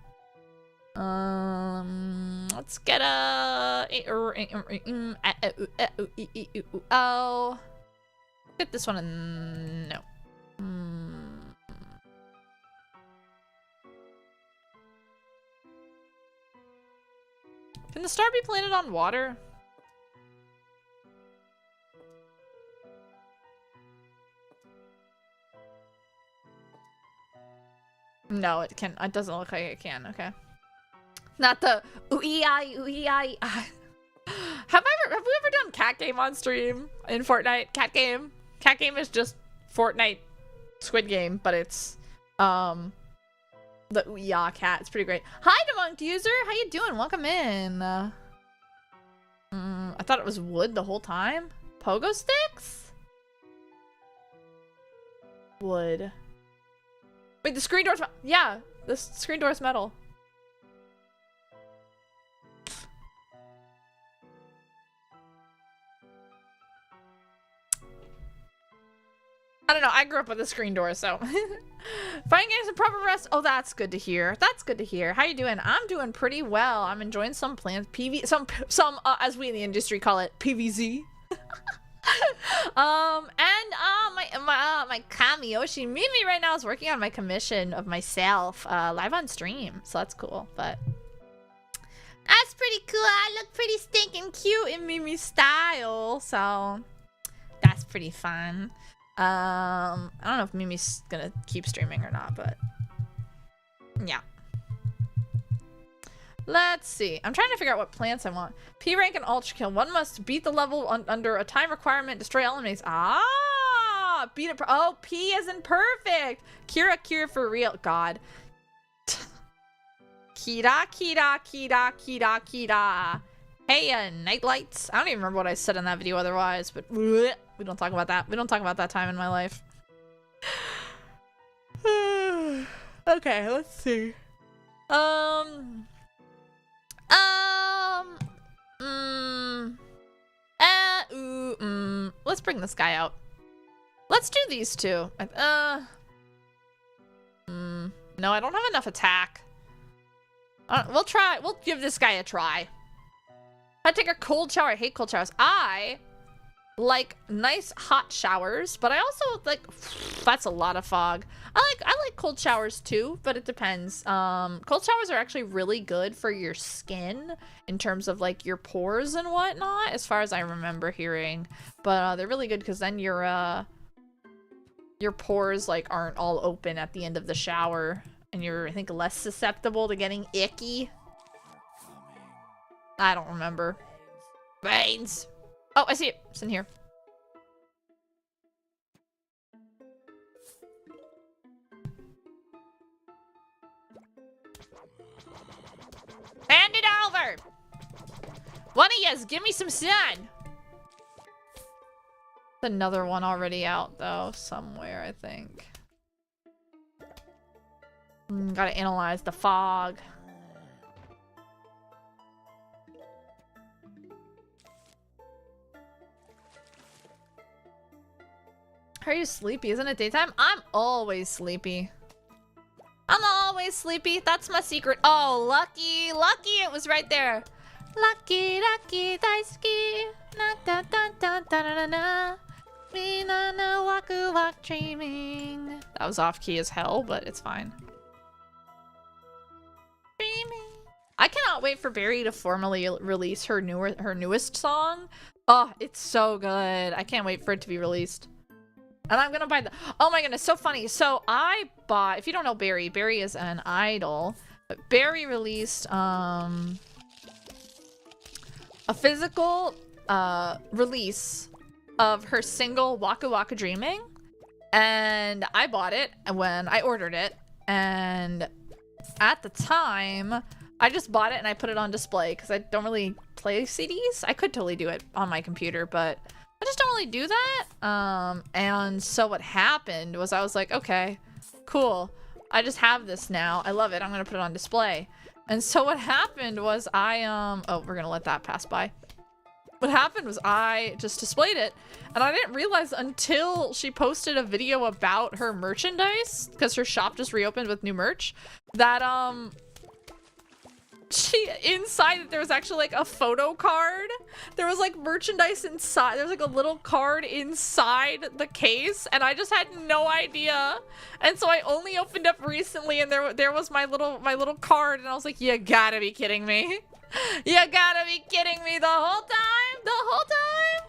Let's get a oh. Get this one and no. Can the star be planted on water? No, it can. It doesn't look like it can. Okay. Not the ooey-eye, ooey-eye. Have we ever done cat game on stream in Fortnite? Cat game. Cat game is just Fortnite Squid Game, but it's the ooey-ah cat. It's pretty great. Hi, Debunked User. How you doing? Welcome in. I thought it was wood the whole time. Pogo sticks? Wood. Wait, the screen door's yeah, the screen door's metal. I don't know. I grew up with a screen door, so. Finding games and proper rest. Oh, that's good to hear. That's good to hear. How you doing? I'm doing pretty well. I'm enjoying some plans. Some as we in the industry call it, PVZ. My Kamiyoshi Mimi right now is working on my commission of myself, live on stream. So that's cool. But that's pretty cool. I look pretty stinking cute in Mimi style. So that's pretty fun. I don't know if Mimi's gonna keep streaming or not, but yeah. Let's see. I'm trying to figure out what plants I want. P rank and ultra kill. One must beat the level under a time requirement. Destroy elements. Ah, beat it. Oh, P isn't perfect. Kira for real. God. Kira. Heya Nightlights. I don't even remember what I said in that video otherwise, but we don't talk about that. We don't talk about that time in my life. Okay, let's see. Let's bring this guy out. Let's do these two. No, I don't have enough attack. We'll try. We'll give this guy a try. I take a cold shower. I hate cold showers. I like nice hot showers, but I also like, that's a lot of fog. I like cold showers too, but it depends. Cold showers are actually really good for your skin in terms of like your pores and whatnot, as far as I remember hearing. But they're really good because then your pores like aren't all open at the end of the shower, and you're, I think, less susceptible to getting icky. I don't remember. Veins. Oh, I see it. It's in here. Hand it over. One of yous, give me some sun. Another one already out though, somewhere, I think. Gotta analyze the fog. Are you sleepy? Isn't it daytime? I'm always sleepy. I'm always sleepy. That's my secret. Oh, lucky. Lucky it was right there. Lucky, lucky, daisuki. Na da da da da da da da. Mina no waku waku dreaming. That was off key as hell, but it's fine. Dreaming. I cannot wait for Barry to formally release her newest song. Oh, it's so good. I can't wait for it to be released. And I'm gonna buy the— oh my goodness, so funny. So I bought— if you don't know Barry, Barry is an idol. But Barry released a physical release of her single Waku Waku Dreaming, and I bought it when I ordered it, and at the time I just bought it and I put it on display because I don't really play CDs. I could totally do it on my computer, but I just don't really do that. And so what happened was I was like, okay, cool, I just have this now, I love it, I'm gonna put it on display. And so what happened was I oh, we're gonna let that pass by. What happened was I just displayed it, and I didn't realize until she posted a video about her merchandise, because her shop just reopened with new merch, that inside there was actually like a photo card. There was like merchandise inside. There was like a little card inside the case, and I just had no idea. And so I only opened up recently, and there was my little card, and I was like, you gotta be kidding me. You gotta be kidding me the whole time? The whole time?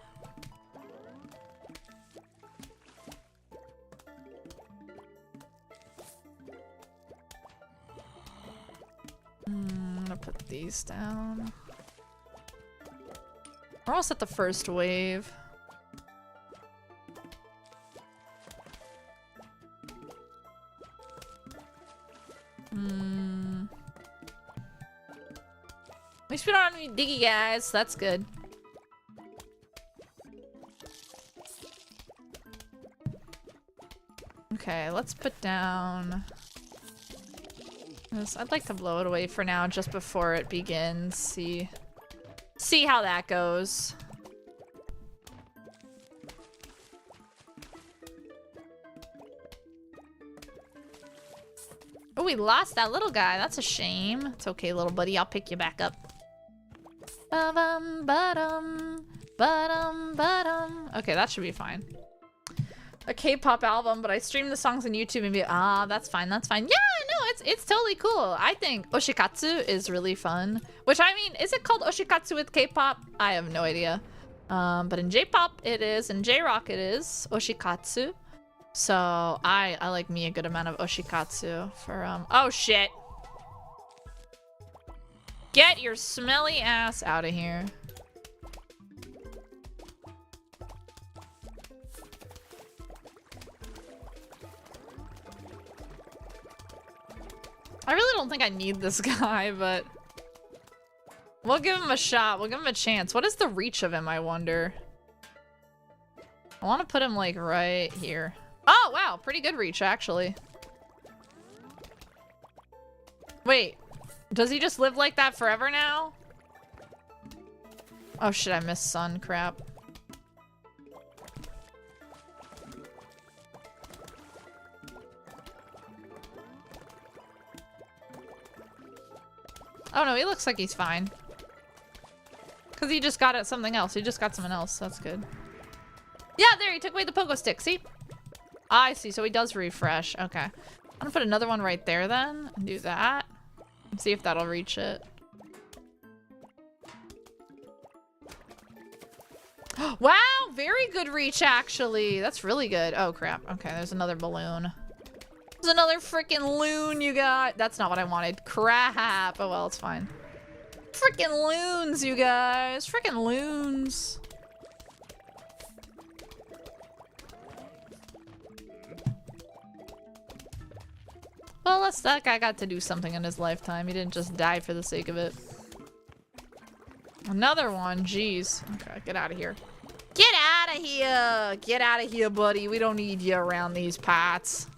I'm gonna put these down. We're almost at the first wave. At least we don't have any diggy guys, so that's good. Okay, let's put down this. I'd like to blow it away for now, just before it begins. See how that goes. Oh, we lost that little guy. That's a shame. It's okay, little buddy. I'll pick you back up. Ba-dum, ba-dum, ba-dum, ba-dum. Okay, that should be fine. A K-pop album, but I stream the songs on YouTube and be— ah, that's fine, that's fine. Yeah, no, it's totally cool. I think Oshikatsu is really fun. Which, I mean, is it called Oshikatsu with K-pop? I have no idea. But in J-pop it is, in J-rock it is Oshikatsu. So I like me a good amount of Oshikatsu for oh shit. Get your smelly ass out of here. I really don't think I need this guy, but we'll give him a shot. We'll give him a chance. What is the reach of him, I wonder? I want to put him like right here. Oh, wow. Pretty good reach, actually. Wait. Does he just live like that forever now? Oh shit, I missed sun. Crap. Oh no, he looks like he's fine. Because he just got something else. He just got something else. That's good. Yeah, there, he took away the pogo stick. See? I see. So he does refresh. Okay. I'm gonna put another one right there then. And do that. And see if that'll reach it. Wow! Very good reach, actually. That's really good. Oh, crap. Okay, there's another balloon. There's another freaking loon you got. That's not what I wanted. Crap. Oh, well, it's fine. Freaking loons, you guys. Freaking loons. Well, that guy got to do something in his lifetime. He didn't just die for the sake of it. Another one. Jeez. Okay, get out of here. Get out of here. Get out of here, buddy. We don't need you around these parts.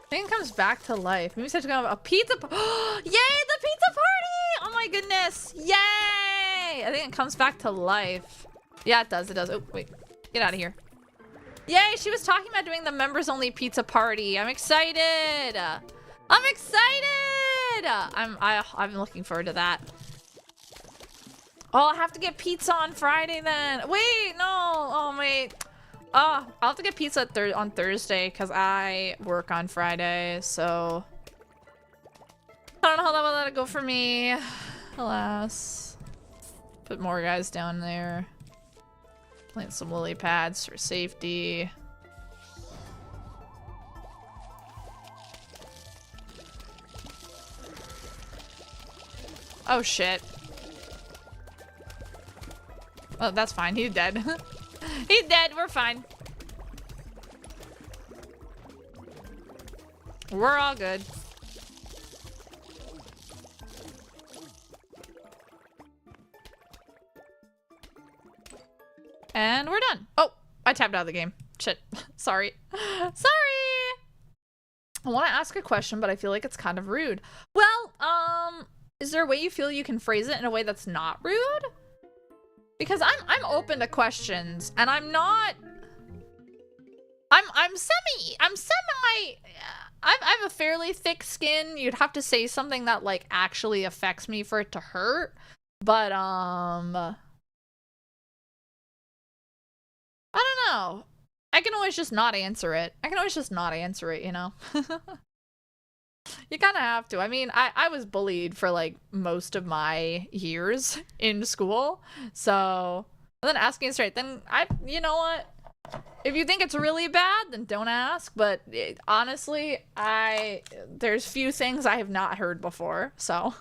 Thing comes back to life. Maybe such a pizza. Yay, the pizza party! Oh my goodness. Yay! I think it comes back to life. Yeah, it does. It does. Oh, wait. Get out of here. Yay, she was talking about doing the members only pizza party. I'm excited. I'm excited. I'm looking forward to that. Oh, I have to get pizza on Friday then. Wait, no. Oh, wait. Oh, I'll have to get pizza on Thursday because I work on Friday, so I don't know how that will let it go for me. Alas. Put more guys down there. Plant some lily pads for safety. Oh shit. Oh, that's fine. He's dead. He's dead. We're fine. We're all good. And we're done. Oh, I tapped out of the game. Shit. Sorry. Sorry. I want to ask a question, but I feel like it's kind of rude. Well, is there a way you feel you can phrase it in a way that's not rude? Because I'm open to questions, and I'm not. I have a fairly thick skin. You'd have to say something that like actually affects me for it to hurt. But I don't know. I can always just not answer it. You know? You kind of have to. I mean, I was bullied for like most of my years in school. So, and then asking straight, then you know what? If you think it's really bad, then don't ask. But honestly, there's few things I have not heard before. So,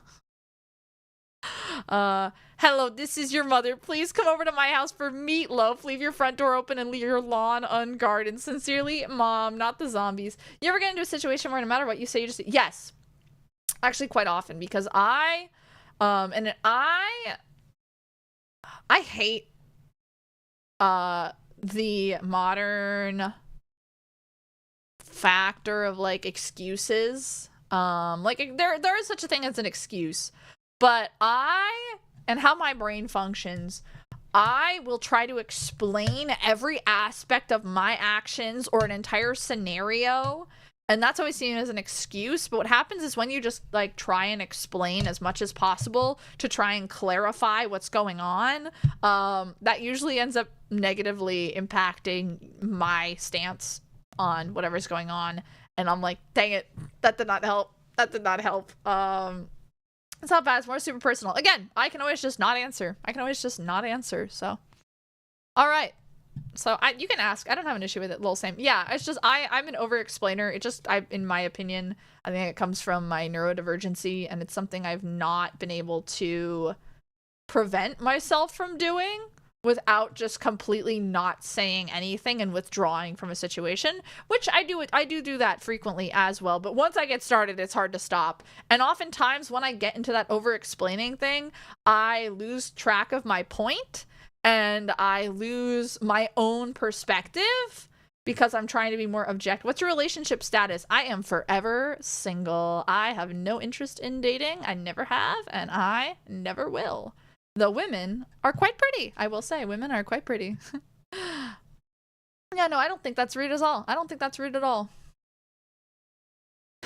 hello, this is your mother. Please come over to my house for meatloaf. Leave your front door open and leave your lawn unguarded. Sincerely, Mom, not the zombies. You ever get into a situation where no matter what you say, you just... Yes. Actually, quite often. Because I hate, the modern factor of, like, excuses. Like, there is such a thing as an excuse. But and how my brain functions, I will try to explain every aspect of my actions or an entire scenario, and that's always seen as an excuse. But what happens is when you just like try and explain as much as possible to try and clarify what's going on, that usually ends up negatively impacting my stance on whatever's going on. And I'm like, dang it, that did not help. It's not bad. It's more super personal. Again, I can always just not answer. So, all right. So you can ask. I don't have an issue with it. Lol, same. Yeah, it's just I'm an over-explainer. In my opinion, I think it comes from my neurodivergency, and it's something I've not been able to prevent myself from doing without just completely not saying anything and withdrawing from a situation, which I do that frequently as well. But once I get started, it's hard to stop. And oftentimes when I get into that over-explaining thing, I lose track of my point and I lose my own perspective because I'm trying to be more objective. What's your relationship status? I am forever single. I have no interest in dating. I never have, and I never will. The women are quite pretty. I will say, women are quite pretty. Yeah, no, I don't think that's rude at all.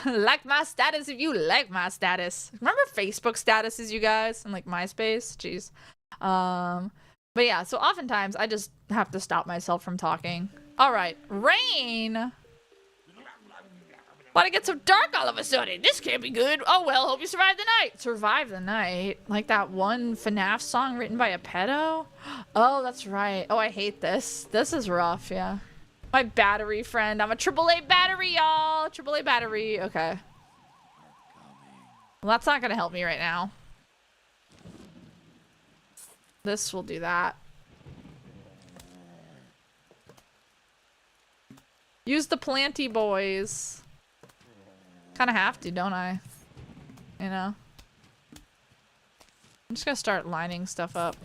Like my status if you like my status. Remember Facebook statuses, you guys? And like MySpace? Jeez. But yeah, so oftentimes I just have to stop myself from talking. All right, rain. Why'd it get so dark all of a sudden? This can't be good. Oh well, hope you survive the night. Survive the night? Like that one FNAF song written by a pedo? Oh, that's right. Oh, I hate this. This is rough, yeah. My battery friend. I'm a AAA battery, y'all. AAA battery. Okay. Well, that's not gonna help me right now. This will do that. Use the planty boys. Kind of have to, don't I? You know? I'm just gonna start lining stuff up.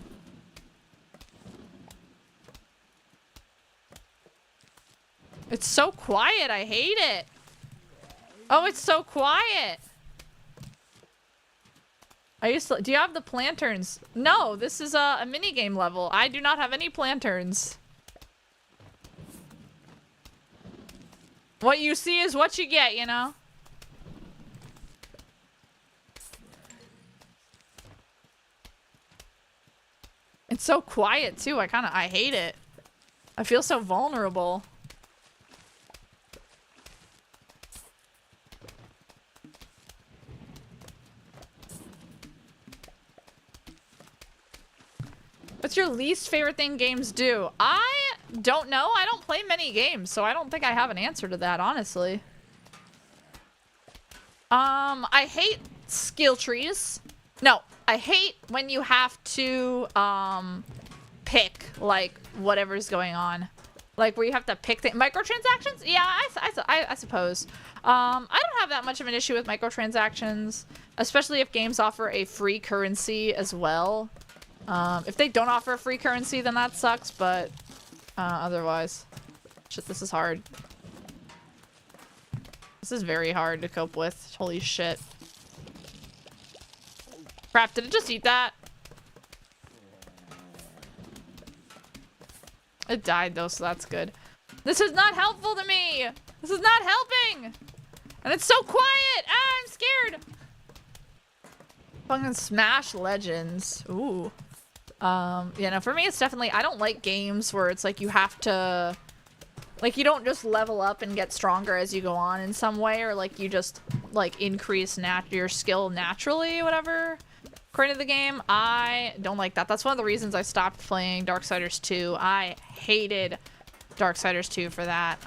It's so quiet. I hate it. Oh, it's so quiet. Do you have the planterns? No, this is a mini game level. I do not have any planterns. What you see is what you get, you know? It's so quiet too. I hate it. I feel so vulnerable. What's your least favorite thing games do? I don't know. I don't play many games, so I don't think I have an answer to that, honestly. I hate skill trees. No, I hate when you have to, pick, like, whatever's going on. Like, where you have to pick things. Microtransactions? Yeah, I suppose. I don't have that much of an issue with microtransactions, especially if games offer a free currency as well. If they don't offer a free currency, then that sucks, but, otherwise. Shit, this is hard. This is very hard to cope with. Holy shit. Crap, did it just eat that? It died though, so that's good. This is not helpful to me! This is not helping! And it's so quiet! Ah, I'm scared! Fucking Smash Legends. Ooh. Yeah, no, for me it's definitely, I don't like games where it's like you have to, like you don't just level up and get stronger as you go on in some way, or like you just like increase your skill naturally, whatever, according to the game. I don't like that. That's one of the reasons I stopped playing Darksiders 2. I hated Darksiders 2 for that.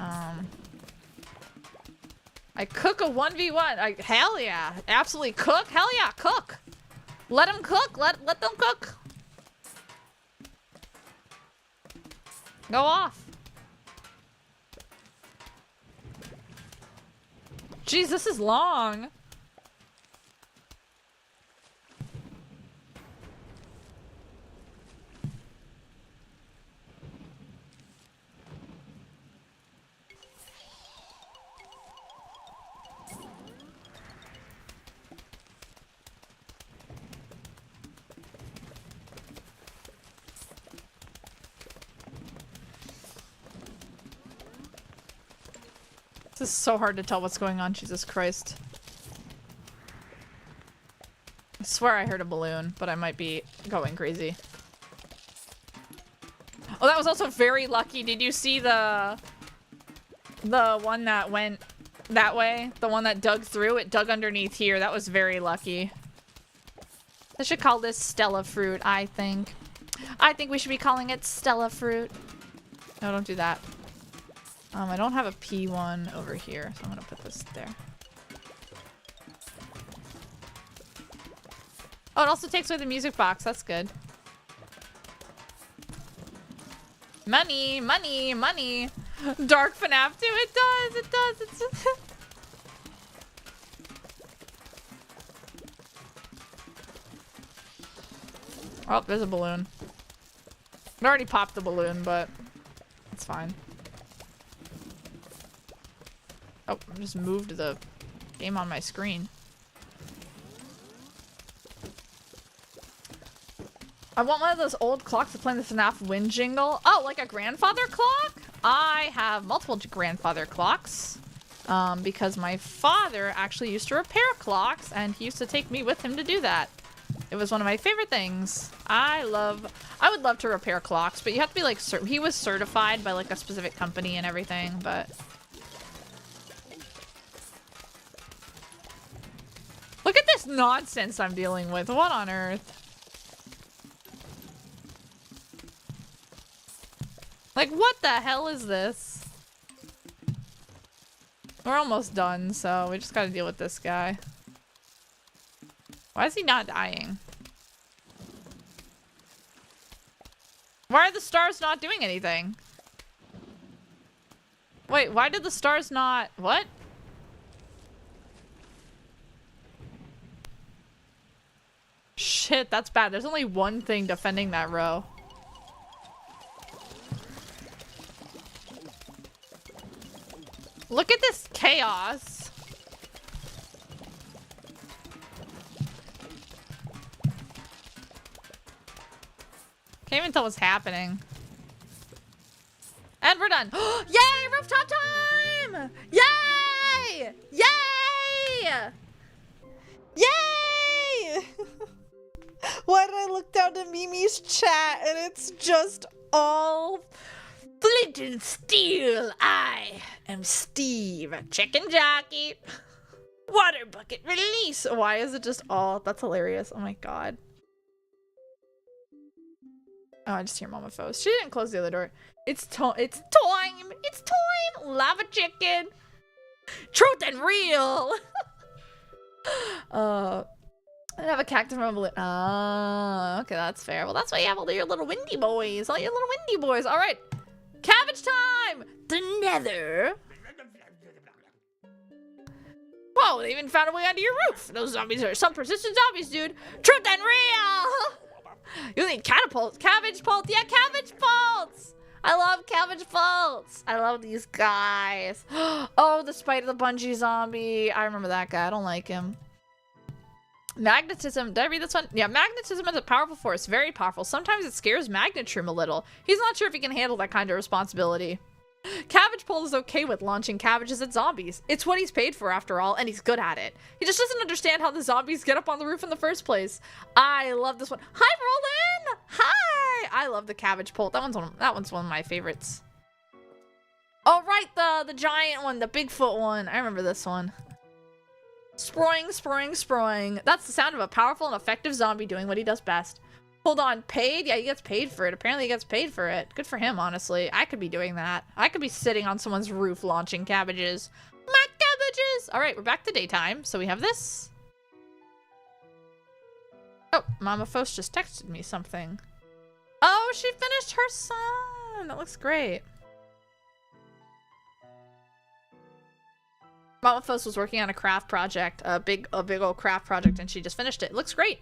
I cook a 1v1. Hell yeah. Absolutely cook. Hell yeah, cook. Let them cook. Let them cook. Go off. Jeez, this is long. This is so hard to tell what's going on, Jesus Christ. I swear I heard a balloon, but I might be going crazy. Oh, that was also very lucky. Did you see the one that went that way? The one that dug through? It dug underneath here. That was very lucky. I should call this Stella Fruit, I think. I think we should be calling it Stella Fruit. No, don't do that. I don't have a P1 over here, so I'm gonna put this there. Oh, it also takes away the music box. That's good. Money, money, money. Dark FNAF 2. It does. It does. It's oh, there's a balloon. I already popped the balloon, but it's fine. Oh, I just moved the game on my screen. I want one of those old clocks to play the FNAF wind jingle. Oh, like a grandfather clock? I have multiple grandfather clocks. Because my father actually used to repair clocks, and he used to take me with him to do that. It was one of my favorite things. I would love to repair clocks, but you have to be like, he was certified by like a specific company and everything, but... Look at this nonsense I'm dealing with. What on earth? Like, what the hell is this? We're almost done, so we just gotta deal with this guy. Why is he not dying? Why are the stars not doing anything? Wait, why did the stars not... What? Shit, that's bad. There's only one thing defending that row. Look at this chaos. Can't even tell what's happening. And we're done. Yay, rooftop time! time! Yay! Yay! Yay! Why did I look down to Mimi's chat and it's just all flint and steel? I am Steve, chicken jockey. Water bucket release. Why is it just all? That's hilarious. Oh my god. Oh, I just hear Mama Foes. She didn't close the other door. It's time. It's time. It's time. Lava chicken. Truth and real. I have a cactus from a balloon. Oh, okay, that's fair. Well, that's why you have all your little windy boys. All your little windy boys. All right. Cabbage time. The nether. Whoa, they even found a way onto your roof. Those zombies are some persistent zombies, dude. Truth and real. You need catapults. Cabbage pults. Yeah, cabbage pults. I love cabbage pults. I love these guys. Oh, the Spite of the Bungee zombie. I remember that guy. I don't like him. Magnetism. Did I read this one? Yeah, magnetism is a powerful force. Very powerful. Sometimes it scares Magnetroom a little. He's not sure if he can handle that kind of responsibility. Cabbage Pole is okay with launching cabbages at zombies. It's what he's paid for after all, and he's good at it. He just doesn't understand how the zombies get up on the roof in the first place. I love this one. Hi, Roland! Hi! I love the Cabbage Pole. That one's one of my favorites. Oh, right, the giant one, the Bigfoot one. I remember this one. Sproing, sproing, sproing. That's the sound of a powerful and effective zombie doing what he does best. Hold on, paid? Yeah, he gets paid for it. Apparently he gets paid for it. Good for him, honestly. I could be doing that. I could be sitting on someone's roof launching cabbages. My cabbages! All right, we're back to daytime. So we have this. Oh, Mama Fos just texted me something. Oh, she finished her son. That looks great. Mama Fos was working on a craft project, a big old craft project, and she just finished it. It looks great.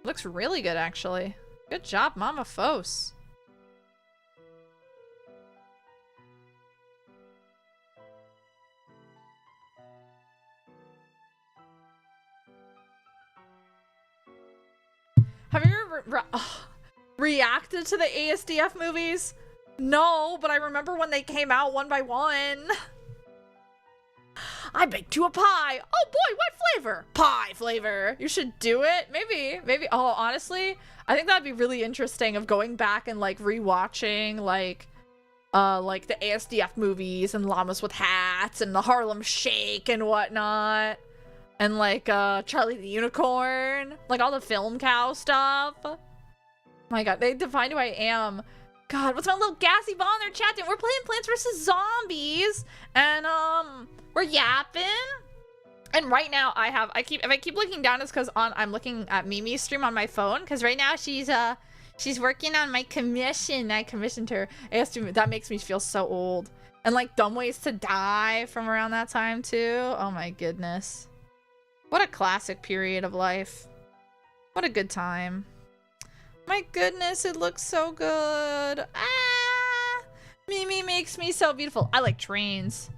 Looks really good, actually. Good job, Mama Fos. Have you ever reacted to the ASDF movies? No, but I remember when they came out one by one. I baked you a pie. Oh boy, what flavor? Pie flavor. You should do it. Maybe. Oh, honestly, I think that'd be really interesting of going back and like rewatching like the ASDF movies and Llamas with Hats and the Harlem Shake and whatnot. And like Charlie the Unicorn. Like all the film cow stuff. Oh my god, they defined who I am. God, what's my little gassy ball in there chatting? We're playing Plants vs. Zombies. And we're yapping. And right now if I keep looking down, it's because I'm looking at Mimi's stream on my phone. Because right now she's working on my commission. I commissioned her. That makes me feel so old. And like Dumb Ways to Die from around that time too. Oh my goodness. What a classic period of life. What a good time. My goodness, it looks so good. Ah! Mimi makes me so beautiful. I like trains.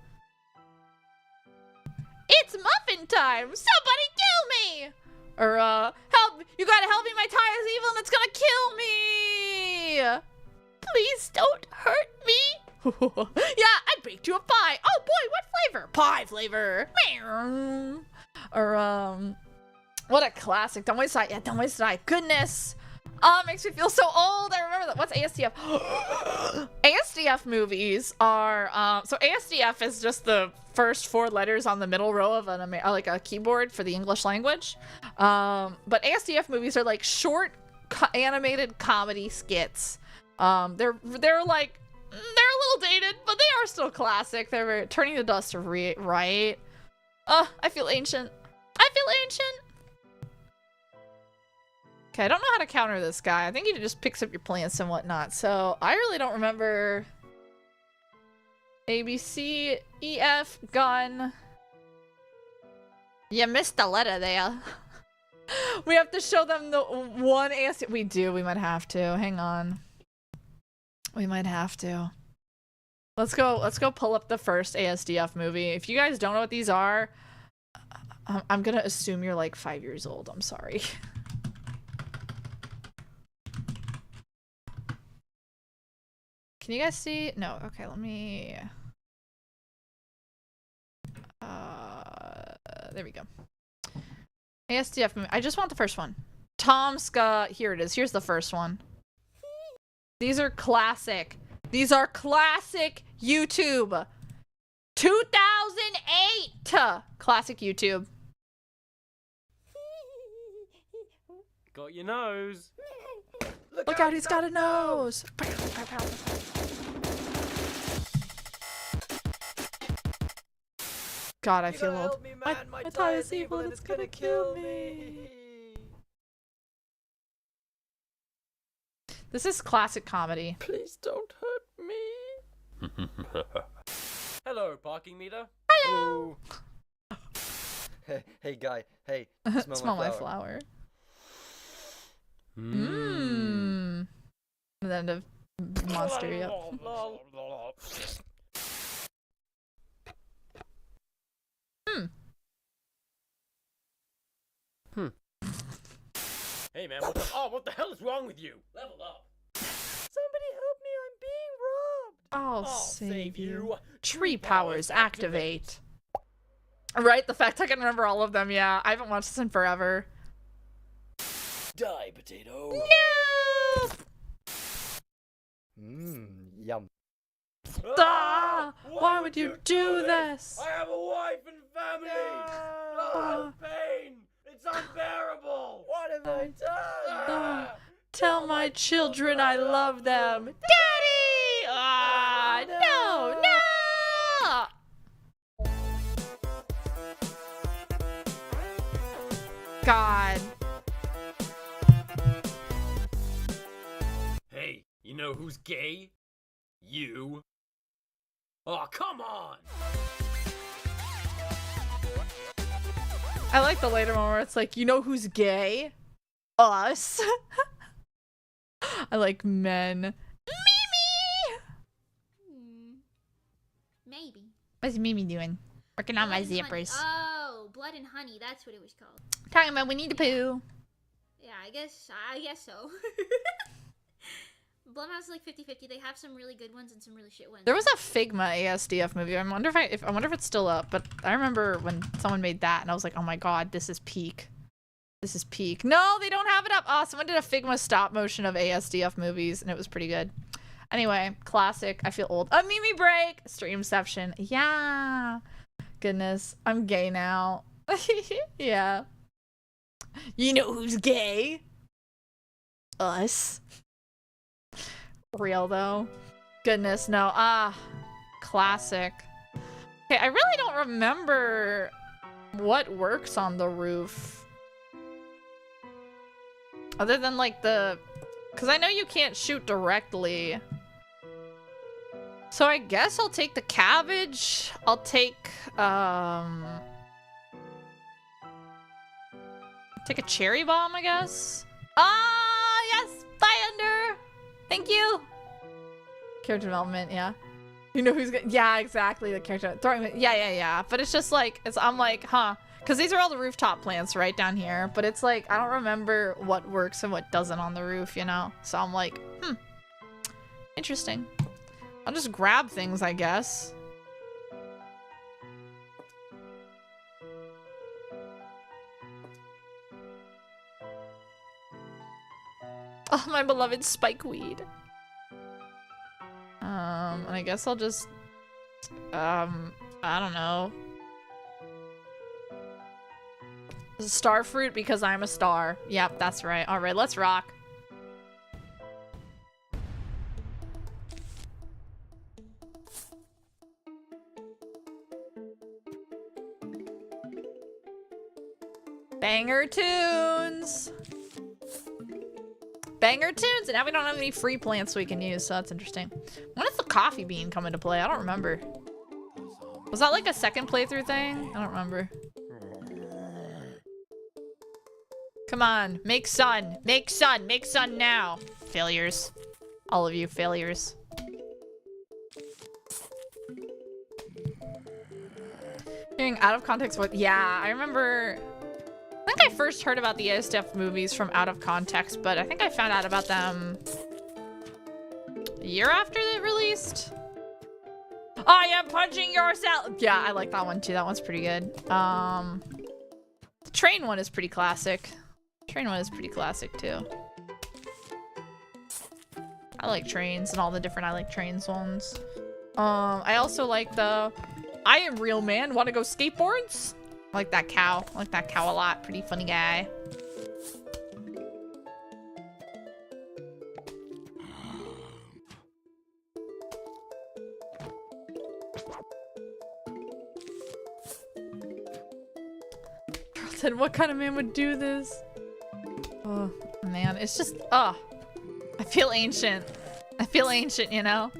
It's muffin time! Somebody kill me! Or, help! You gotta help me! My tie is evil and it's gonna kill me! Please don't hurt me! Yeah, I baked you a pie! Oh boy, what flavor? Pie flavor! Or, what a classic. Dumb Ways to Die. Yeah, Dumb Ways to Die. Goodness! Oh, it makes me feel so old. I remember that. What's ASDF? ASDF movies are, so ASDF is just the first 4 letters on the middle row of like a keyboard for the English language. But ASDF movies are like short animated comedy skits. They're like, they're a little dated, but they are still classic. They're very, Turning the Dust, right? I feel ancient. I feel ancient. Okay, I don't know how to counter this guy. I think he just picks up your plants and whatnot. So I really don't remember. A, B, C, E, F, gun. You missed the letter there. We have to show them the one ASDF. We do. We might have to. Hang on. We might have to. Let's go pull up the first ASDF movie. If you guys don't know what these are, I'm gonna assume you're like 5 years old. I'm sorry. Can you guys see? No. Okay, let me... There we go. ASDF movie. I just want the first one. Tomska. Here it is. Here's the first one. These are classic. These are classic YouTube. 2008. Classic YouTube. Got your nose. Look out, he's got a nose. God, I feel old. My tie is evil and it's gonna kill me. This is classic comedy. Please don't hurt me. Hello, parking meter. Hello. Hey, guy. Hey, Smell my flower. Mmm. And then the monster, yep. Hey man, what the hell is wrong with you? Level up. Somebody help me, I'm being robbed. I'll save you. Tree powers activate. Right, the fact I can remember all of them, yeah. I haven't watched this in forever. Die, potato. No! Yum. Ah, why would you do this? I have a wife and family. Oh, pain. It's unbearable. What have I done? Tell my children I love them. Daddy! Ah, no, no! God. Hey, you know who's gay? You. Oh, come on! I like the later one where it's like, you know who's gay? Us. I like men. Mimi! Maybe. What's Mimi doing? Working on my Blood and Honey. zippers. Oh, Blood and Honey, that's what it was called. Talking about Winnie the Pooh. Yeah, I guess so. Blumhouse is like 50-50. They have some really good ones and some really shit ones. There was a Figma ASDF movie. I wonder if it's still up. But I remember when someone made that, and I was like, oh my god, this is peak. This is peak. No, they don't have it up. Oh, someone did a Figma stop motion of ASDF movies, and it was pretty good. Anyway, classic. I feel old. A Mimi break. Streamception. Yeah. Goodness, I'm gay now. Yeah. You know who's gay? Us. Real though. Goodness, no. Classic. Okay, I really don't remember what works on the roof. Other than like because I know you can't shoot directly. So I guess I'll take the cabbage. I'll take take a cherry bomb, I guess. Yes, Thunder. Thank you. Character development, yeah. You know who's good? Yeah, exactly. The character throwing. Yeah. But it's just like I'm like, huh? Because these are all the rooftop plants right down here. But it's like I don't remember what works and what doesn't on the roof, you know. So I'm like, interesting. I'll just grab things, I guess. Oh, my beloved spikeweed. And I guess I'll just, I don't know. Star fruit because I'm a star. Yep, that's right. All right, let's rock. Banger tunes. Banger tunes, and now we don't have any free plants we can use, so that's interesting. When does the coffee bean come into play? I don't remember. Was that like a second playthrough thing? I don't remember. Come on, make sun. Make sun. Make sun now. Failures. All of you failures. Hearing out of context what? Yeah, I remember. I think I first heard about the ASDF movies from Out of Context, but I think I found out about them a year after they released. I am punching yourself. Yeah, I like that one too. That one's pretty good. train one is pretty classic. Train one is pretty classic too. I like trains and all the different I like trains ones. I also like the I am real man, wanna go skateboards? I like that cow. I like that cow a lot. Pretty funny guy. Said, what kind of man would do this? Oh, man. It's just, I feel ancient. I feel ancient, you know?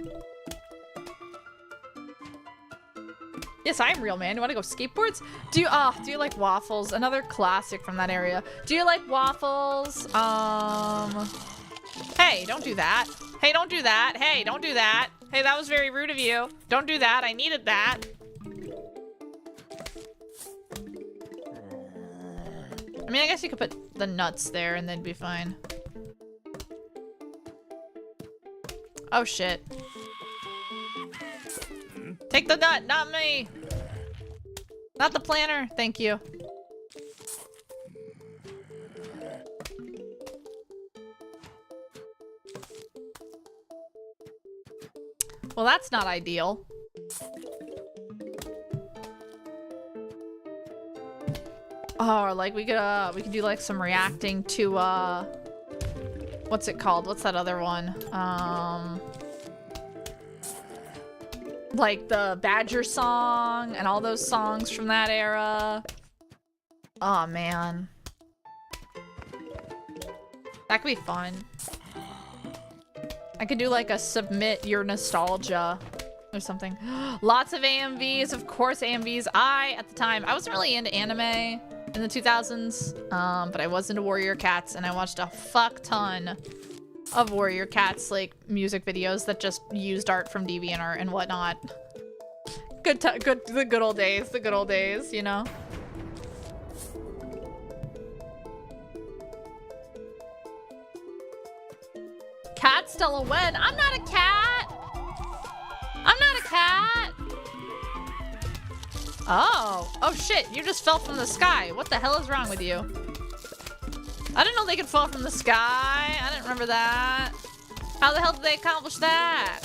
Yes, I am real, man. You want to go skateboards? Do you like waffles? Another classic from that area. Do you like waffles? Hey, don't do that. Hey, don't do that. Hey, don't do that. Hey, that was very rude of you. Don't do that. I needed that. I mean, I guess you could put the nuts there and they'd be fine. Oh, shit. Take the nut, not me. Not the planner. Thank you. Well, that's not ideal. Oh, or like we could do like some reacting to what's it called? What's that other one? Like the Badger song and all those songs from that era. Oh man. That could be fun. I could do like a submit your nostalgia or something. Lots of AMVs, of course AMVs. At the time, I wasn't really into anime in the 2000s, but I was into Warrior Cats, and I watched a fuck ton of Warrior Cats, like, music videos that just used art from DeviantArt and whatnot. The good old days, you know? Cat Stella when? I'm not a cat! I'm not a cat! Oh shit, you just fell from the sky. What the hell is wrong with you? I didn't know they could fall from the sky. I didn't remember that. How the hell did they accomplish that?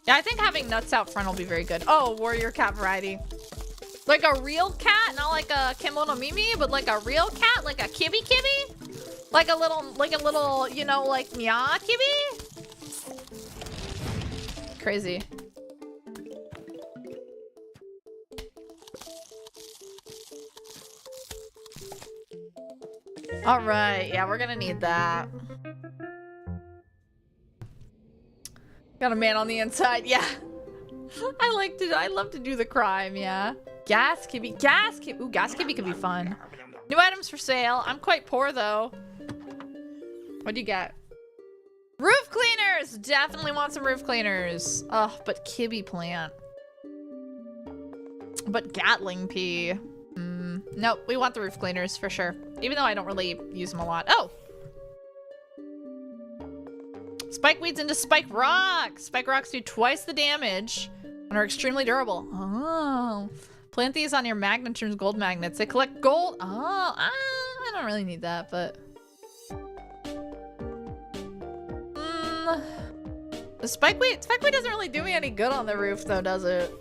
Yeah, I think having nuts out front will be very good. Oh, warrior cat variety. Like a real cat, not like a Kimono Mimi, but like a real cat, like a kibby kibby? Like a little, you know, like meow kibby? Crazy. All right, yeah, we're gonna need that. Got a man on the inside, yeah. I love to do the crime, yeah. Gas kibby, ooh, gas kibby could be fun. New items for sale. I'm quite poor though. What do you get? Roof cleaners! Definitely want some roof cleaners. Ugh, but kibby plant. But Gatling pea. Nope, we want the roof cleaners for sure. Even though I don't really use them a lot. Oh! Spike weeds into spike rocks! Spike rocks do twice the damage and are extremely durable. Oh. Plant these on your Magnetrons gold magnets. They collect gold. Oh, I don't really need that, but... The spikeweed doesn't really do me any good on the roof though, does it?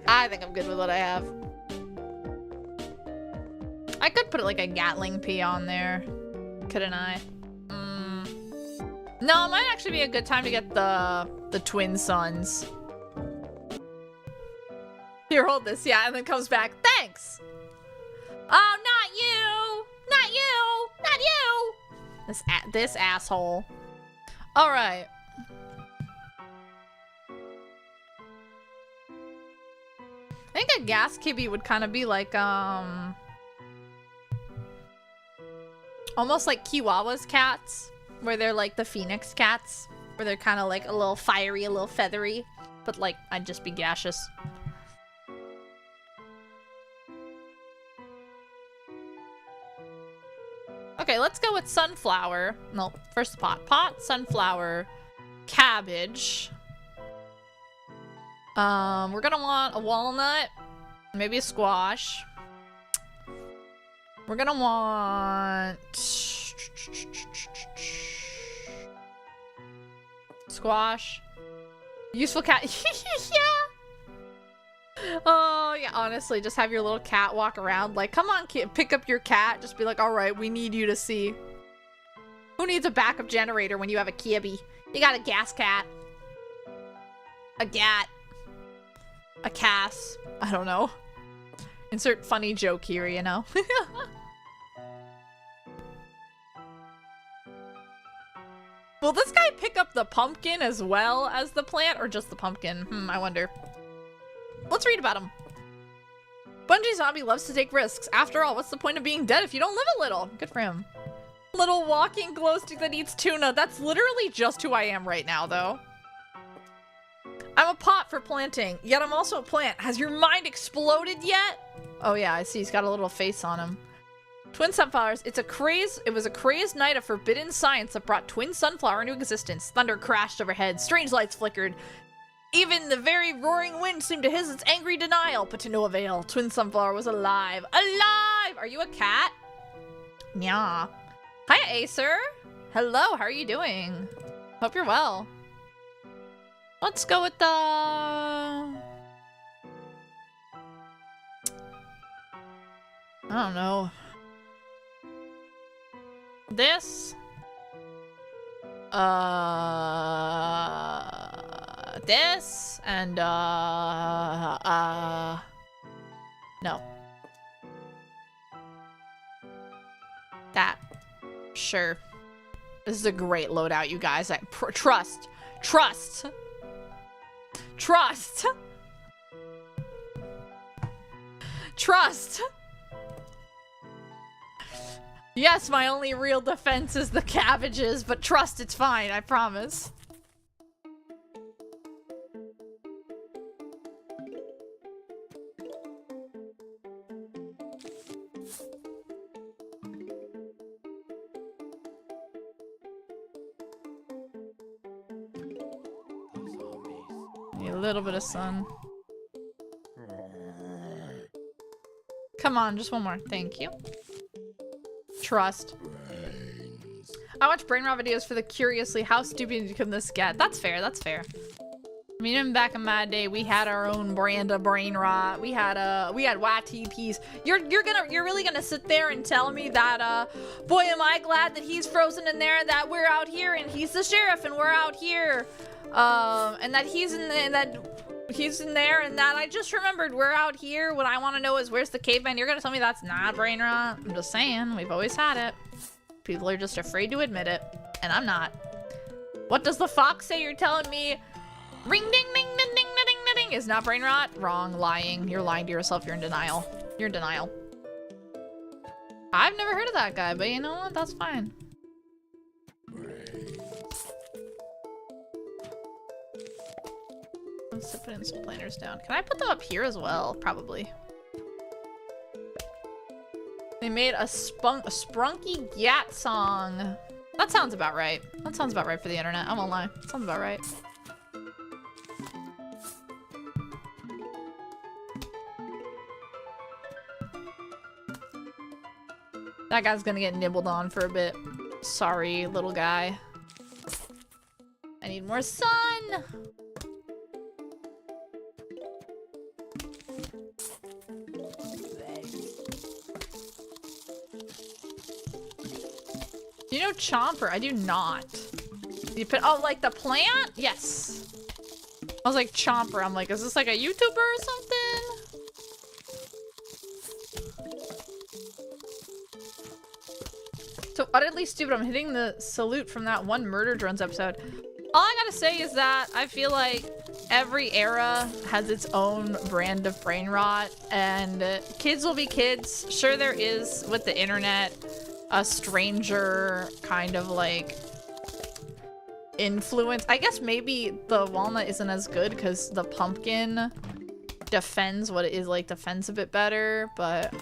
I think I'm good with what I have. I could put like a Gatling pea on there, couldn't I? No, it might actually be a good time to get the twin sons. Here, hold this, yeah, and then comes back. Thanks! Oh, not you! Not you! Not you! This asshole. Alright. I think a gas kibby would kind of be like, almost like Kiwawa's cats, where they're like the phoenix cats, where they're kind of like a little fiery, a little feathery, but like, I'd just be gaseous. Okay, let's go with sunflower. No, first pot. Pot, sunflower, cabbage. We're gonna want a walnut, maybe a squash. We're gonna want squash. Useful cat. Yeah. Oh yeah, honestly, just have your little cat walk around. Like, come on, kid, pick up your cat. Just be like, all right, we need you to see. Who needs a backup generator when you have a kibby? You got a gas cat, a gat, a Cass. I don't know. Insert funny joke here, you know. Will this guy pick up the pumpkin as well as the plant, or just the pumpkin? I wonder. Let's read about him. Bungee Zombie loves to take risks. After all, what's the point of being dead if you don't live a little? Good for him. Little walking glow stick that eats tuna. That's literally just who I am right now, though. I'm a pot for planting, yet I'm also a plant. Has your mind exploded yet? Oh yeah, I see. He's got a little face on him. Twin sunflowers. It was a crazed night of forbidden science that brought twin sunflower into existence. Thunder crashed overhead. Strange lights flickered. Even the very roaring wind seemed to hiss its angry denial, but to no avail. Twin sunflower was alive. Alive! Are you a cat? Nya. Hi, Acer. Hello, how are you doing? Hope you're well. Let's go with the... I don't know. This. This and no. That. Sure. This is a great loadout, you guys. Trust. Trust. Trust. Trust. Yes, my only real defense is the cabbages, but trust, it's fine, I promise. Need a little bit of sun. Come on, just one more. Thank you. Trust. I watch brain rot videos for the curiously how stupid can this get. That's fair, that's fair. I mean, even back in my day, we had our own brand of brain rot. We had YTPs. You're really gonna sit there and tell me that boy am I glad that he's frozen in there, that we're out here and he's the sheriff and we're out here, and that he's in there and that I just remembered we're out here. What I want to know is where's the caveman? You're gonna tell me that's not brain rot? I'm just saying, we've always had it. People are just afraid to admit it, and I'm not. What does the fox say? You're telling me ring ding ding ding ding ding ding ding is not brain rot? Wrong, lying. You're lying to yourself. You're in denial. You're in denial. I've never heard of that guy, but you know what? That's fine. Let's put in some planters down. Can I put them up here as well? Probably. They made a sprunky gat song. That sounds about right. That sounds about right for the internet. I won't lie. That sounds about right. That guy's gonna get nibbled on for a bit. Sorry, little guy. I need more sun! Do you know Chomper? I do not. You put, oh, like the plant? Yes. I was like, Chomper. I'm like, is this like a YouTuber or something? So utterly stupid. I'm hitting the salute from that one Murder Drones episode. All I gotta say is that I feel like every era has its own brand of brain rot, and kids will be kids. Sure, there is with the internet a stranger kind of like influence. I guess maybe the walnut isn't as good because the pumpkin defends what it is, like defends a bit better, but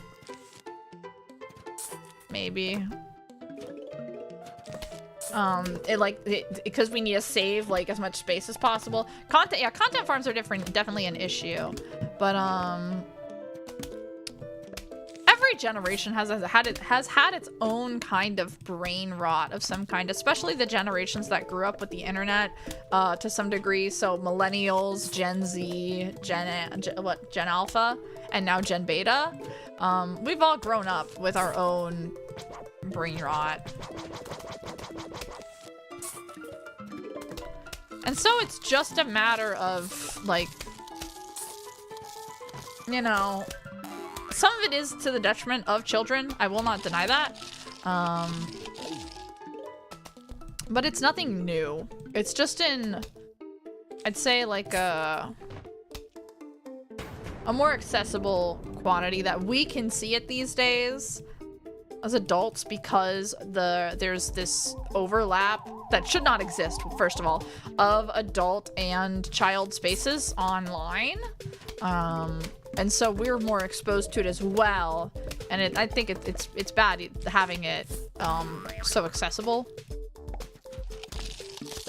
maybe. Because we need to save like as much space as possible. Content farms are definitely an issue, but every every generation has had its own kind of brain rot of some kind, especially the generations that grew up with the internet to some degree. So millennials, Gen Z, Gen Alpha, and now Gen Beta. We've all grown up with our own brain rot. And so it's just a matter of, like, you know, some of it is to the detriment of children. I will not deny that. But it's nothing new. It's just in, I'd say, like a more accessible quantity that we can see it these days as adults, because there's this overlap that should not exist, first of all, of adult and child spaces online. And so we're more exposed to it as well. And I think it's bad having it so accessible.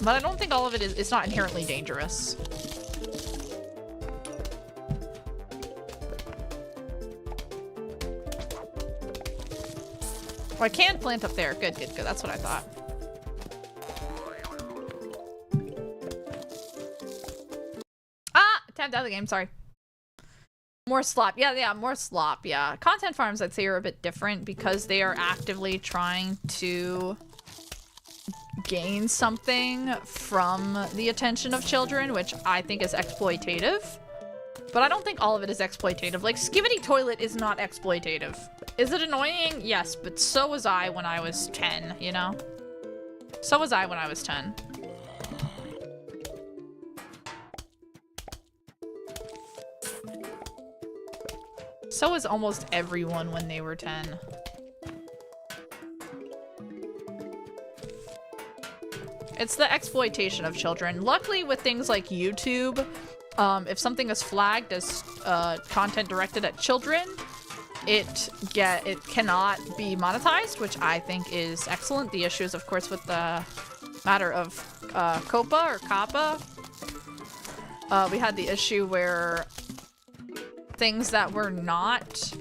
But I don't think all of it it's not inherently dangerous. Oh, I can plant up there. Good, good, good. That's what I thought. Ah! Tapped out of the game, sorry. More slop. Yeah, more slop, yeah. Content farms, I'd say, are a bit different because they are actively trying to gain something from the attention of children, which I think is exploitative. But I don't think all of it is exploitative. Like, Skibidi Toilet is not exploitative. Is it annoying? Yes, but so was I when I was 10, you know? So was I when I was 10. So was almost everyone when they were 10. It's the exploitation of children. Luckily, with things like YouTube, if something is flagged as content directed at children, it cannot be monetized, which I think is excellent. The issue is, of course, with the matter of COPPA or COPPA. We had the issue where things that were not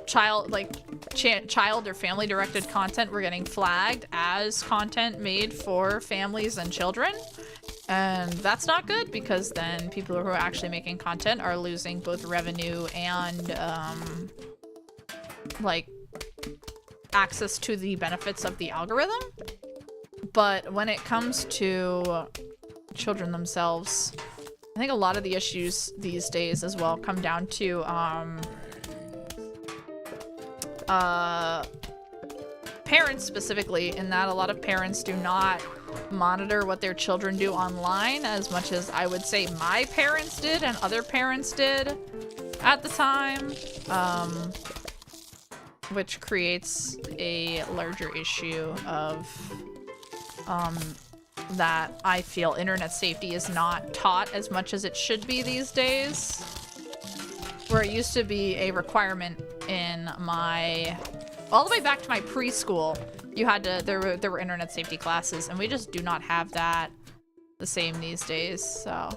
child or family directed content were getting flagged as content made for families and children. And that's not good, because then people who are actually making content are losing both revenue and like access to the benefits of the algorithm. But when it comes to children themselves, I think a lot of the issues these days as well come down to parents specifically, in that a lot of parents do not monitor what their children do online as much as I would say my parents did and other parents did at the time, which creates a larger issue of that I feel internet safety is not taught as much as it should be these days, where it used to be a requirement in my, all the way back to my preschool. You had to, there were internet safety classes, and we just do not have that the same these days, so.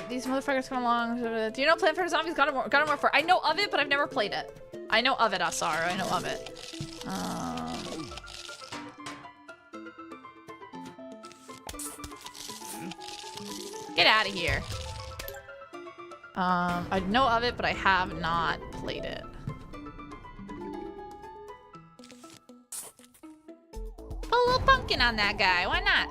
These motherfuckers come along. Do you know Plant for Zombies? Got it more for. I know of it, but I've never played it. I know of it, Asar. I know of it. Get out of here. I know of it, but I have not played it. Put a little pumpkin on that guy. Why not?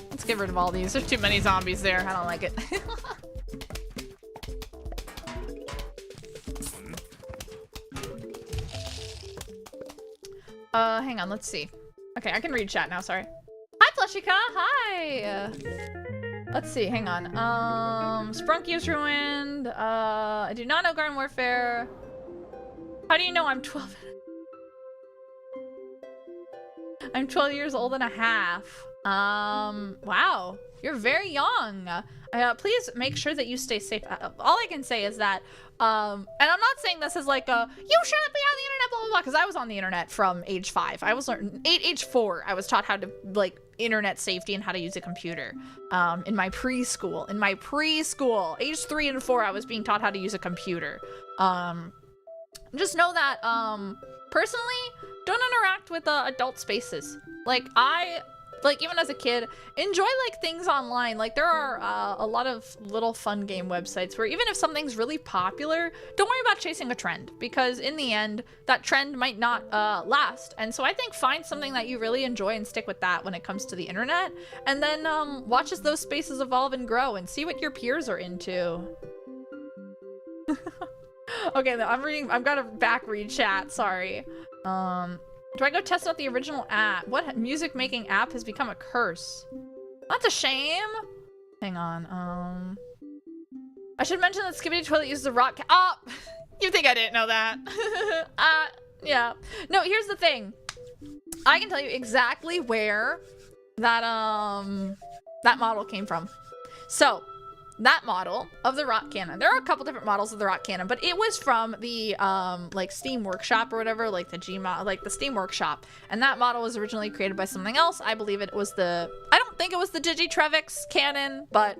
Let's get rid of all these. There's too many zombies there. I don't like it. Hang on, let's see. Okay, I can read chat now, sorry. Hi, Plushika! Hi! Let's see, hang on. Sprunky is ruined. I do not know Garden Warfare. How do you know I'm 12? I'm 12 years old and a half. Wow. You're very young. Please make sure that you stay safe. All I can say is that, and I'm not saying this as like a, you shouldn't be on the internet, blah, blah, blah, because I was on the internet from age 5. I was age 4. I was taught how to, like, internet safety and how to use a computer, in my preschool. Age 3 and 4, I was being taught how to use a computer. Just know that, personally, don't interact with, adult spaces. Like, even as a kid, enjoy, like, things online. Like, there are a lot of little fun game websites where even if something's really popular, don't worry about chasing a trend, because in the end, that trend might not last. And so I think find something that you really enjoy and stick with that when it comes to the internet, and then watch as those spaces evolve and grow and see what your peers are into. Okay, I've got to back read chat, sorry. Do I go test out the original app? What music making app has become a curse? That's a shame. Hang on. I should mention that Skibbity Toilet uses a rock. Oh, you think I didn't know that? Yeah. No, here's the thing. I can tell you exactly where that that model came from. So, that model of the rock cannon. There are a couple different models of the rock cannon, but it was from the like Steam Workshop or whatever, like the Gmod, like the Steam Workshop. And that model was originally created by something else. I believe it was I don't think it was the Digitrevix cannon, but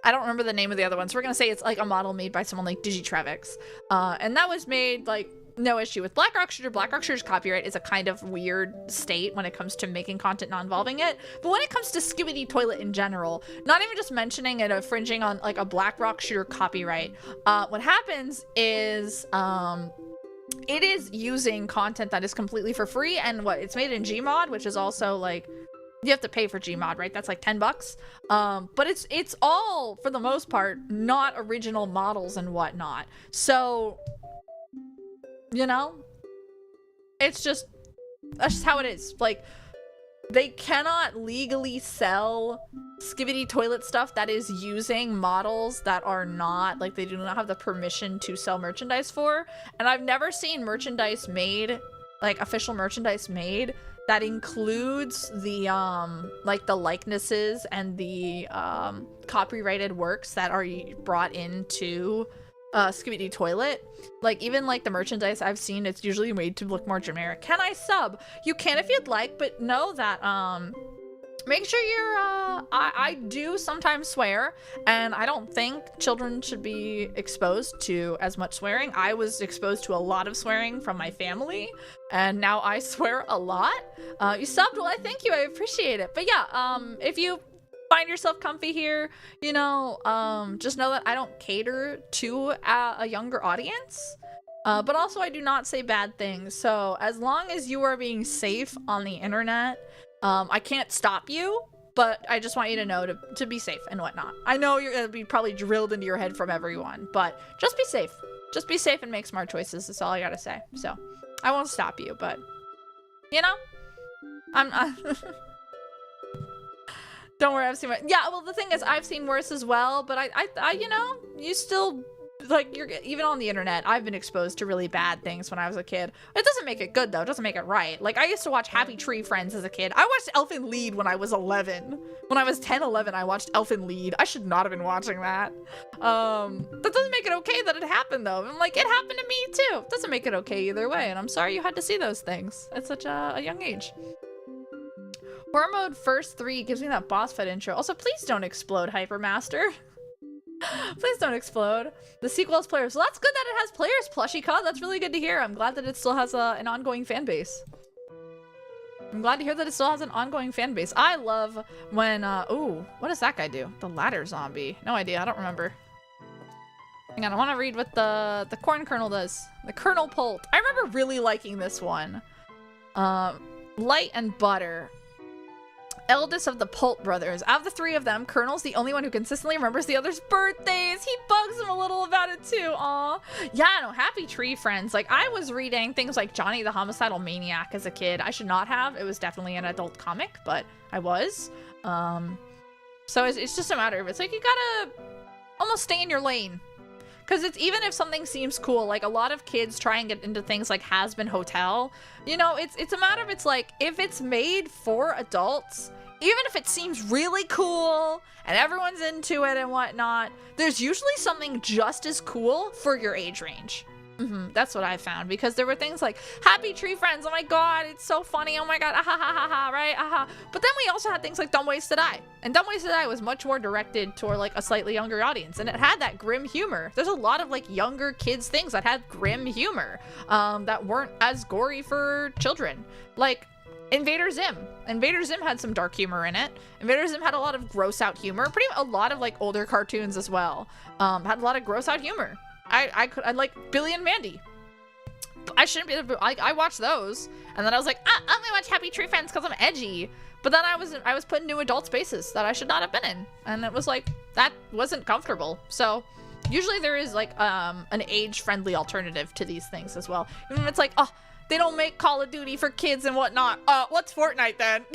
I don't remember the name of the other one. So we're gonna say it's like a model made by someone like Digitrevix. And that was made like no issue with Black Rock Shooter. Black Rock Shooter's copyright is a kind of weird state when it comes to making content not involving it. But when it comes to Skibbity Toilet in general, not even just mentioning it infringing on like a Black Rock Shooter copyright, what happens is it is using content that is completely for free, and it's made in Gmod, which is also like you have to pay for Gmod, right? That's like $10. But it's all, for the most part, not original models and whatnot. So, you know, that's just how it is. Like, they cannot legally sell Skibbity Toilet stuff that is using models that are not, like, they do not have the permission to sell merchandise for. And I've never seen merchandise made, like, official merchandise made that includes the, like, the likenesses and the, copyrighted works that are brought into Skibbity Toilet. Like, even like the merchandise I've seen, it's usually made to look more generic. Can I sub? You can if you'd like, but know that make sure you're I do sometimes swear, and I don't think children should be exposed to as much swearing. I was exposed to a lot of swearing from my family, and now I swear a lot. You subbed? Well, I thank you, I appreciate it. But yeah, if you find yourself comfy here, you know, just know that I don't cater to a younger audience, but also I do not say bad things. So as long as you are being safe on the internet, I can't stop you, but I just want you to know to be safe and whatnot. I know you're gonna be probably drilled into your head from everyone, but just be safe. Just be safe and make smart choices. That's all I gotta say. So I won't stop you, but you know, I'm don't worry, I've seen my, yeah, well, the thing is, I've seen worse as well, but I you know, you still, like, you're, even on the internet, I've been exposed to really bad things when I was a kid. It doesn't make it good, though. It doesn't make it right. Like, I used to watch Happy Tree Friends as a kid. I watched Elfin Lied when I was 11. When I was 10, 11, I watched Elfin Lied. I should not have been watching that. That doesn't make it okay that it happened, though. I'm like, it happened to me, too. It doesn't make it okay either way, and I'm sorry you had to see those things at such a young age. Horror mode first 3 gives me that boss fight intro. Also, please don't explode, Hypermaster. Please don't explode. The sequel has players. Well, that's good that it has players, Plushie Cod. That's really good to hear. I'm glad that it still has an ongoing fan base. I'm glad to hear that it still has an ongoing fan base. I love when, ooh, what does that guy do? The ladder zombie. No idea. I don't remember. Hang on, I want to read what the corn kernel does. The kernel pult. I remember really liking this one. Light and butter. Eldest of the Pult brothers. Out of the 3 of them, Colonel's the only one who consistently remembers the others' birthdays. He bugs him a little about it too. Aw. Yeah, no, Happy Tree Friends. Like, I was reading things like Johnny the Homicidal Maniac as a kid. I should not have. It was definitely an adult comic, but I was. So it's just a matter of, it's like, you gotta almost stay in your lane. Because it's, even if something seems cool, like a lot of kids try and get into things like Has Been Hotel, you know, it's a matter of, it's like, if it's made for adults, even if it seems really cool and everyone's into it and whatnot, there's usually something just as cool for your age range. That's what I found, because there were things like Happy Tree Friends, oh my god, it's so funny, oh my god, ah ha ha ha ha, right, aha. But then we also had things like Dumb Ways to Die, and Dumb Ways to Die was much more directed toward like a slightly younger audience, and it had that grim humor. There's a lot of like younger kids things that had grim humor that weren't as gory for children, like Invader Zim. Invader Zim had some dark humor in it. Invader Zim had a lot of gross out humor. A lot of like older cartoons as well had a lot of gross out humor. I like Billy and Mandy. I shouldn't be. I watched those, and then I was like, I'm gonna watch Happy Tree Friends because I'm edgy. But then I was put into adult spaces that I should not have been in, and it was like that wasn't comfortable. So usually there is like an age-friendly alternative to these things as well. Even if it's like, oh, they don't make Call of Duty for kids and whatnot. What's Fortnite then?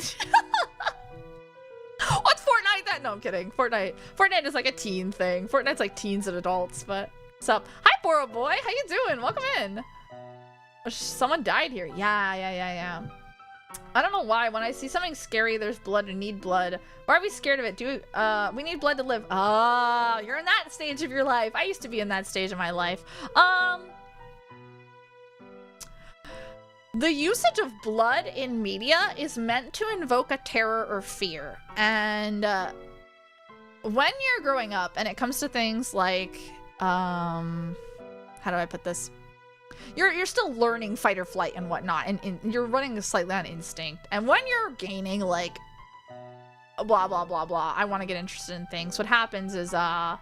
What's Fortnite then? No, I'm kidding. Fortnite is like a teen thing. Fortnite's like teens and adults, but. What's up? Hi, Boro Boy. How you doing? Welcome in. Someone died here. Yeah. I don't know why. When I see something scary, there's blood and need blood. Why are we scared of it? We need blood to live. Oh, you're in that stage of your life. I used to be in that stage of my life. The usage of blood in media is meant to invoke a terror or fear. And when you're growing up and it comes to things like how do I put this? You're still learning fight or flight and whatnot, and you're running slightly on instinct. And when you're gaining like blah blah blah blah, I want to get interested in things. What happens is I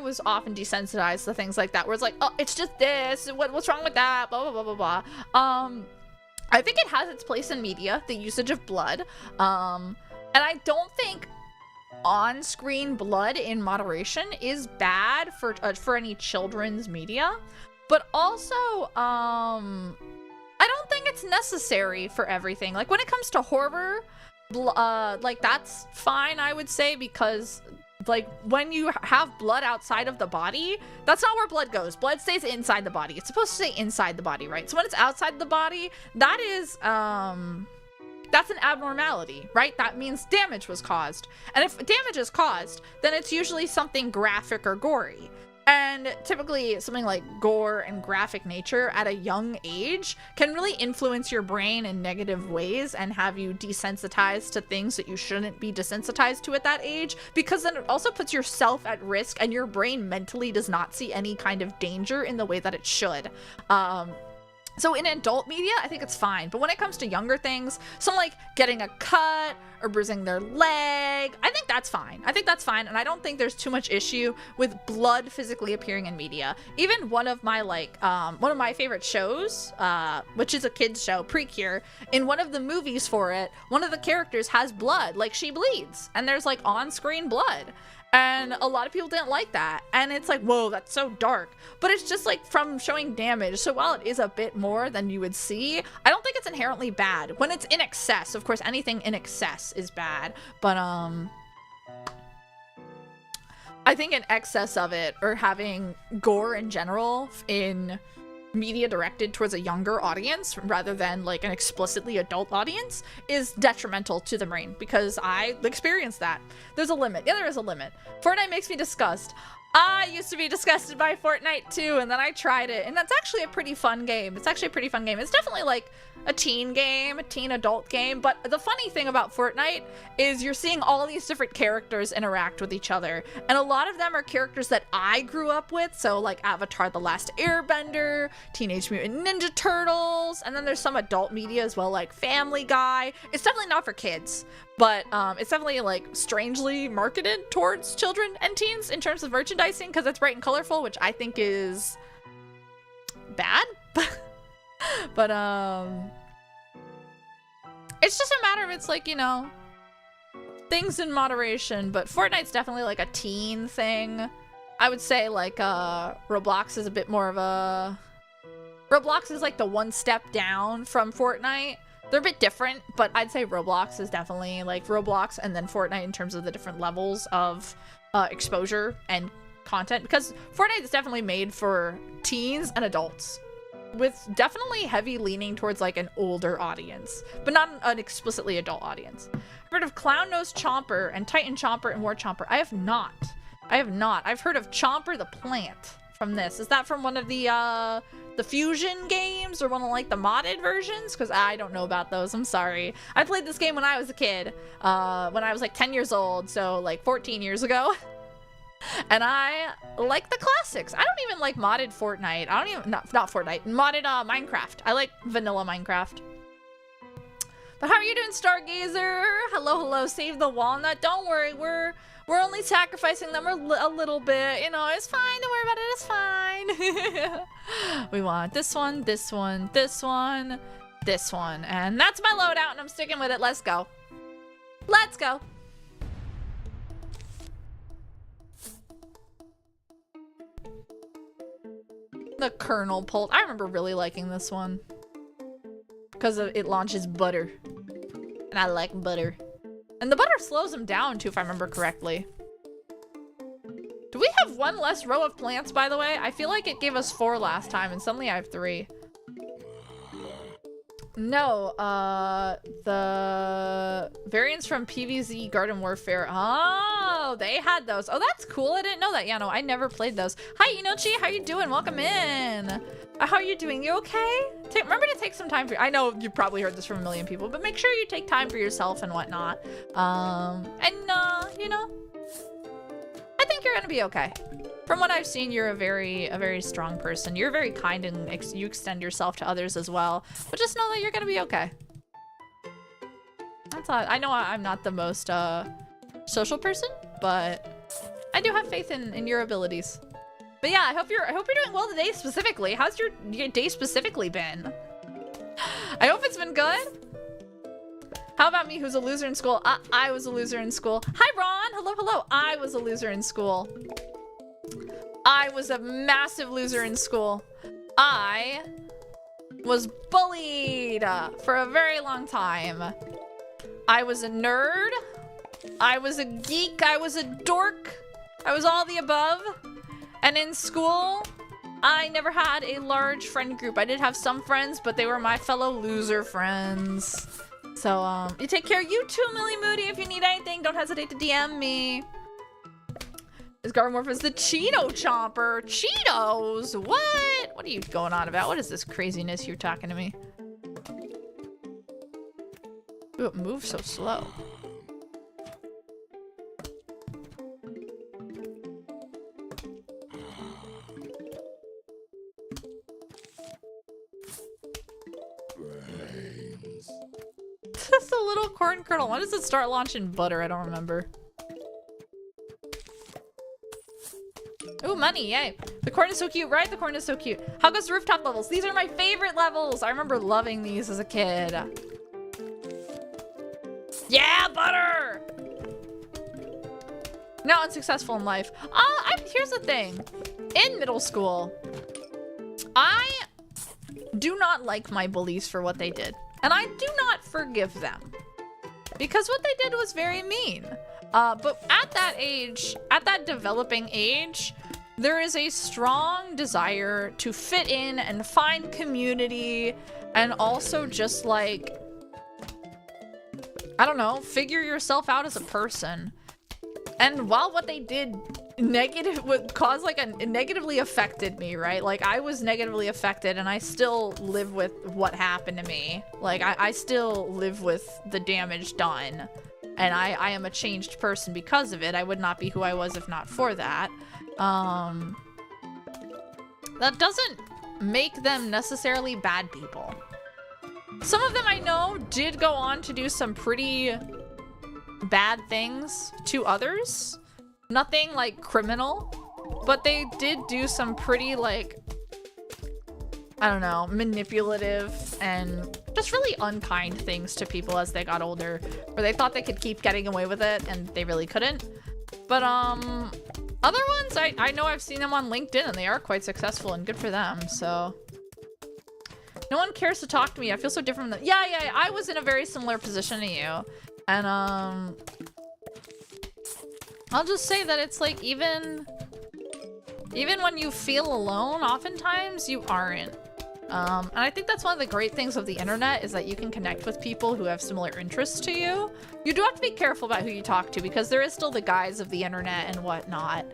was often desensitized to things like that, where it's like, oh, it's just this. What's wrong with that? Blah blah blah blah blah. I think it has its place in media, the usage of blood. And I don't think on-screen blood in moderation is bad for any children's media, but also I don't think it's necessary for everything. Like when it comes to horror, like that's fine, I would say, because like when you have blood outside of the body, that's not where blood goes. Blood stays inside the body. It's supposed to stay inside the body, right? So when it's outside the body, that is that's an abnormality, right? That means damage was caused. And if damage is caused, then it's usually something graphic or gory. And typically something like gore and graphic nature at a young age can really influence your brain in negative ways and have you desensitized to things that you shouldn't be desensitized to at that age, because then it also puts yourself at risk and your brain mentally does not see any kind of danger in the way that it should. So in adult media, I think it's fine. But when it comes to younger things, something like getting a cut or bruising their leg, I think that's fine. And I don't think there's too much issue with blood physically appearing in media. Even one of my favorite shows, which is a kid's show, Precure, in one of the movies for it, one of the characters has blood, like she bleeds, and there's like on-screen blood. And a lot of people didn't like that. And it's like, whoa, that's so dark. But it's just like from showing damage. So while it is a bit more than you would see, I don't think it's inherently bad. When it's in excess, of course, anything in excess is bad. But I think in excess of it, or having gore in general in media directed towards a younger audience rather than like an explicitly adult audience, is detrimental to the brain, because I experienced that. There's a limit. Yeah, there is a limit. Fortnite makes me disgust. I used to be disgusted by Fortnite too, and then I tried it, and that's actually a pretty fun game. It's definitely like a teen game, a teen adult game, but the funny thing about Fortnite is you're seeing all these different characters interact with each other, and a lot of them are characters that I grew up with, so like Avatar: The Last Airbender, Teenage Mutant Ninja Turtles, and then there's some adult media as well, like Family Guy. It's definitely not for kids, but it's definitely like strangely marketed towards children and teens in terms of merchandising, because it's bright and colorful, which I think is bad. But it's just a matter of, it's like, you know, things in moderation. But Fortnite's definitely like a teen thing. I would say like Roblox is a bit more of a, Roblox is like the one step down from Fortnite. They're a bit different, but I'd say Roblox is definitely like Roblox and then Fortnite in terms of the different levels of exposure and content, because Fortnite is definitely made for teens and adults. with definitely heavy leaning towards like an older audience, but not an explicitly adult audience. I've heard of Clown Nose Chomper and Titan Chomper and War Chomper. I have not. I've heard of Chomper the plant from this. Is that from one of the fusion games or one of like the modded versions? Because I don't know about those. I'm sorry. I played this game when I was a kid, when I was like 10 years old, so like 14 years ago. And I like the classics. I don't even like modded Fortnite. I don't even, not Fortnite, modded Minecraft. I like vanilla Minecraft. But how are you doing, Stargazer? Hello, hello, save the walnut. Don't worry, we're only sacrificing them a little bit. You know, it's fine, don't worry about it, it's fine. We want this one, this one, this one, this one. And that's my loadout and I'm sticking with it. Let's go. Let's go. The kernel pulse. I remember really liking this one because it launches butter, and I like butter. And the butter slows them down too, if I remember correctly. Do we have one less row of plants, by the way? I feel like it gave us 4 last time, and suddenly I have 3. No, the variants from PvZ Garden Warfare. Oh, they had those. Oh, that's cool. I didn't know that. Yeah, no, I never played those. Hi, Inochi. How you doing? Welcome in. How are you doing? You okay? Remember to take some time for. I know you probably heard this from a million people, but make sure you take time for yourself and whatnot. You know, I think you're gonna be okay. From what I've seen, you're a very strong person. You're very kind and you extend yourself to others as well. But just know that you're gonna be okay. That's all. I know I'm not the most social person, but I do have faith in your abilities. But yeah, I hope you're doing well today specifically. How's your day specifically been? I hope it's been good. How about me, who's a loser in school? I was a loser in school. Hi, Ron. Hello, hello. I was a loser in school. I was a massive loser in school. I was bullied for a very long time. I was a nerd. I was a geek. I was a dork. I was all the above. And in school, I never had a large friend group. I did have some friends, but they were my fellow loser friends. So, you take care. You too, Millie Moody. If you need anything, don't hesitate to DM me. This Garden Warfare is the Cheeto Chomper. Cheetos? What? What are you going on about? What is this craziness you're talking to me? Ooh, it moves so slow. Just a little corn kernel. When does it start launching butter? I don't remember. Ooh, money, yay. The corn is so cute, right? The corn is so cute. How goes the rooftop levels? These are my favorite levels. I remember loving these as a kid. Yeah, butter! Now unsuccessful in life. Here's the thing. In middle school, I do not like my bullies for what they did. And I do not forgive them. Because what they did was very mean. But at that age, at that developing age, there is a strong desire to fit in and find community and also just like, I don't know, figure yourself out as a person. And while what they did would cause like negatively affected me, right? Like I was negatively affected and I still live with what happened to me. Like I still live with the damage done. And I am a changed person because of it. I would not be who I was if not for that. That doesn't make them necessarily bad people. Some of them I know did go on to do some pretty bad things to others. Nothing like criminal, but they did do some pretty like, I don't know, manipulative and just really unkind things to people as they got older, where they thought they could keep getting away with it and they really couldn't. But other ones, I know I've seen them on LinkedIn and they are quite successful and good for them, so. No one cares to talk to me. I feel so different from them. Yeah, I was in a very similar position to you. And I'll just say that it's like even when you feel alone, oftentimes you aren't. And I think that's one of the great things of the internet is that you can connect with people who have similar interests to you. You do have to be careful about who you talk to because there is still the guise of the internet and whatnot.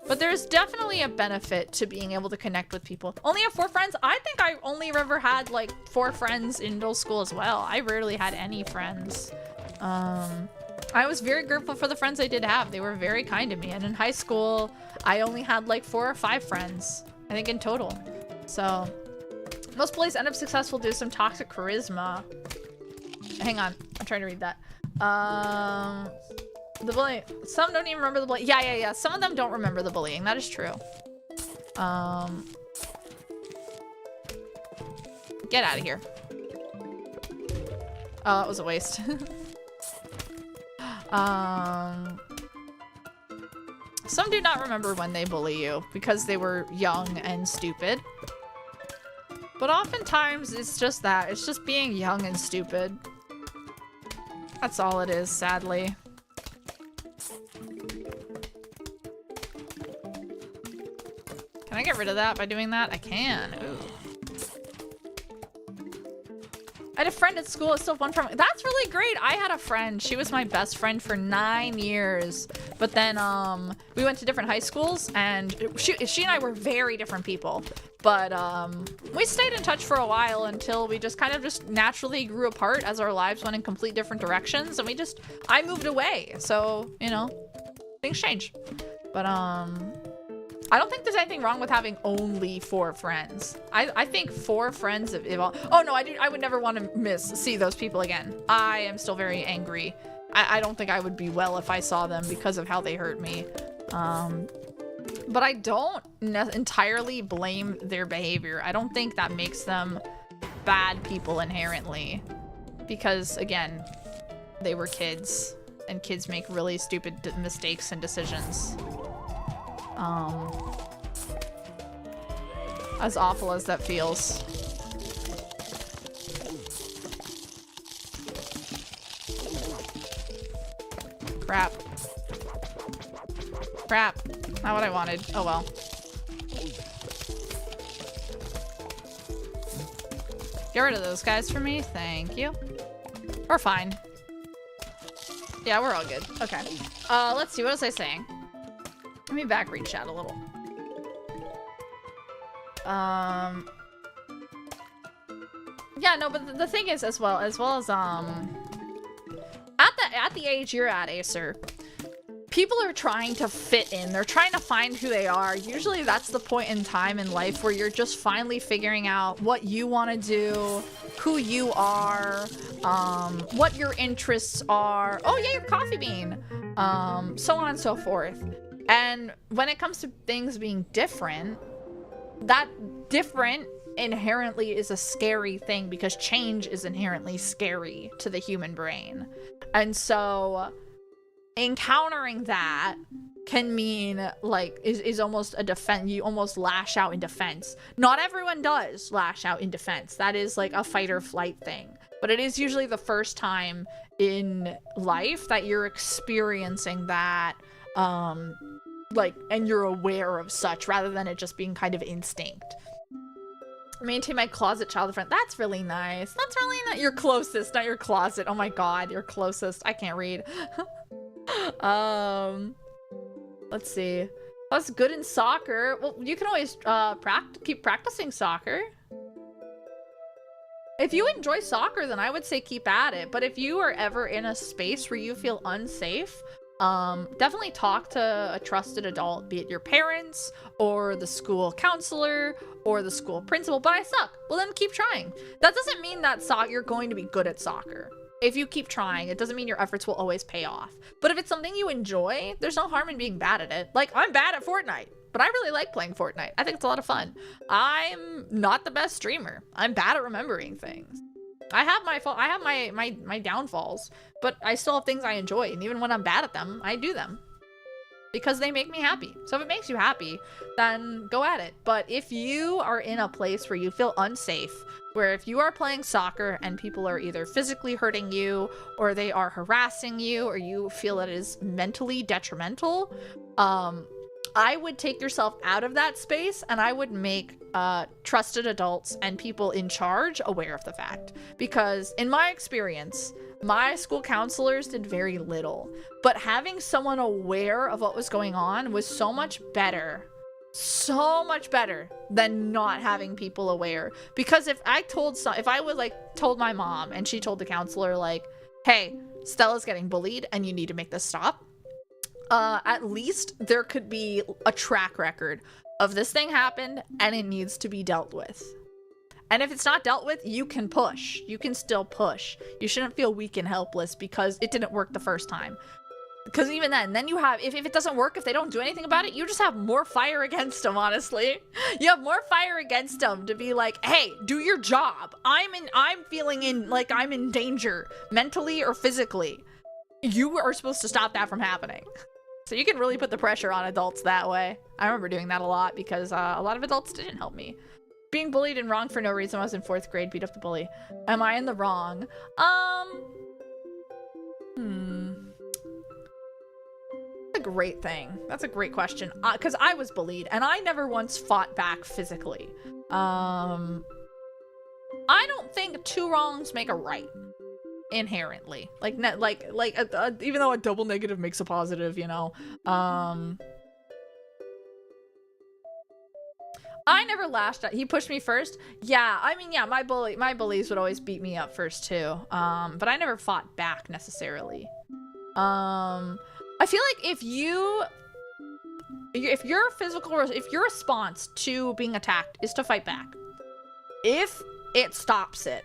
But there's definitely a benefit to being able to connect with people. Only have 4 friends? I think I only ever had like 4 friends in middle school as well. I rarely had any friends. I was very grateful for the friends I did have. They were very kind to me. And in high school, I only had like 4 or 5 friends, I think in total. So most bullies end up successful due to some toxic charisma. Hang on, I'm trying to read that. The bullying, some don't even remember the bullying. Yeah. Some of them don't remember the bullying. That is true. Get out of here. Oh, that was a waste. Some do not remember when they bully you because they were young and stupid. But oftentimes it's just that. It's just being young and stupid. That's all it is, sadly. Can I get rid of that by doing that? I can. Ooh. I had a friend at school. It's still one from. That's really great. I had a friend. She was my best friend for 9 years. But then we went to different high schools, and she and I were very different people. But we stayed in touch for a while until we just kind of just naturally grew apart as our lives went in complete different directions, and I moved away. So you know, things change. But I don't think there's anything wrong with having only 4 friends. I think 4 friends if oh no, I would never want to see those people again. I am still very angry. I don't think I would be well if I saw them because of how they hurt me. But I don't entirely blame their behavior. I don't think that makes them bad people inherently. Because again, they were kids and kids make really stupid mistakes and decisions. As awful as that feels. Crap. Crap. Not what I wanted. Oh well. Get rid of those guys for me. Thank you. We're fine. Yeah, we're all good. Okay. Let's see. What was I saying? Let me back read chat a little. Yeah, no, but the thing is, as well as at the age you're at, Acer, people are trying to fit in. They're trying to find who they are. Usually that's the point in time in life where you're just finally figuring out what you want to do, who you are, what your interests are. Oh yeah, your coffee bean. So on and so forth. And when it comes to things being different, that different inherently is a scary thing because change is inherently scary to the human brain. And so encountering that can mean like is almost a defense. You almost lash out in defense. Not everyone does lash out in defense. That is like a fight or flight thing. But it is usually the first time in life that you're experiencing that and you're aware of such rather than it just being kind of instinct. Maintain my closet child friend. That's really nice. That's really not your closest, not your closet. Oh my god, your closest. I can't read. Let's see. I was good in soccer. Well, you can always keep practicing soccer. If you enjoy soccer, then I would say keep at it. But if you are ever in a space where you feel unsafe, definitely talk to a trusted adult, be it your parents or the school counselor or the school principal. But I suck. Well, then keep trying. That doesn't mean that you're going to be good at soccer. If you keep trying, it doesn't mean your efforts will always pay off. But if it's something you enjoy, there's no harm in being bad at it. Like, I'm bad at Fortnite, but I really like playing Fortnite. I think it's a lot of fun. I'm not the best streamer. I'm bad at remembering things. I have my downfalls, but I still have things I enjoy, and even when I'm bad at them, I do them because they make me happy. So if it makes you happy, then go at it. But if you are in a place where you feel unsafe, where if you are playing soccer and people are either physically hurting you or they are harassing you or you feel it is mentally detrimental, I would take yourself out of that space and I would make trusted adults and people in charge aware of the fact. Because in my experience, my school counselors did very little, but having someone aware of what was going on was so much better than not having people aware. Because if I would like told my mom and she told the counselor like, hey, Stella's getting bullied and you need to make this stop, at least there could be a track record of this thing happened and it needs to be dealt with. And if it's not dealt with, you can push. You can still push. You shouldn't feel weak and helpless because it didn't work the first time. Because even then you have, if it doesn't work, if they don't do anything about it, you just have more fire against them, honestly. You have more fire against them to be like, hey, do your job. I'm feeling like I'm in danger, mentally or physically. You are supposed to stop that from happening. So you can really put the pressure on adults that way. I remember doing that a lot because a lot of adults didn't help me. Being bullied and wrong for no reason. I was in 4th grade, beat up the bully. Am I in the wrong? That's a great thing. That's a great question. Because I was bullied and I never once fought back physically. I don't think 2 wrongs make a right. Inherently. Like even though a double negative makes a positive, you know. I never lashed out. He pushed me first. Yeah, I mean, yeah, my bullies would always beat me up first too. But I never fought back necessarily. I feel like if your response to being attacked is to fight back, if it stops it,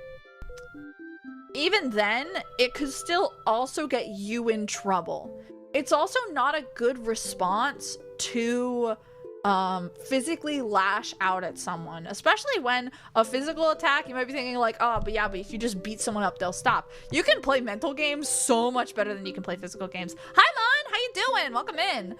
even then, it could still also get you in trouble. It's also not a good response to physically lash out at someone, especially when a physical attack, you might be thinking like, oh, but if you just beat someone up, they'll stop. You can play mental games so much better than you can play physical games. Hi, Mon! How you doing? Welcome in.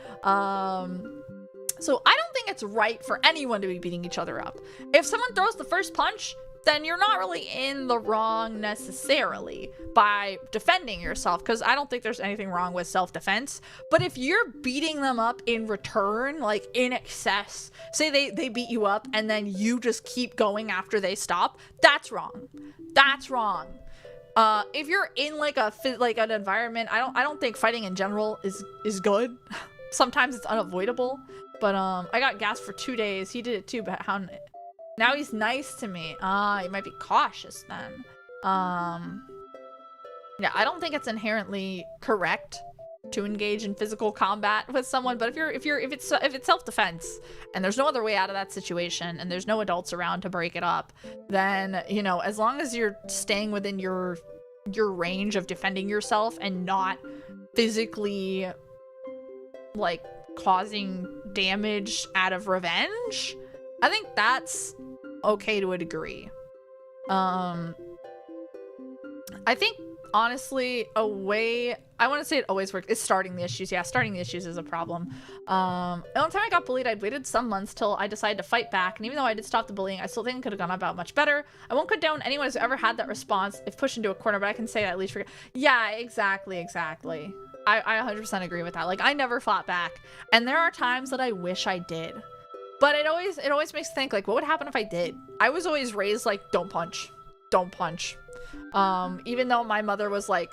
So I don't think it's right for anyone to be beating each other up. If someone throws the first punch, then you're not really in the wrong necessarily by defending yourself, because I don't think there's anything wrong with self-defense. But if you're beating them up in return, like in excess, say they beat you up and then you just keep going after they stop, that's wrong. That's wrong. If you're in like an environment, I don't think fighting in general is good. Sometimes it's unavoidable. But I got gassed for 2 days. He did it too, but how? Now he's nice to me. You might be cautious then. Yeah, I don't think it's inherently correct to engage in physical combat with someone, but if it's self-defense and there's no other way out of that situation and there's no adults around to break it up, then, you know, as long as you're staying within your range of defending yourself and not physically like causing damage out of revenge, I think that's okay to a degree. I think honestly, I want to say it always works. It's starting the issues. Yeah, starting the issues is a problem. The only time I got bullied, I'd waited some months till I decided to fight back. And even though I did stop the bullying, I still think it could have gone about much better. I won't condone anyone who's ever had that response if pushed into a corner, but I can say that at least for, yeah, exactly. I 100% agree with that. Like, I never fought back. And there are times that I wish I did. But it always makes me think, like, what would happen if I did? I was always raised like, don't punch. Don't punch. Even though my mother was like,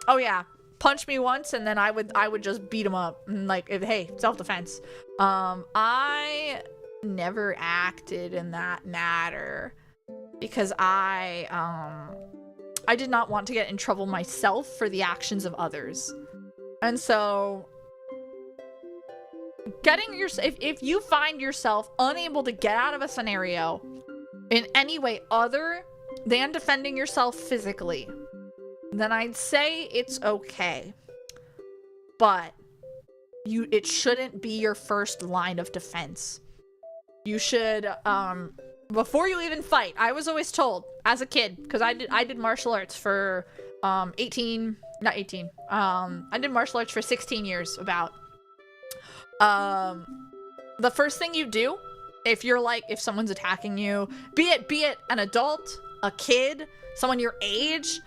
oh yeah, punch me once and then I would just beat him up. And like, hey, self-defense. I never acted in that matter because I did not want to get in trouble myself for the actions of others. And so if you find yourself unable to get out of a scenario in any way other than defending yourself physically, then I'd say it's okay. But it shouldn't be your first line of defense. You should, before you even fight, I was always told as a kid, because I did martial arts for I did martial arts for 16 years about. The first thing you do, if someone's attacking you, be it an adult, a kid, someone your age,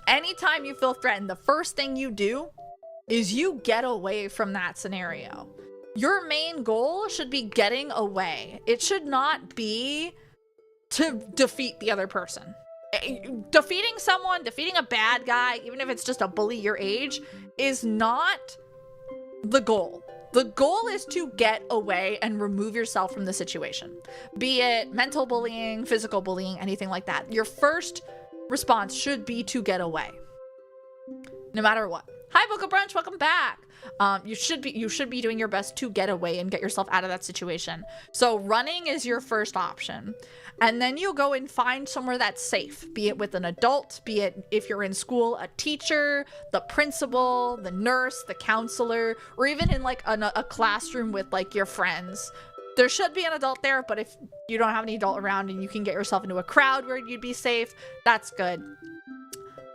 anytime you feel threatened, the first thing you do is you get away from that scenario. your main goal should be getting away. It should not be to defeat the other person. Defeating someone, defeating a bad guy, even if it's just a bully your age, is not the goal. The goal is to get away and remove yourself from the situation. Be it mental bullying, physical bullying, anything like that. Your first response should be to get away. No matter what. Hi, Boca Brunch, welcome back. You should be doing your best to get away and get yourself out of that situation. So running is your first option. And then you go and find somewhere that's safe, be it with an adult, be it if you're in school, a teacher, the principal, the nurse, the counselor, or even in like a classroom with like your friends. There should be an adult there, but if you don't have any adult around and you can get yourself into a crowd where you'd be safe, that's good.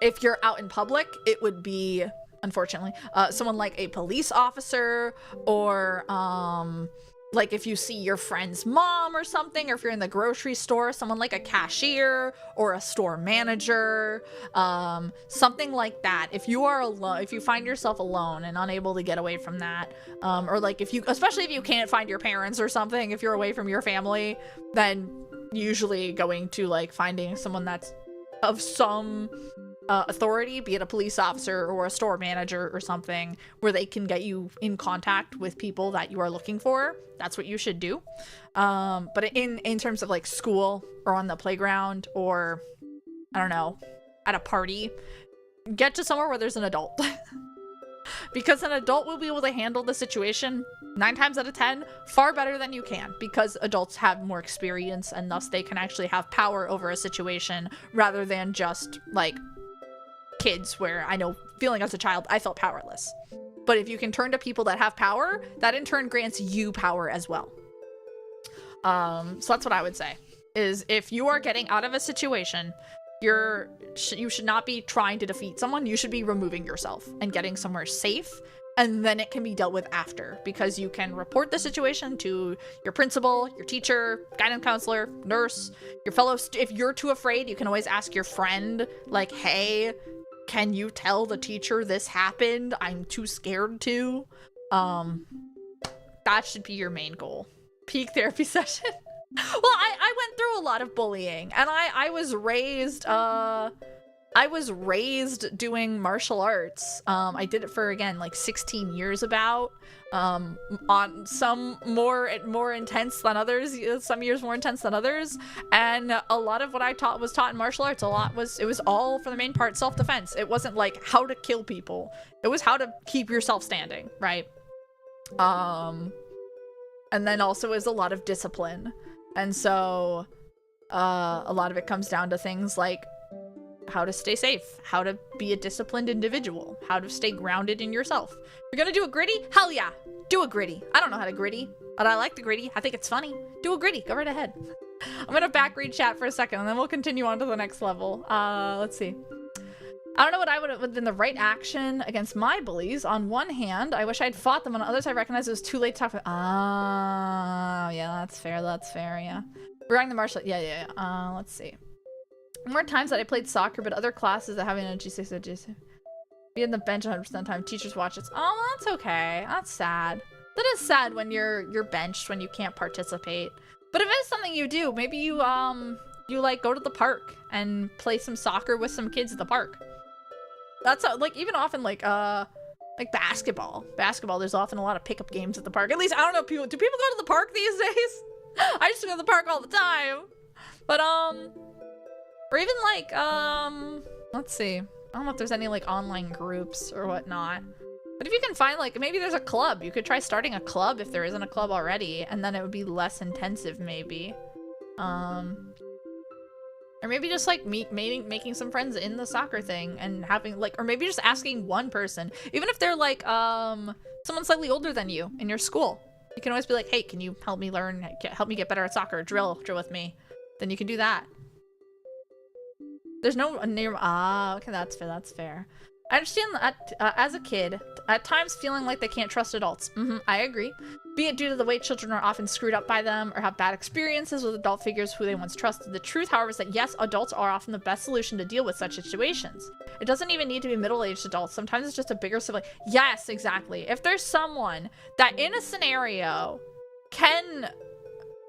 If you're out in public, it would be, unfortunately, someone like a police officer, or like if you see your friend's mom or something, or if you're in the grocery store, someone like a cashier or a store manager, something like that. If you are alone, if you find yourself alone and unable to get away from that, or like if you, especially if you can't find your parents or something, if you're away from your family, then usually going to like finding someone that's of some authority, be it a police officer or a store manager or something, where they can get you in contact with people that you are looking for. That's what you should do. But in terms of like school or on the playground, or I don't know, at a party, get to somewhere where there's an adult. Because an adult will be able to handle the situation 9 times out of 10 far better than you can, because adults have more experience and thus they can actually have power over a situation rather than just like kids, where I know feeling as a child I felt powerless. But if you can turn to people that have power, that in turn grants you power as well. So that's what I would say, is if you are getting out of a situation, you should not be trying to defeat someone. You should be removing yourself and getting somewhere safe, and then it can be dealt with after, because you can report the situation to your principal, your teacher, guidance counselor, nurse, your fellow if you're too afraid, you can always ask your friend, like, hey, can you tell the teacher this happened? I'm too scared to. That should be your main goal. Peak therapy session. Well, I went through a lot of bullying, and I was raised doing martial arts. I did it for, again, like 16 years about, on some more intense than others, some years more intense than others. And a lot of what I was taught in martial arts, it was all, for the main part, self-defense. It wasn't like how to kill people. It was how to keep yourself standing, right? And then also is a lot of discipline. And so, a lot of it comes down to things like how to stay safe, how to be a disciplined individual, how to stay grounded in yourself. You're gonna do a gritty? Hell yeah, do a gritty. I don't know how to gritty, but I like the gritty. I think it's funny. Do a gritty, go right ahead. I'm gonna back read chat for a second, and then we'll continue on to the next level. Let's see. I don't know what I would have been the right action against my bullies. On one hand, I wish I'd fought them. On the other side, I recognized it was too late to talk about. Yeah, that's fair, yeah. Regarding the martial, yeah. Let's see. More times that I played soccer, but other classes that having a G6 or G6. Be in the bench 100% of the time. Teachers watch it. Oh, that's okay. That's sad. That is sad when you're benched, when you can't participate. But if it's something you do, maybe you like go to the park and play some soccer with some kids at the park. That's like even often like basketball. There's often a lot of pickup games at the park. At least I don't know, do people go to the park these days? I used to go to the park all the time. But or even like let's see. I don't know if there's any like online groups or whatnot. But if you can find like, maybe there's a club. You could try starting a club if there isn't a club already, and then it would be less intensive maybe. Or maybe just like making some friends in the soccer thing and having like, or maybe just asking one person, even if they're like someone slightly older than you in your school. You can always be like, hey, can you help me learn, help me get better at soccer, drill with me. Then you can do that. There's no near, okay, that's fair. I understand that as a kid, at times feeling like they can't trust adults. I agree. Be it due to the way children are often screwed up by them or have bad experiences with adult figures who they once trusted. The truth, however, is that yes, adults are often the best solution to deal with such situations. It doesn't even need to be middle-aged adults. Sometimes it's just a bigger sibling. Yes, exactly. If there's someone that in a scenario can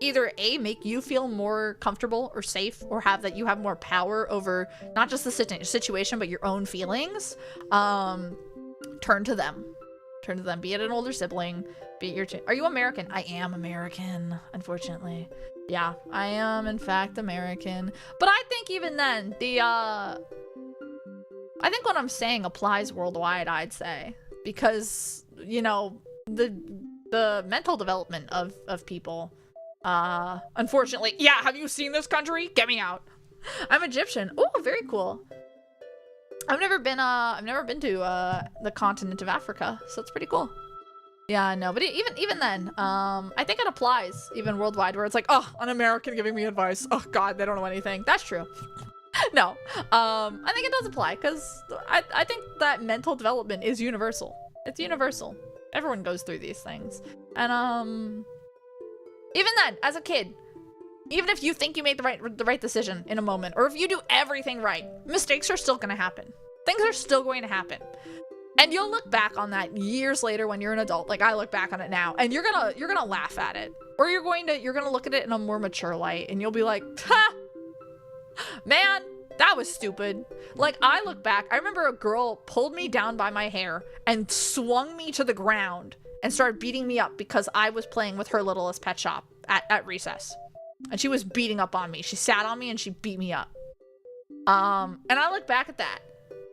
either A, make you feel more comfortable or safe, or have that you have more power over not just the situation, but your own feelings, turn to them. Turn to them. Be it an older sibling, be it your are you American? I am American, unfortunately. Yeah, I am in fact American. But I think even then, I think what I'm saying applies worldwide, I'd say. Because, you know, the mental development of people, unfortunately. Yeah, have you seen this country? Get me out. I'm Egyptian. Oh, very cool. I've never been to the continent of Africa, so it's pretty cool. Yeah, no, but even then, I think it applies even worldwide, where it's like, oh, an American giving me advice. Oh God, they don't know anything. That's true. No, I think it does apply, because I think that mental development is universal. It's universal. Everyone goes through these things, and even then, as a kid, even if you think you made the right decision in a moment, or if you do everything right, mistakes are still gonna happen. Things are still going to happen. And you'll look back on that years later when you're an adult, like I look back on it now, and you're gonna laugh at it. Or you're gonna look at it in a more mature light, and you'll be like, ha! Man, that was stupid. Like, I look back, I remember a girl pulled me down by my hair and swung me to the ground and started beating me up because I was playing with her littlest pet shop at recess. And she was beating up on me. She sat on me and she beat me up. And I look back at that.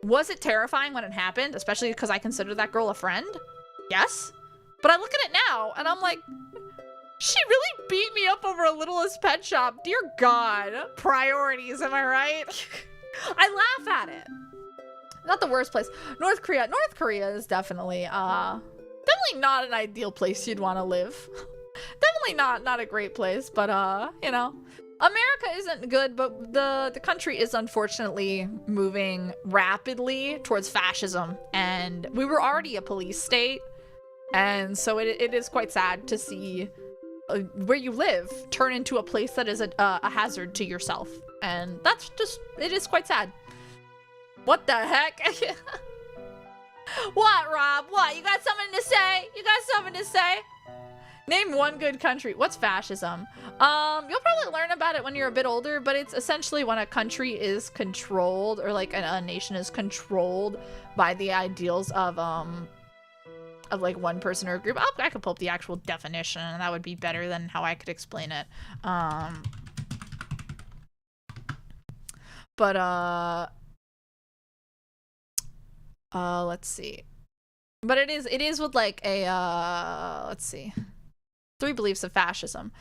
Was it terrifying when it happened? Especially because I consider that girl a friend? Yes. But I look at it now and I'm like, she really beat me up over a littlest pet shop. Dear God. Priorities, am I right? I laugh at it. Not the worst place. North Korea. North Korea is definitely not an ideal place you'd want to live. Definitely not a great place, but you know, America isn't good, but the country is unfortunately moving rapidly towards fascism, and we were already a police state, and so it is quite sad to see where you live turn into a place that is a hazard to yourself, and that's just, it is quite sad. What the heck? What, Rob? What? You got something to say? You got something to say? Name one good country. What's fascism? You'll probably learn about it when you're a bit older, but it's essentially when a country is controlled, or like a nation is controlled by the ideals of like one person or a group. I could pull up the actual definition, and that would be better than how I could explain it. Let's see. But it is with like a let's see. 3 beliefs of fascism.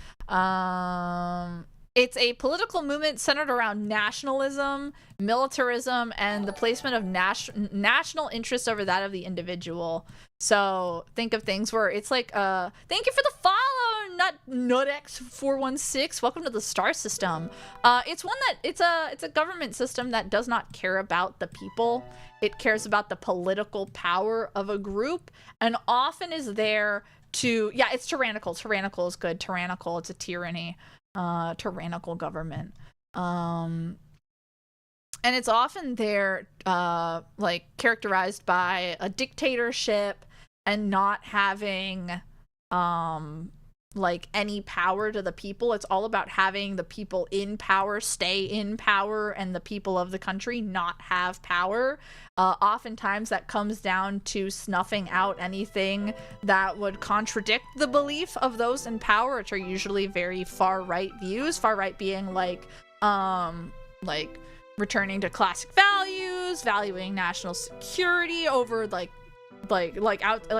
It's a political movement centered around nationalism, militarism, and the placement of national interest over that of the individual. So think of things where it's like, thank you for the follow, Nutx416. Welcome to the star system. It's one that it's a government system that does not care about the people. It cares about the political power of a group, and often is there to, yeah, it's tyrannical. Tyrannical is good. Tyrannical, it's a tyranny. Tyrannical government. And it's often there, like, characterized by a dictatorship and not having, like, any power to the people. It's all about having the people in power stay in power, and the people of the country not have power. Oftentimes that comes down to snuffing out anything that would contradict the belief of those in power, which are usually very far-right views. Far-right being like returning to classic values, valuing national security over like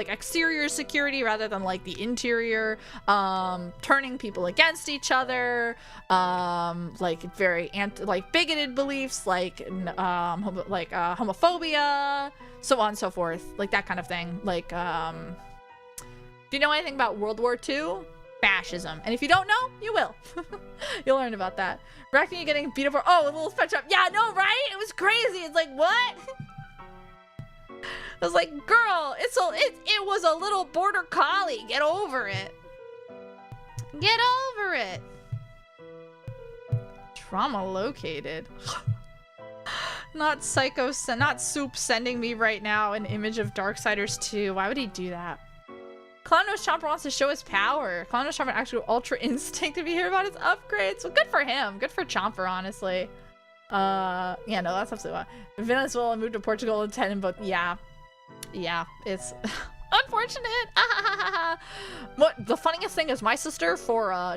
exterior security rather than like the interior, turning people against each other, like very bigoted beliefs, like homophobia, so on and so forth, like that kind of thing. Like, do you know anything about World War II? Fascism. And if you don't know, you will. You'll learn about that. Reckon you getting beat up, oh, a little fetch up. Yeah, no, right? It was crazy. It's like, what? I was like, girl, it was a little border collie. Get over it. Get over it. Trauma located. Not Psycho, not Soup sending me right now an image of Darksiders 2. Why would he do that? Clownose Chomper wants to show his power. Clownose Chomper actually Ultra Instinct if you hear about his upgrades. Well, good for him. Good for Chomper, honestly. Yeah, no, that's absolutely why. Venezuela moved to Portugal in 10, but yeah. Yeah, it's unfortunate. What the funniest thing is my sister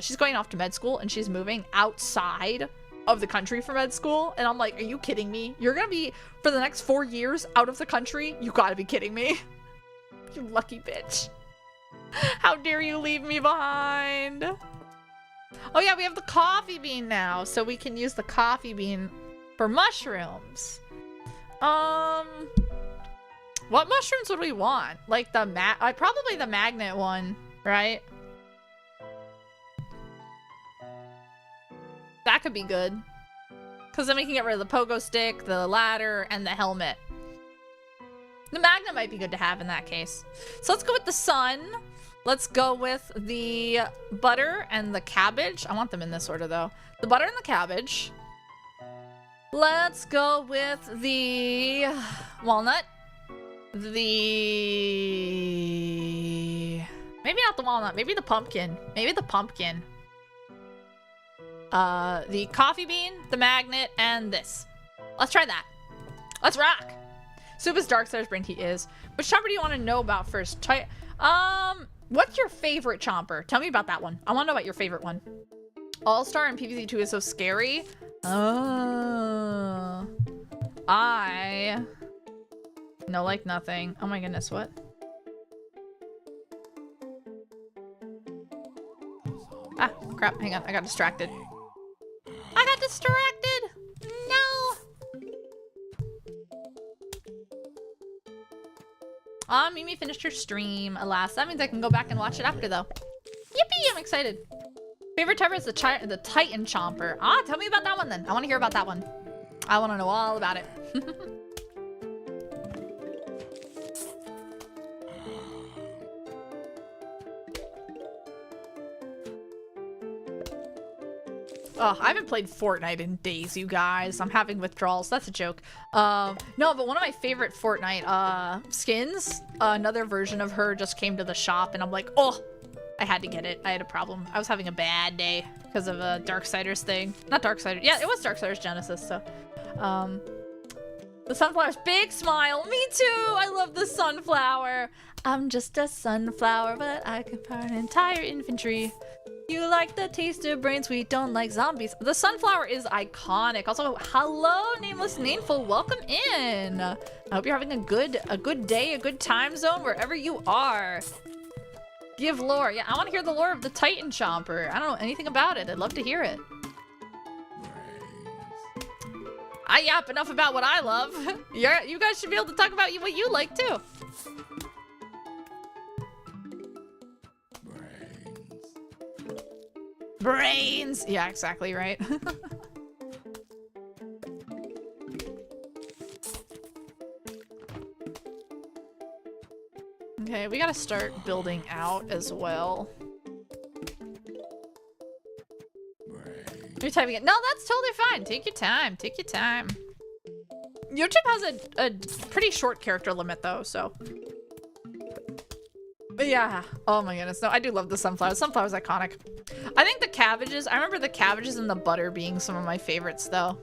she's going off to med school and she's moving outside of the country for med school, and I'm like, are you kidding me? You're gonna be for the next 4 years out of the country? You gotta be kidding me. You lucky bitch. How dare you leave me behind? Oh yeah, we have the coffee bean now, so we can use the coffee bean for mushrooms. What mushrooms would we want? Like the probably the magnet one, right? That could be good. Because then we can get rid of the pogo stick, the ladder, and the helmet. The magnet might be good to have in that case. So let's go with the sun. Let's go with the butter and the cabbage. I want them in this order though. The butter and the cabbage. Let's go with the walnut. Maybe not the walnut, maybe the pumpkin. Maybe the pumpkin. The coffee bean, the magnet, and this. Let's try that. Let's rock. Soup is Darksiders brain, he is. Which chomper do you want to know about first? What's your favorite chomper? Tell me about that one. I want to know about your favorite one. All-Star and PvZ 2 is so scary. Oh. I know like nothing. Oh my goodness, what? Ah, crap, hang on, I got distracted. I got distracted! No! Mimi finished her stream, alas. That means I can go back and watch it after, though. Yippee! I'm excited. Favorite type is the Titan Chomper. Ah, tell me about that one, then. I want to hear about that one. I want to know all about it. Oh, I haven't played Fortnite in days, you guys. I'm having withdrawals. That's a joke. No, but one of my favorite Fortnite skins, another version of her just came to the shop, and I'm like, oh, I had to get it. I had a problem. I was having a bad day because of a Darksiders thing. Not Darksiders. Yeah, it was Darksiders Genesis, so. The sunflower's big smile. Me too. I love the sunflower. I'm just a sunflower, but I can power an entire infantry. You like the taste of brains, we don't like zombies. The sunflower is iconic. Also, hello, Nameless Nameful. Welcome in. I hope you're having a good day, a good time zone wherever you are. Give lore. Yeah, I want to hear the lore of the Titan Chomper. I don't know anything about it. I'd love to hear it. I yap enough about what I love. You guys should be able to talk about what you like too. Brains! Yeah, exactly right. Okay, we gotta start building out as well. You're typing it. No, that's totally fine. Take your time. Take your time. YouTube has a pretty short character limit though, so. But yeah. Oh my goodness. No, I do love the sunflower. Sunflower's iconic. I think the cabbages, I remember the cabbages and the butter being some of my favorites though.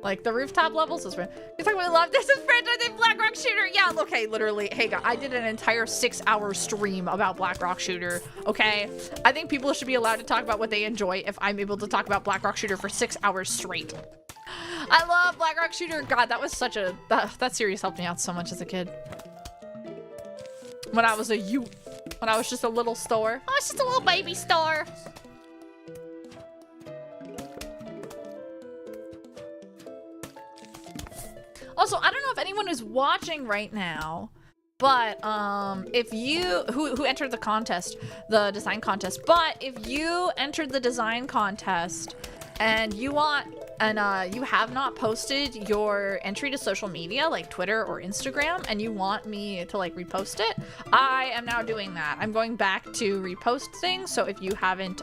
Like the rooftop levels is. You're talking about love. This is franchise named Black Rock Shooter. Yeah, okay, literally. Hey, guys, I did an entire 6-hour stream about Black Rock Shooter. Okay, I think people should be allowed to talk about what they enjoy if I'm able to talk about Black Rock Shooter for 6 hours straight. I love Black Rock Shooter. God, that was such a that series helped me out so much as a kid. When I was a youth, when I was just a little store. Oh, it's just a little baby store. Also, I don't know if anyone is watching right now, but if you who entered the contest, the design contest, but if you entered the design contest and you want and you have not posted your entry to social media like Twitter or Instagram, and you want me to like repost it, I am now doing that. I'm going back to repost things. So if you haven't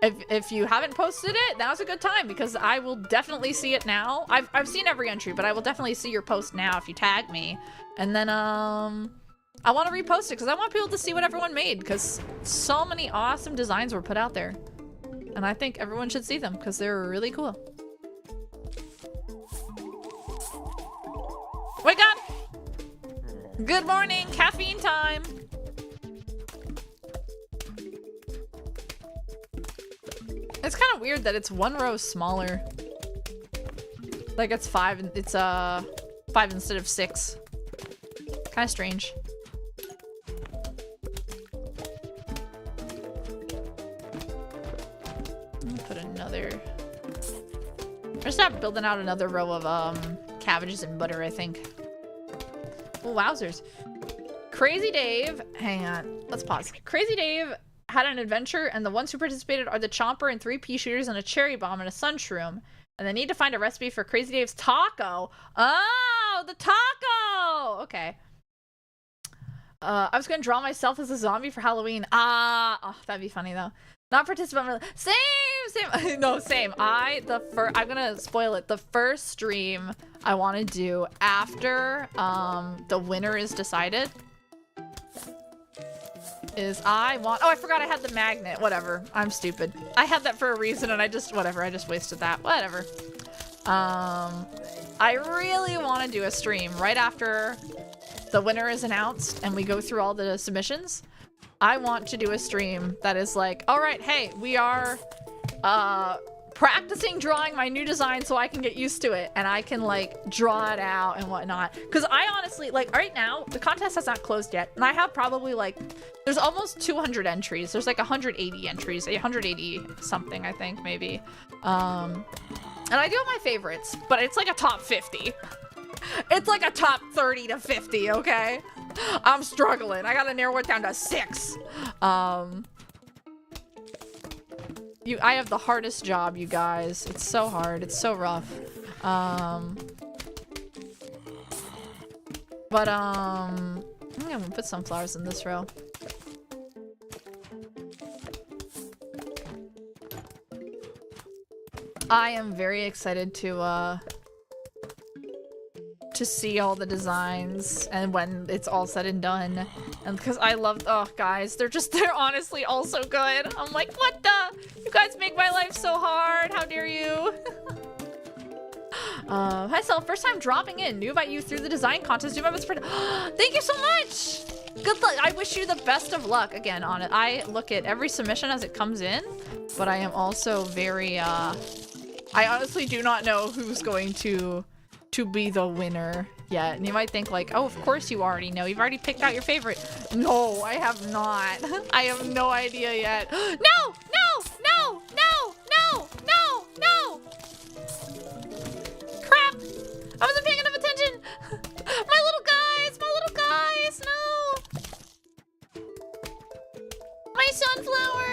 if you haven't posted it, now's a good time because I will definitely see it now. I've seen every entry, but I will definitely see your post now if you tag me. And then I want to repost it because I want people to see what everyone made because so many awesome designs were put out there. And I think everyone should see them because they're really cool. Wake up! Good morning, caffeine time! It's kind of weird that it's one row smaller. Like it's 5 instead of 6. Kind of strange. Put another. I'm gonna start building out another row of cabbages and butter, I think. Oh, wowzers. Crazy Dave, hang on, let's pause. Crazy Dave had an adventure, and the ones who participated are the Chomper and 3 pea shooters and a cherry bomb and a sun shroom. And they need to find a recipe for Crazy Dave's taco. Oh, the taco! Okay. I was gonna draw myself as a zombie for Halloween. Oh, that'd be funny though. Not participant. Same. No, same. I'm gonna spoil it. The first stream I want to do after the winner is decided is oh, I forgot I had the magnet. Whatever. I'm stupid. I had that for a reason and I just wasted that. Whatever. I really want to do a stream right after the winner is announced and we go through all the submissions. I want to do a stream that is like, all right, hey, we are practicing drawing my new design so I can get used to it and I can like draw it out and whatnot. Because I honestly, like right now, the contest has not closed yet. And I have probably like, there's almost 200 entries. There's like 180 entries, 180 something, I think, maybe. And I do have my favorites, but it's like a top 50. It's like a top 30 to 50, okay? I'm struggling. I gotta narrow it down to 6. I have the hardest job, you guys. It's so hard. It's so rough. I'm gonna put sunflowers in this row. I am very excited to see all the designs and when it's all said and done. And because I love, oh guys, they're honestly all so good. I'm like, what the? You guys make my life so hard. How dare you? Hi Sel, first time dropping in. Knew about you through the design contest. Thank you so much. Good luck. I wish you the best of luck again on it. I look at every submission as it comes in, but I am also very, I honestly do not know who's going to be the winner yet. And you might think like, oh, of course you already know. You've already picked out your favorite. No, I have not. I have no idea yet. No, no, no, no, no, no, no. Crap. I wasn't paying enough attention. My little guys, no. My sunflower.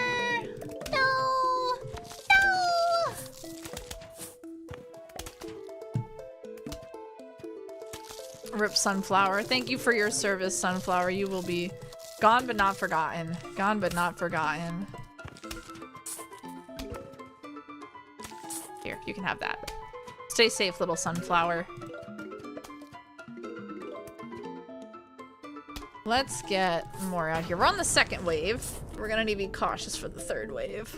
No, no. Rip Sunflower. Thank you for your service, Sunflower. You will be gone but not forgotten. Gone but not forgotten. Here, you can have that. Stay safe, little Sunflower. Let's get more out here. We're on the second wave. We're gonna need to be cautious for the third wave.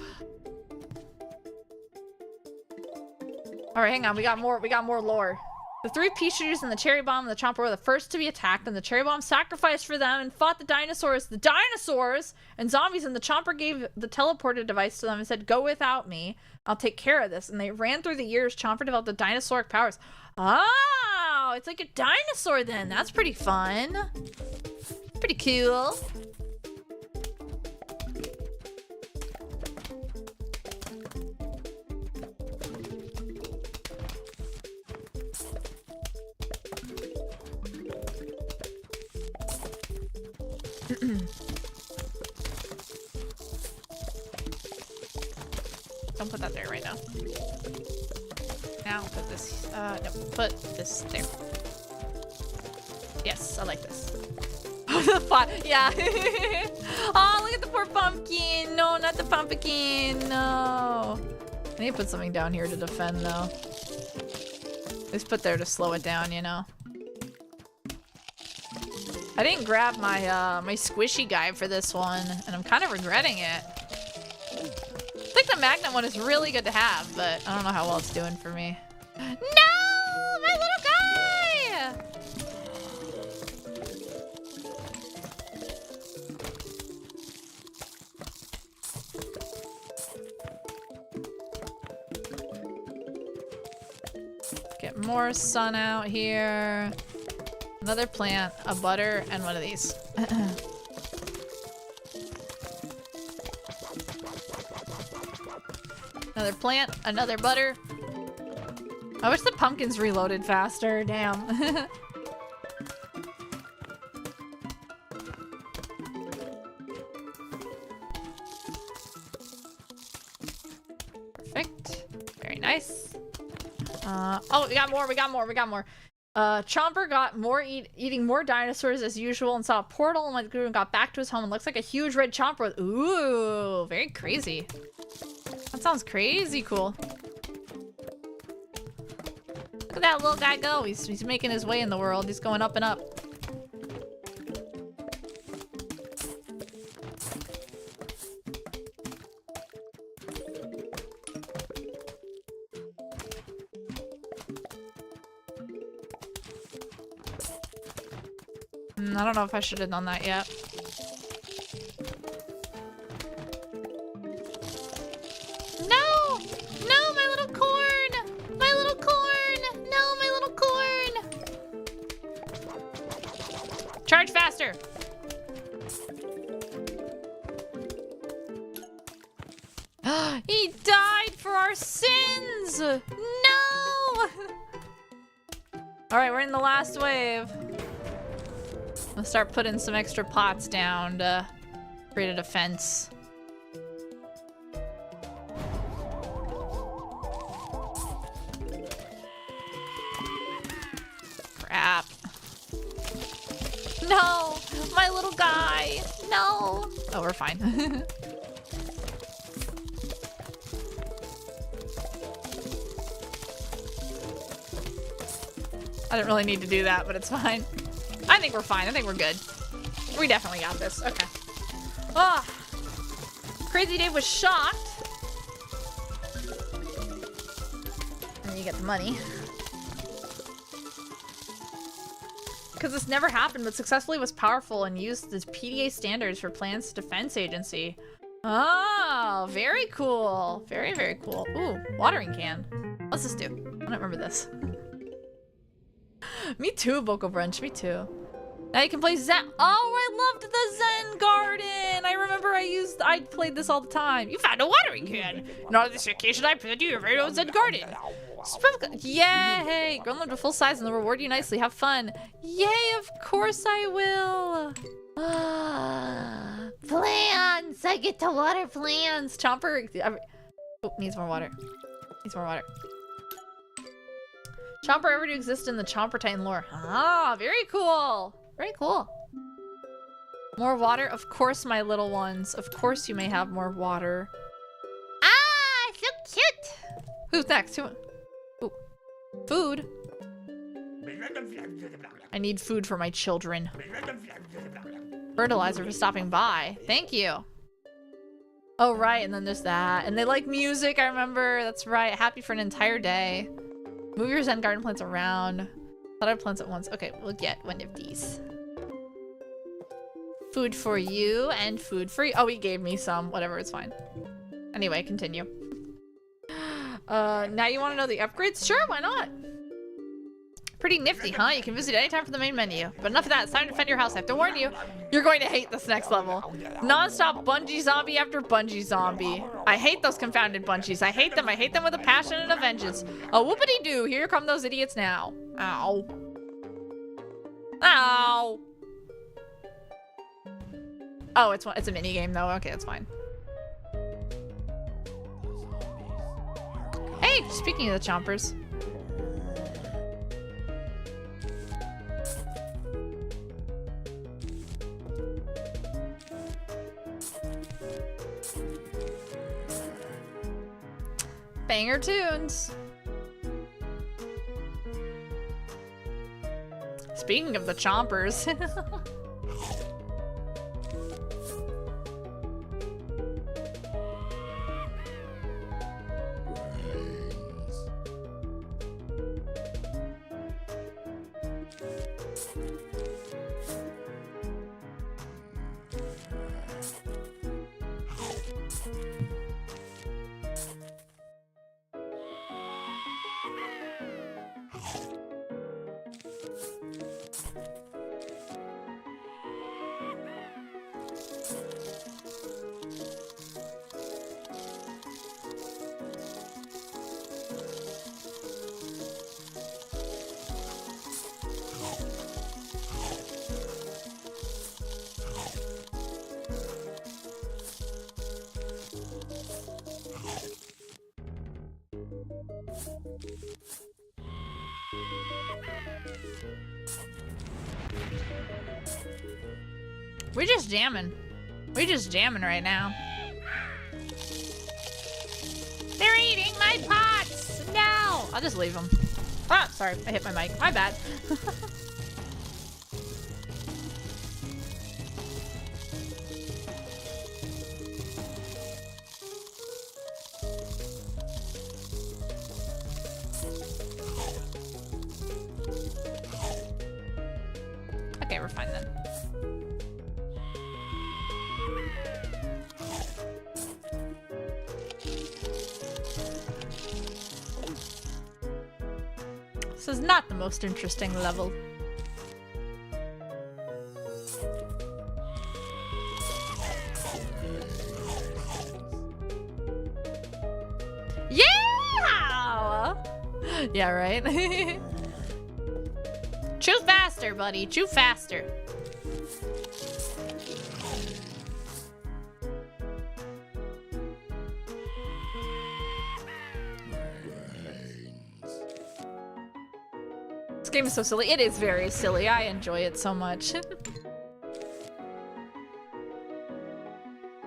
All right, hang on. We got more lore. The 3 pea shooters and the cherry bomb and the chomper were the first to be attacked, and the cherry bomb sacrificed for them and fought the dinosaurs. The dinosaurs and zombies, and the chomper gave the teleporter device to them and said, "Go without me. I'll take care of this." And they ran through the years. Chomper developed the dinosauric powers. Oh, it's like a dinosaur then. That's pretty fun. Pretty cool. don't put that there right now. Now put this, no, put this there. Yes, I like this. The pot, yeah. Oh, look at the poor pumpkin. No, not the pumpkin, no. I need to put something down here to defend though. Just put there to slow it down, you know. I didn't grab my my squishy guy for this one, and I'm kind of regretting it. I think the magnet one is really good to have, but I don't know how well it's doing for me. No! My little guy! Get more sun out here. Another plant, a butter, and one of these. Another plant, another butter. I wish the pumpkins reloaded faster, damn. Perfect. Very nice. Oh, we got more, we got more, we got more. Chomper got more eating more dinosaurs as usual and saw a portal and got back to his home and looks like a huge red chomper with, ooh, very crazy. That sounds crazy cool. Look at that little guy go. He's making his way in the world. He's going up and up. I don't know if I should have done that yet. No! No, my little corn! My little corn! No, my little corn! Charge faster! He died for our sins! No! Alright, we're in the last wave. I'll start putting some extra pots down to create a defense. Crap. No! My little guy! No! Oh, we're fine. I didn't really need to do that, but it's fine. I think we're fine. I think we're good. We definitely got this. Okay. Ah, Crazy Dave was shocked. And then you get the money. Because this never happened, but successfully was powerful and used the PDA standards for Plants Defense Agency. Oh, very cool. Very, very cool. Ooh, watering can. What's this do? I don't remember this. Me too, Vocal Brunch. Me too. Now you can play Zen. Oh, I loved the Zen Garden. I remember I played this all the time. You found a watering can. And on this occasion, I present you your very own Zen Garden. Yay! Grown them to full size and they'll reward you nicely. Have fun. Yay, of course I will. Plants. I get to water plants. Chomper. Oh, needs more water. Needs more water. Chomper ever to exist in the Chomper Titan lore. Ah, very cool. Very cool. More water? Of course, my little ones. Of course you may have more water. Ah, so cute. Who's next? Who? Ooh. Food. I need food for my children. Fertilizer for stopping by. Thank you. Oh, right. And then there's that. And they like music, I remember. That's right. Happy for an entire day. Move your Zen garden plants around. Thought I'd plants at once. Okay, we'll get one of these. Food for you and food for you. Oh, he gave me some. Whatever, it's fine. Anyway, continue. Now you want to know the upgrades? Sure, why not? Pretty nifty, huh? You can visit anytime from the main menu. But enough of that. It's time to defend your house. I have to warn you, you're going to hate this next level. Non-stop bungee zombie after bungee zombie. I hate those confounded bungees. I hate them. I hate them with a passion and a vengeance. Oh, whoopity-doo. Here come those idiots now. Ow. Ow. Oh, it's a mini game though. Okay, that's fine. Hey, speaking of the chompers. Banger tunes. Speaking of the chompers. We're just jamming. We're just jamming right now. They're eating my pots! No! I'll just leave them. Ah, sorry. I hit my mic. My bad. Okay, we're fine then. This is not the most interesting level. Yeah! Yeah, right? Chew faster, buddy. Chew faster. This game is so silly. It is very silly. I enjoy it so much.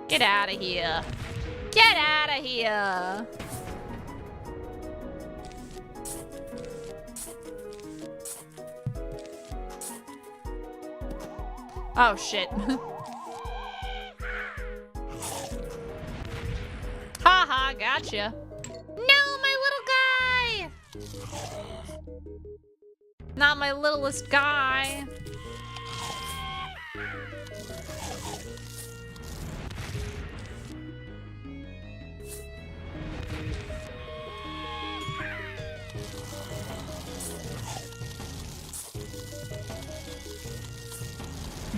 Get out of here. Get out of here. Oh, shit. Haha, gotcha. No, my little guy! Not my littlest guy.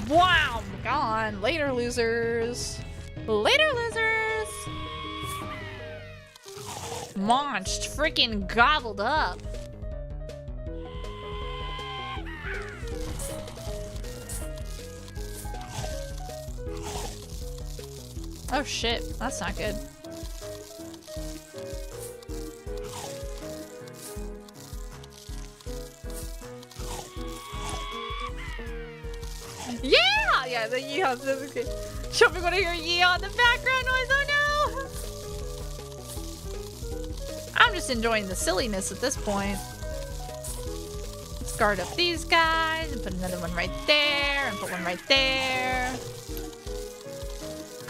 Wow, gone. Later, losers. Later, losers. Launched, freaking gobbled up. Oh shit, that's not good. Yeah! Yeah, the yeehaws. That's okay. Should we want to hear yeehaw in the background noise? Oh no! I'm just enjoying the silliness at this point. Let's guard up these guys and put another one right there and put one right there.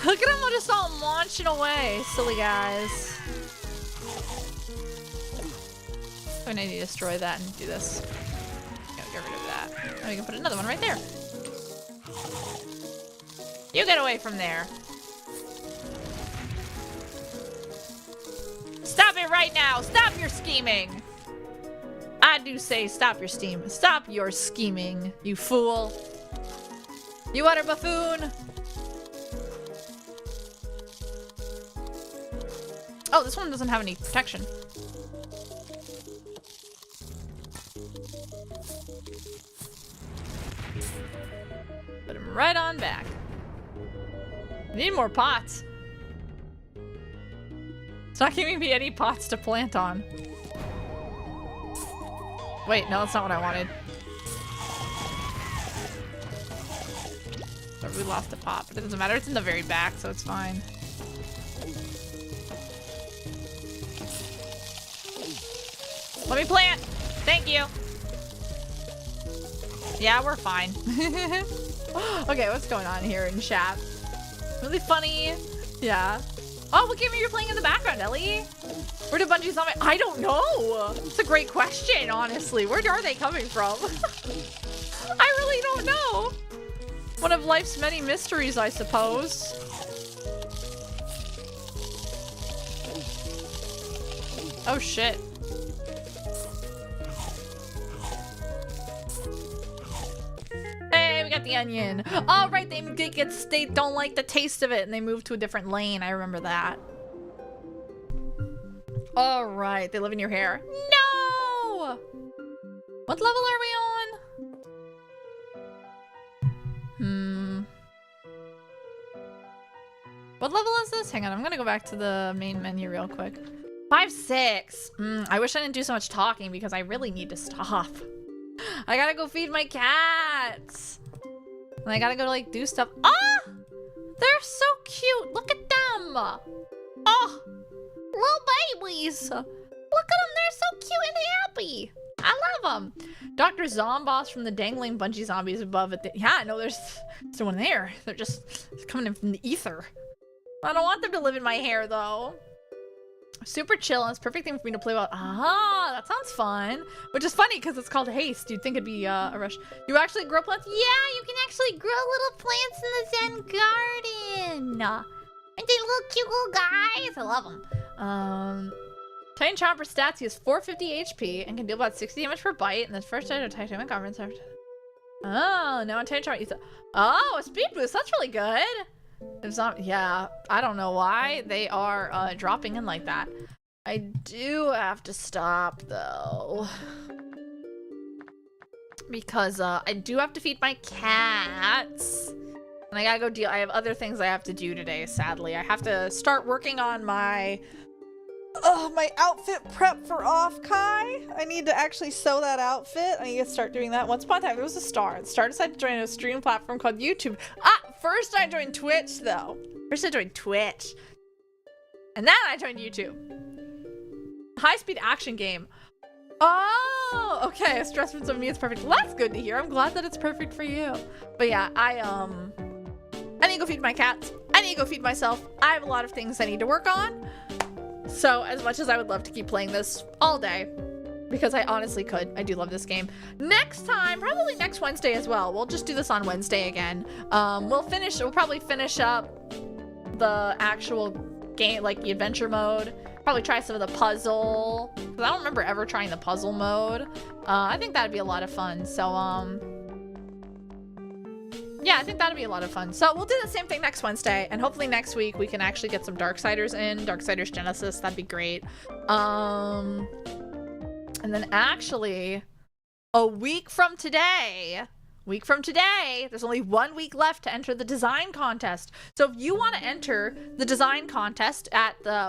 Look at them just all launching away, silly guys. I need to destroy that and do this. Gotta get rid of that. Now we can put another one right there. You get away from there. Stop it right now. Stop your scheming. I do say stop your steam. Stop your scheming, you fool. You utter buffoon. Oh, this one doesn't have any protection. Put him right on back. We need more pots. It's not giving me any pots to plant on. Wait, no, that's not what I wanted. But we lost a pot, but it doesn't matter. It's in the very back, so it's fine. Let me plant. Thank you. Yeah, we're fine. Okay, what's going on here in chat? Really funny. Yeah. Oh, what game are you playing in the background, Ellie? Where did Bungie Zombie? I don't know. It's a great question, honestly. Where are they coming from? I really don't know. One of life's many mysteries, I suppose. Oh, shit. Hey, we got the onion. Oh, right, they don't like the taste of it and they move to a different lane. I remember that. All right, they live in your hair. No! What level are we on? What level is this? Hang on, I'm gonna go back to the main menu real quick. 5-6. I wish I didn't do so much talking because I really need to stop. I gotta go feed my cats. And I gotta go like do stuff. Ah! They're so cute. Look at them. Oh, little babies. Look at them. They're so cute and happy. I love them. Dr. Zomboss from the dangling bungee zombies above it. Yeah, no, there's someone there. They're just coming in from the ether. I don't want them to live in my hair though. Super chill, and it's a perfect thing for me to play about. Ah, that sounds fun. Which is funny because it's called haste. You'd think it'd be a rush. You actually grow plants? Yeah, you can actually grow little plants in the Zen garden. Aren't they little cute little guys? I love them. Titan Chomper stats, he has 450 HP and can deal about 60 damage per bite. And the first Titan Titan conference. Oh, now on Titan Chomper. Oh, a speed boost. That's really good. It's not, yeah, I don't know why they are dropping in like that. I do have to stop though. Because I do have to feed my cats. And I gotta go deal, I have other things I have to do today, sadly. I have to start working on my outfit prep for Off-Kai. I need to actually sew that outfit. I need to start doing that. Once upon a time, there was a star. The star decided to join a stream platform called YouTube. First I joined Twitch, though. First I joined Twitch. And then I joined YouTube. High-speed action game. Oh, okay. A stress from me is perfect. Well, that's good to hear. I'm glad that it's perfect for you. But yeah, I need to go feed my cats. I need to go feed myself. I have a lot of things I need to work on. So as much as I would love to keep playing this all day, because I honestly could, I do love this game. Next time, probably next Wednesday as well. We'll just do this on Wednesday again. We'll probably finish up the actual game, like the adventure mode. Probably try some of the puzzle, because I don't remember ever trying the puzzle mode. I think that'd be a lot of fun. So, yeah, I think that'd be a lot of fun. So we'll do the same thing next Wednesday, and hopefully next week we can actually get some Darksiders in, Darksiders Genesis. That'd be great. And then actually, a week from today, there's only 1 week left to enter the design contest. So if you want to enter the design contest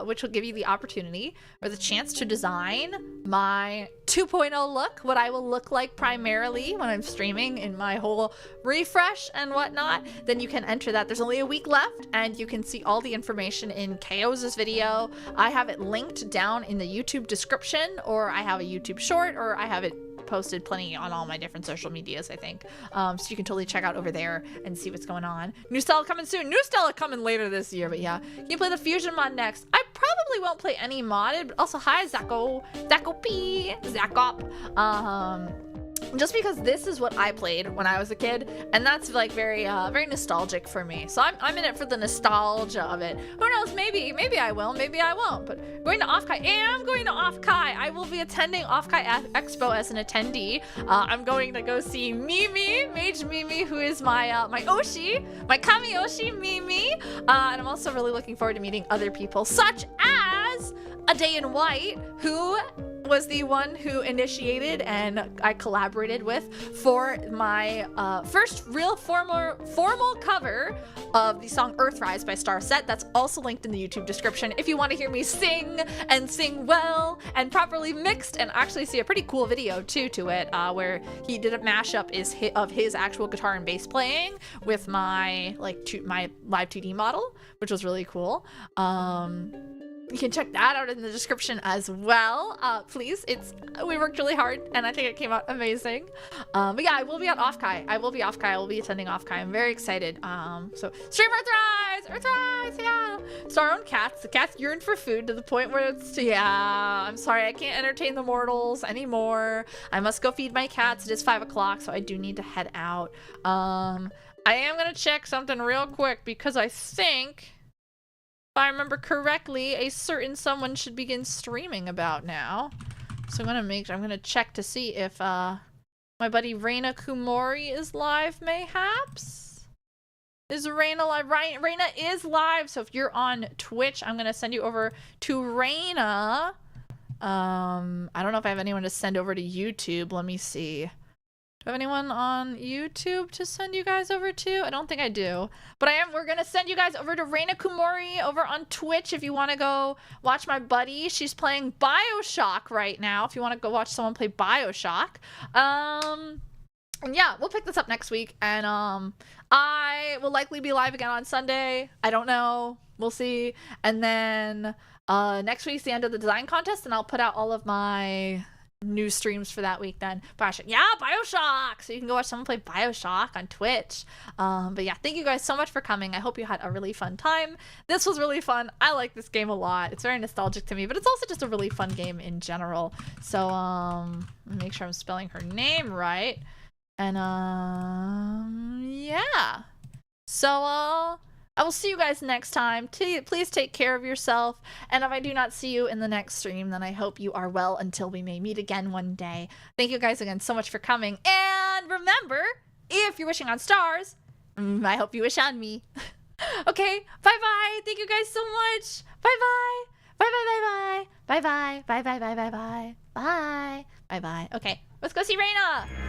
which will give you the opportunity or the chance to design my 2.0 look, what I will look like primarily when I'm streaming in my whole refresh and whatnot, then you can enter that. There's only a week left, and you can see all the information in KO's video. I have it linked down in the YouTube description, or I have a YouTube short, or I have it posted plenty on all my different social medias, I think. So you can totally check out over there and see what's going on. New Stella coming soon. New Stella coming later this year, but yeah. Can you play the Fusion mod next? I probably won't play any modded, but also hi, Zacko P. Zackop. Just because this is what I played when I was a kid, and that's like very nostalgic for me. So I'm in it for the nostalgia of it. Who knows? Maybe I will, maybe I won't. But going to Off-Kai, I'm going to Off-Kai. I will be attending Off-Kai Expo as an attendee. I'm going to go see Mimi, Mage Mimi, who is my my Oshi, my Kami Oshi Mimi. And I'm also really looking forward to meeting other people, such as A Day in White, who was the one who initiated and I collaborated with for my first real formal cover of the song Earthrise by Starset. That's also linked in the YouTube description if you want to hear me sing and sing well and properly mixed, and actually see a pretty cool video too to it where he did a mashup of his actual guitar and bass playing with my my live 2D model, which was really cool. You can check that out in the description as well. Please, we worked really hard and I think it came out amazing. But yeah, I will be at Offkai. I will be attending Offkai. I'm very excited. So stream Earthrise, yeah. So our own cats. The cats yearn for food to the point where I'm sorry, I can't entertain the mortals anymore. I must go feed my cats. It is 5 o'clock, so I do need to head out. I am gonna check something real quick because I think, if I remember correctly, a certain someone should begin streaming about now. So I'm gonna check to see if my buddy Reina Kumori is live, mayhaps? Is Reina live? Reina is live, so if you're on Twitch, I'm gonna send you over to Reina. I don't know if I have anyone to send over to YouTube. Let me see. Do I have anyone on YouTube to send you guys over to? I don't think I do. But we're gonna send you guys over to Reina Kumori over on Twitch if you wanna go watch my buddy. She's playing BioShock right now, if you wanna go watch someone play BioShock. And yeah, we'll pick this up next week. And I will likely be live again on Sunday. I don't know. We'll see. And then next week's the end of the design contest, and I'll put out all of my new streams for that week then. BioShock. Yeah, BioShock! So you can go watch someone play BioShock on Twitch. But yeah, thank you guys so much for coming. I hope you had a really fun time. This was really fun. I like this game a lot. It's very nostalgic to me, but it's also just a really fun game in general. So, make sure I'm spelling her name right. And, yeah. So, I will see you guys next time. Please take care of yourself. And if I do not see you in the next stream, then I hope you are well until we may meet again one day. Thank you guys again so much for coming. And remember, if you're wishing on stars, I hope you wish on me. Okay, bye-bye. Thank you guys so much. Bye-bye. Bye-bye, bye-bye. Bye-bye. Bye-bye, bye-bye, bye. Bye. Bye-bye. Okay, let's go see Reina.